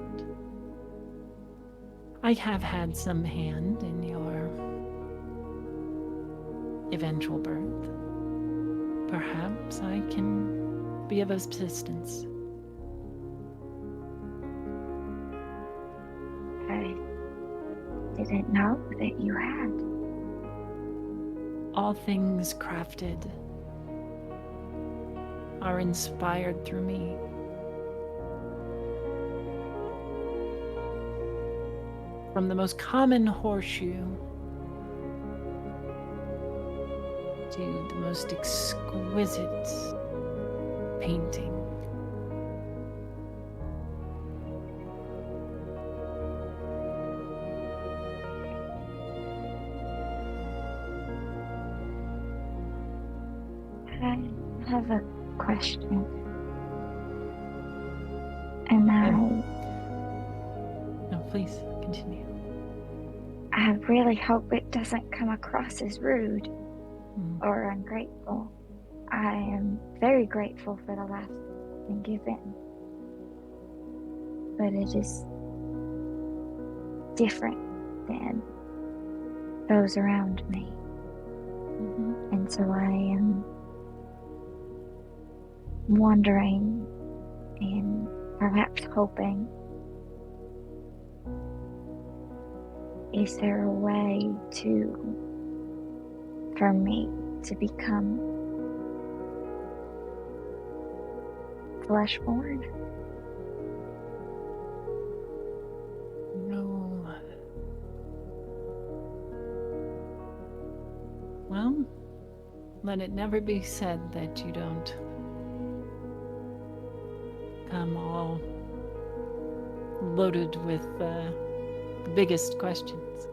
I have had some hand in your eventual birth. Perhaps I can be of assistance. I didn't know that you had. All things crafted are inspired through me. From the most common horseshoe to the most exquisite painting. I have a question. And No, please continue. I really hope it doesn't come across as rude or ungrateful. I am very grateful for the life I've been given. But it is different than those around me. And so I am wondering and perhaps hoping, is there a way for me to become fleshborn? No. Well, let it never be said that you don't come all loaded with the biggest questions.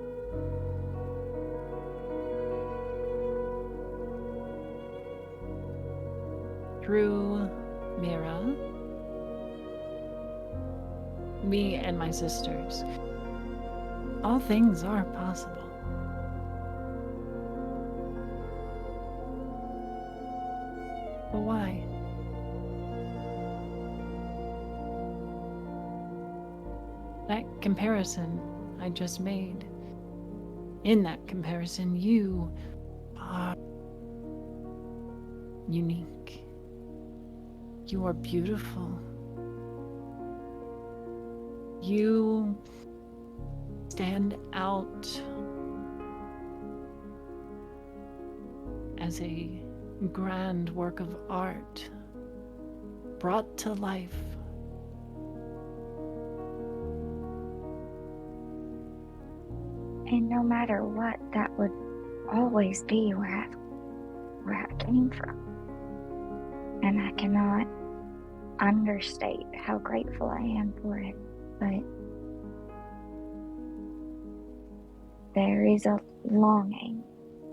Through Mira, me and my sisters, all things are possible. But why? That comparison I just made, in that comparison, you are unique. You are beautiful. You stand out as a grand work of art brought to life. And no matter what, that would always be where I came from. And I cannot understate how grateful I am for it. But there is a longing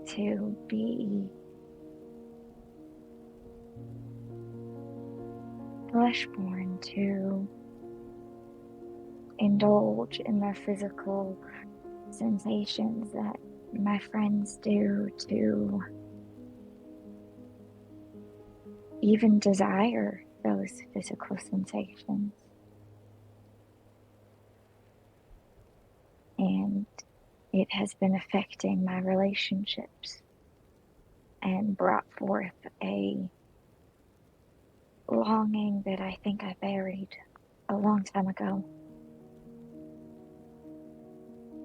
to be fleshborn, to indulge in the physical sensations that my friends do, to even desire those physical sensations. And it has been affecting my relationships and brought forth a longing that I think I buried a long time ago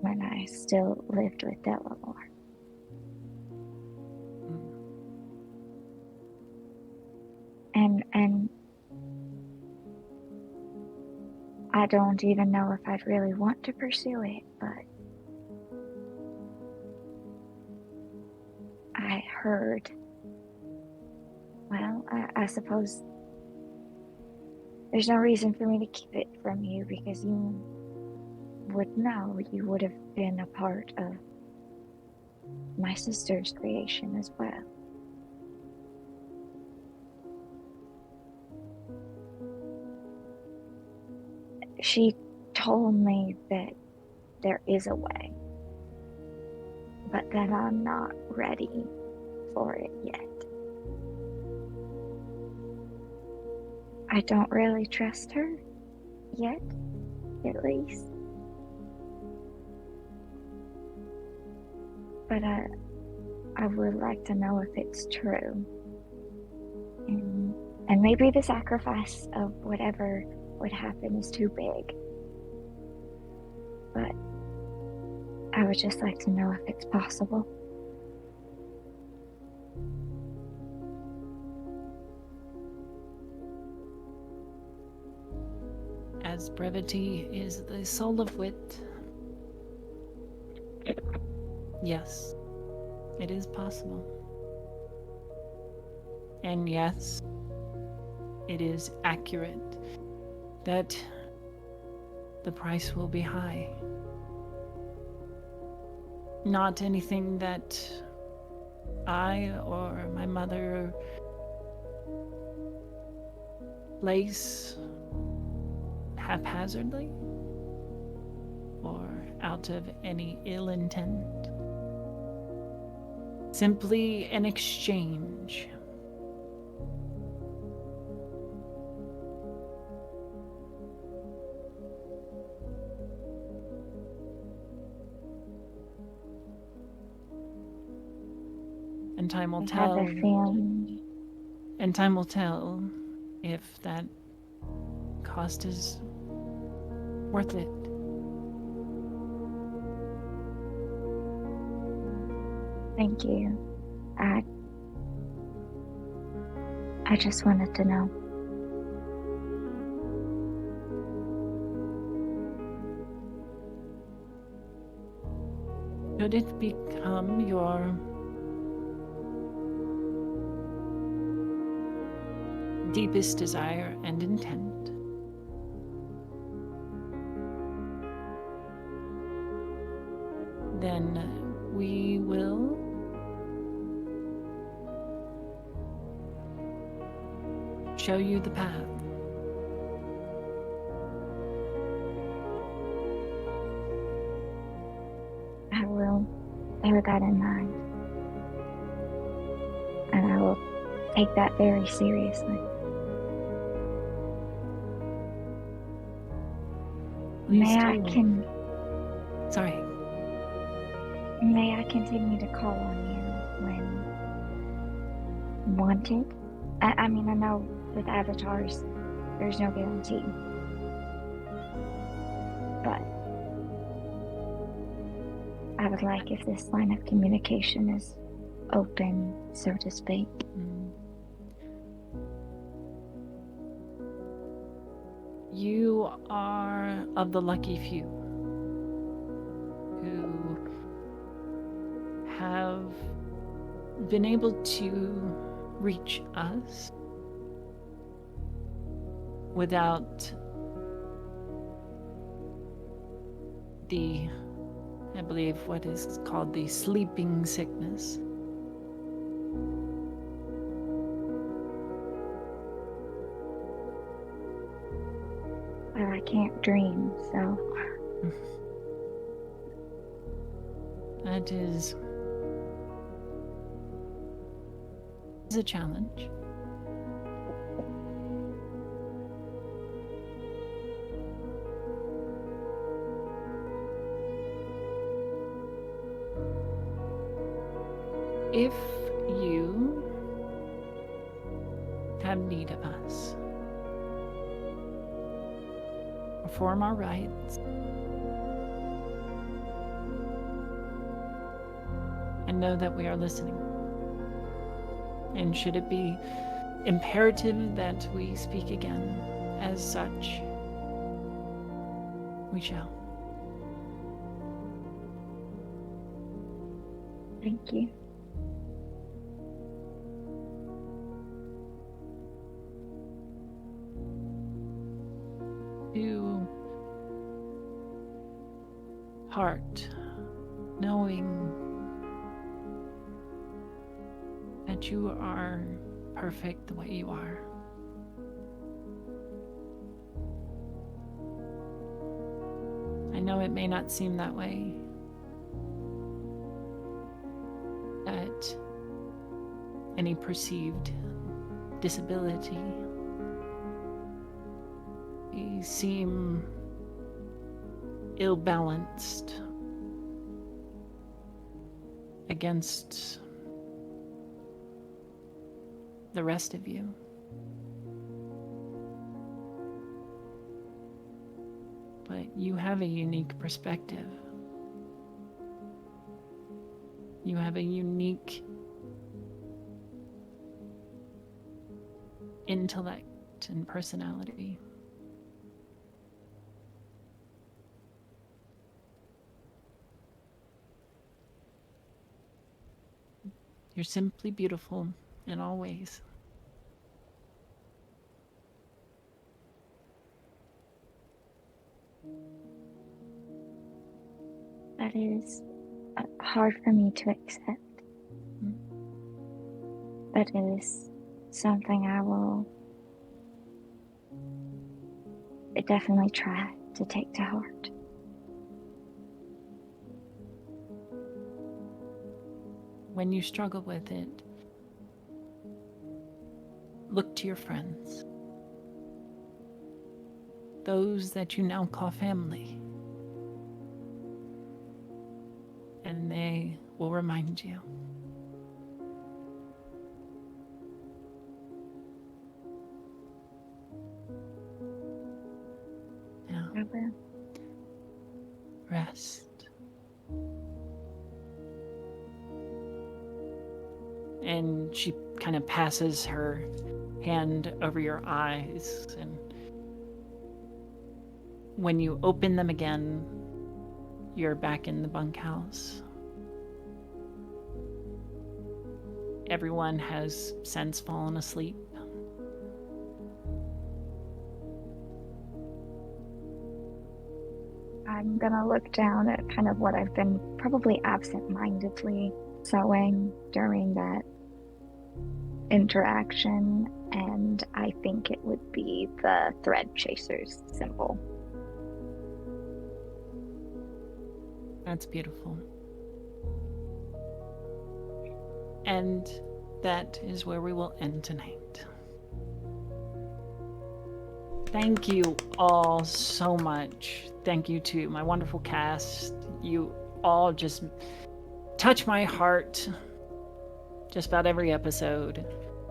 when I still lived with Delamore. And I don't even know if I'd really want to pursue it, but I heard, well, I suppose there's no reason for me to keep it from you, because you would know. You would have been a part of my sister's creation as well. She told me that there is a way, but that I'm not ready for it yet. I don't really trust her yet, at least. But I would like to know if it's true. And maybe the sacrifice of whatever would happen is too big. But I would just like to know if it's possible. As brevity is the soul of wit, yes, it is possible. And yes, it is accurate that the price will be high. Not anything that I or my mother place haphazardly or out of any ill intent. Simply an exchange. And time will tell. I have a feeling. And time will tell if that cost is worth it. Thank you. I just wanted to know. Should it become your deepest desire and intent, then we will show you the path. I will bear that in mind. And I will take that very seriously. Please May Sorry. May I continue to call on you when wanted? I mean, I know with avatars, there's no guarantee. But I would like if this line of communication is open, so to speak. You are of the lucky few who have been able to reach us without the, I believe, what is called the sleeping sickness. Well, I can't dream, so That is a challenge. If you have need of us, perform our rites, and know that we are listening. And should it be imperative that we speak again as such, we shall. thank you. To heart, knowing that you are perfect the way you are. I know it may not seem that way, that any perceived disability may seem ill-balanced against the rest of you. But you have a unique perspective. You have a unique intellect and personality. You're simply beautiful in all ways. That is hard for me to accept. But it is something I will definitely try to take to heart. When you struggle with it, look to your friends, those that you now call family, and they will remind you. Now, I will. rest. And she kind of passes her hand over your eyes, and when you open them again, you're back in the bunkhouse. Everyone has since fallen asleep. I'm gonna look down at kind of what I've been probably absent-mindedly sewing during that interaction, and I think it would be the thread chasers symbol. That's beautiful. And that is where we will end tonight. Thank you all so much. Thank you to my wonderful cast. You all just touch my heart just about every episode.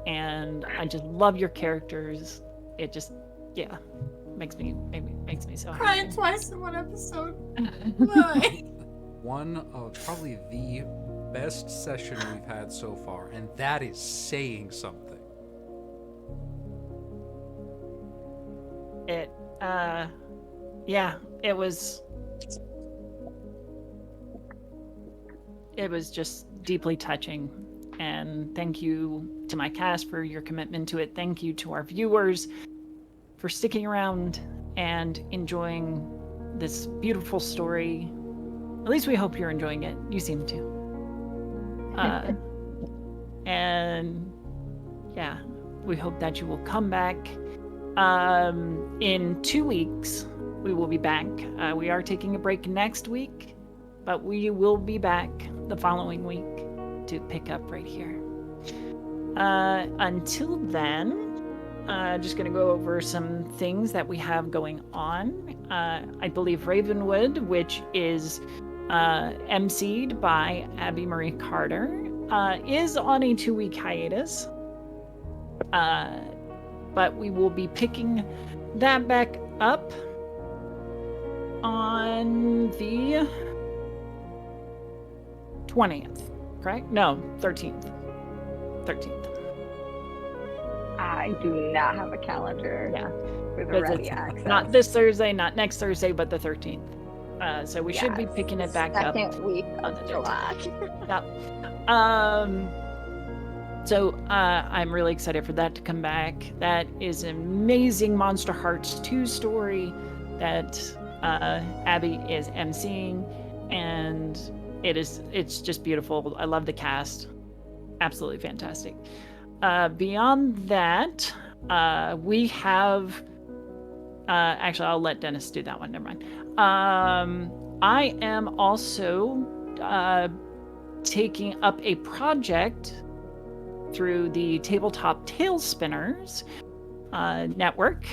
And I just love your characters. It just, yeah, makes me so happy. Crying twice in one episode. Why? One of probably the best session we've had so far, and that is saying something. Yeah, it was just deeply touching. And thank you to my cast for your commitment to it. Thank you to our viewers for sticking around and enjoying this beautiful story. At least we hope you're enjoying it. You seem to. And yeah, we hope that you will come back. In 2 weeks, we will be back. We are taking a break next week, but we will be back the following week to pick up right here. Until then, just going to go over some things that we have going on. I believe Ravenwood, which is emceed by Abby Marie Carter, is on a 2-week hiatus. But we will be picking that back up on the 20th, correct? No, 13th. 13th. I do not have a calendar with a ready access. Not this Thursday, not next Thursday, but the 13th. So we should be picking it back up. Second week on of the July. Yep. So I'm really excited for that to come back. That is an amazing Monster Hearts 2 story that Abby is emceeing, and it's just beautiful. I love the cast. Absolutely fantastic. Beyond that, we have actually, I'll let Dennis do that one. Never mind. I am also taking up a project through the Tabletop Tailspinners network.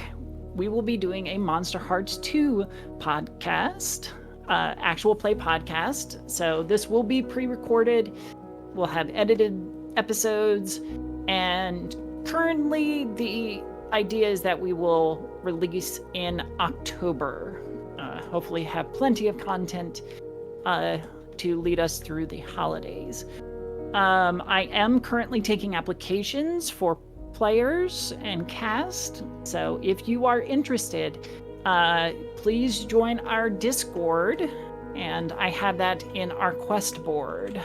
We will be doing a Monster Hearts 2 podcast, actual play podcast. So this will be pre-recorded. We'll have edited episodes, and currently the idea is that we will release in October. Hopefully have plenty of content to lead us through the holidays. I am currently taking applications for players and cast, so if you are interested, please join our Discord, and I have that in our quest board.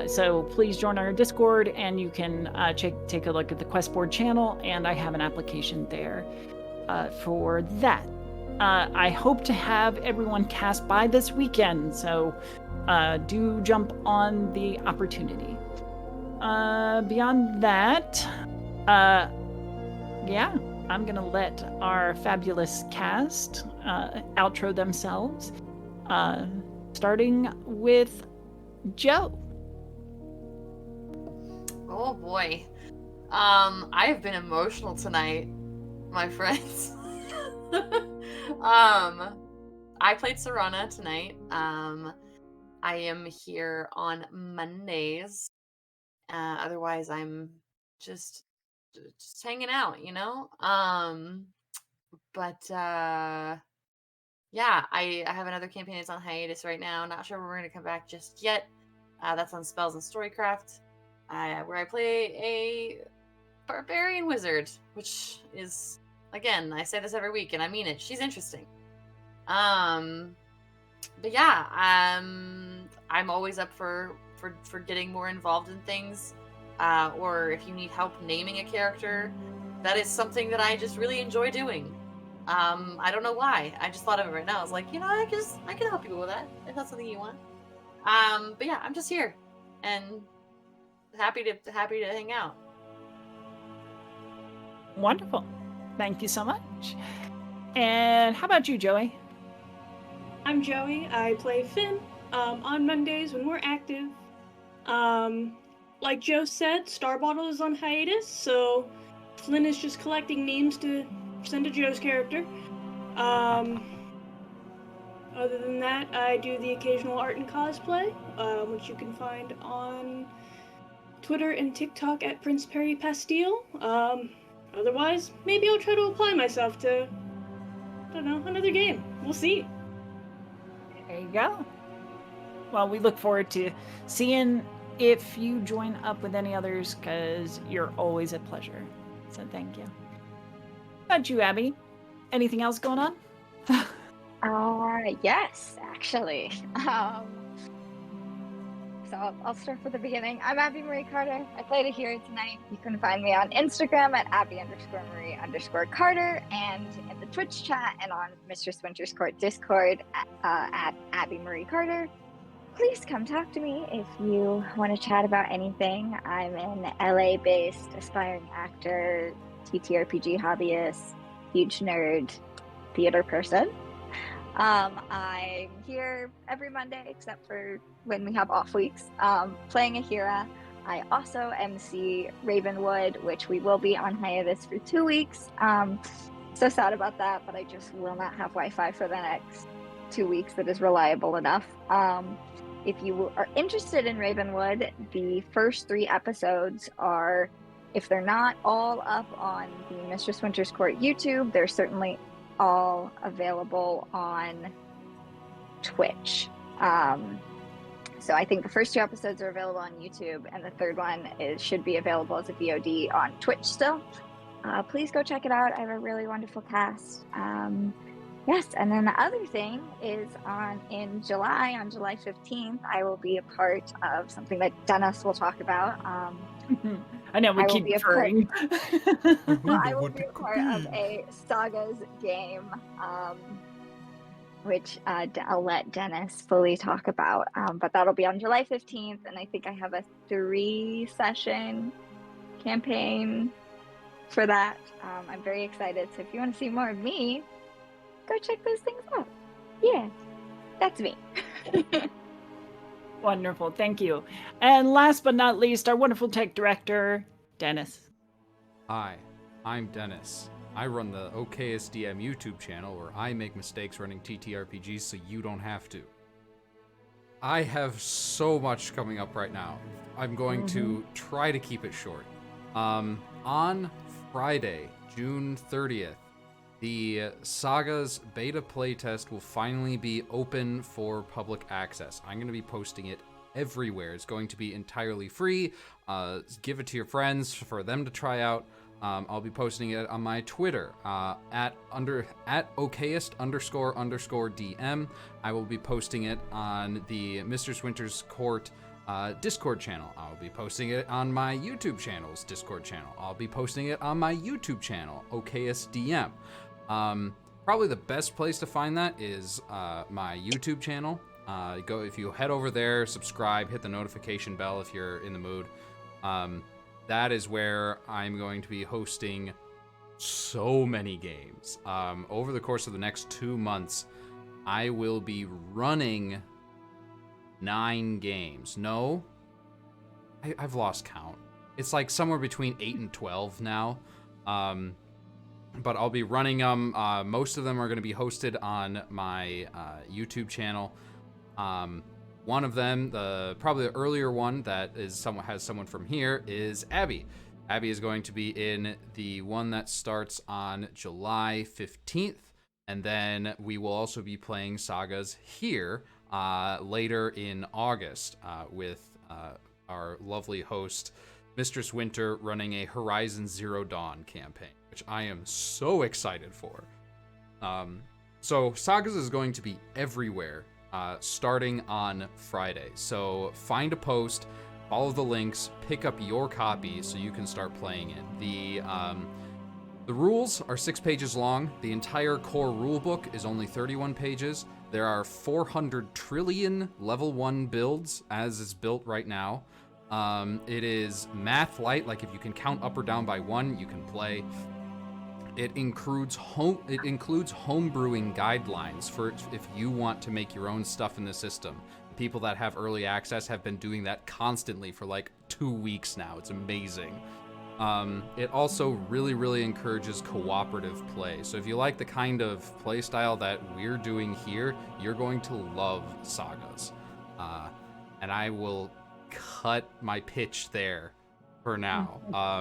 So please join our Discord, and you can take a look at the quest board channel, and I have an application there for that. I hope to have everyone cast by this weekend, so do jump on the opportunity. Beyond that, yeah, I'm gonna let our fabulous cast outro themselves, starting with Joe. Oh boy. I've been emotional tonight, my friends. I played Se'Rana tonight. I am here on Mondays. Otherwise, I'm just hanging out, you know? But yeah, I have another campaign that's on hiatus right now. Not sure when we're going to come back just yet. That's on Spells and Storycraft, where I play a barbarian wizard, which is, again, I say this every week, and I mean it. She's interesting. But yeah, I'm always up for getting more involved in things, or if you need help naming a character, that is something that I just really enjoy doing. I don't know why. I just thought of it right now. I was like, you know, I can help you with that if that's something you want. But yeah, I'm just here and happy to hang out. Wonderful. Thank you so much. And how about you, Joey? I'm Joey. I play Finn on Mondays when we're active. Like Joe said, Starbottle is on hiatus, so Flynn is just collecting names to send to Joe's character. Other than that, I do the occasional art and cosplay, which you can find on Twitter and TikTok at Prince Perry Pastille. Otherwise, maybe I'll try to apply myself to, I don't know, another game. We'll see. There you go. Well, we look forward to seeing if you join up with any others, because you're always a pleasure. So thank you. about you, Abby? Anything else going on? Yes, actually. So I'll start from the beginning. I'm Abby Marie Carter. I played Aheerah tonight. You can find me on Instagram at Abby_Marie_Carter and in the Twitch chat and on Mistress Winter's Court Discord at Abby Marie Carter. Please come talk to me if you want to chat about anything. I'm an LA-based aspiring actor, TTRPG hobbyist, huge nerd, theater person. I'm here every Monday except for when we have off weeks, playing Aheerah. I also MC Ravenwood, which we will be on hiatus for 2 weeks. So sad about that, but I just will not have Wi-Fi for the next 2 weeks that is reliable enough. If you are interested in Ravenwood, the first 3 episodes are, if they're not all up on the Mistress Winter's Court YouTube, they're certainly all available on Twitch. So I think the first 2 episodes are available on YouTube, and the third one should be available as a VOD on Twitch still. Please go check it out. I have a really wonderful cast. Yes, and then the other thing is in July, on July 15th, I will be a part of something that Dennis will talk about. I know we keep referring. I will be a part of a Sagas game, which I'll let Dennis fully talk about. But that'll be on July 15th, and I think I have a 3-session campaign for that. I'm very excited. So if you want to see more of me, go check those things out. Yeah, that's me. Wonderful, thank you. And last but not least, our wonderful tech director, Dennis. Hi, I'm Dennis. I run the OKSDM YouTube channel where I make mistakes running TTRPGs so you don't have to. I have so much coming up right now. I'm going to try to keep it short. On Friday, June 30th, the Sagas beta playtest will finally be open for public access. I'm going to be posting it everywhere. It's going to be entirely free. Give it to your friends for them to try out. I'll be posting it on my Twitter at okayest__DM. I will be posting it on the Mistress Winter's Court Discord channel. I'll be posting it on my YouTube channel's Discord channel. I'll be posting it on my YouTube channel, OKSDM. Probably the best place to find that is my YouTube channel. If you head over there, subscribe, hit the notification bell if you're in the mood. That is where I'm going to be hosting so many games. Over the course of the next 2 months, I will be running 9 games. No, I've lost count. It's like somewhere between 8 and 12 now. But I'll be running them. Most of them are going to be hosted on my YouTube channel. One of them, probably the earlier one that has someone from here, is Abby. Abby is going to be in the one that starts on July 15th, and then we will also be playing Sagas here later in August with our lovely host, Mistress Winter, running a Horizon Zero Dawn campaign, which I am so excited for. So Sagas is going to be everywhere starting on Friday. So find a post, follow the links, pick up your copy so you can start playing it. The rules are 6 pages long. The entire core rulebook is only 31 pages. There are 400 trillion level 1 builds as is built right now. It is math light, like if you can count up or down by 1, you can play. It includes homebrewing guidelines for if you want to make your own stuff in the system. People that have early access have been doing that constantly for like 2 weeks now. It's amazing. It also really, really encourages cooperative play. So if you like the kind of play style that we're doing here, you're going to love Sagas. And I will cut my pitch there for now.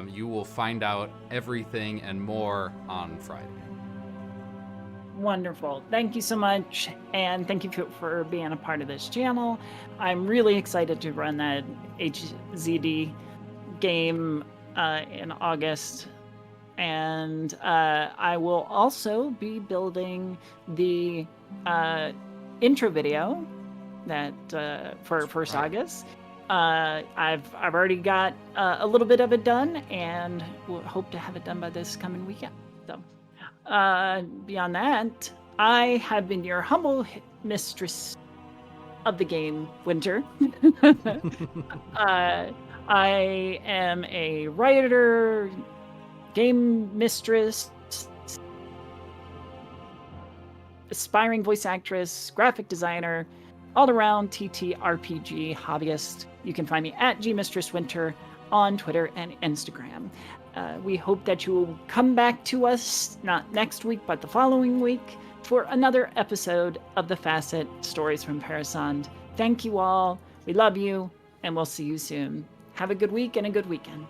You will find out everything and more on Friday. Wonderful. Thank you so much, and thank you for being a part of this channel. I'm really excited to run that HZD game in August, and I will also be building the intro video that for Sagas. I've already got a little bit of it done, and we'll hope to have it done by this coming weekend. So, beyond that, I have been your humble mistress of the game, Winter. I am a writer, game mistress, aspiring voice actress, graphic designer, all-around TTRPG hobbyist. You can find me at gmistresswinter on Twitter and Instagram. We hope that you will come back to us, not next week, but the following week, for another episode of the Facite Stories from Parasande. Thank you all. We love you, and we'll see you soon. Have a good week and a good weekend.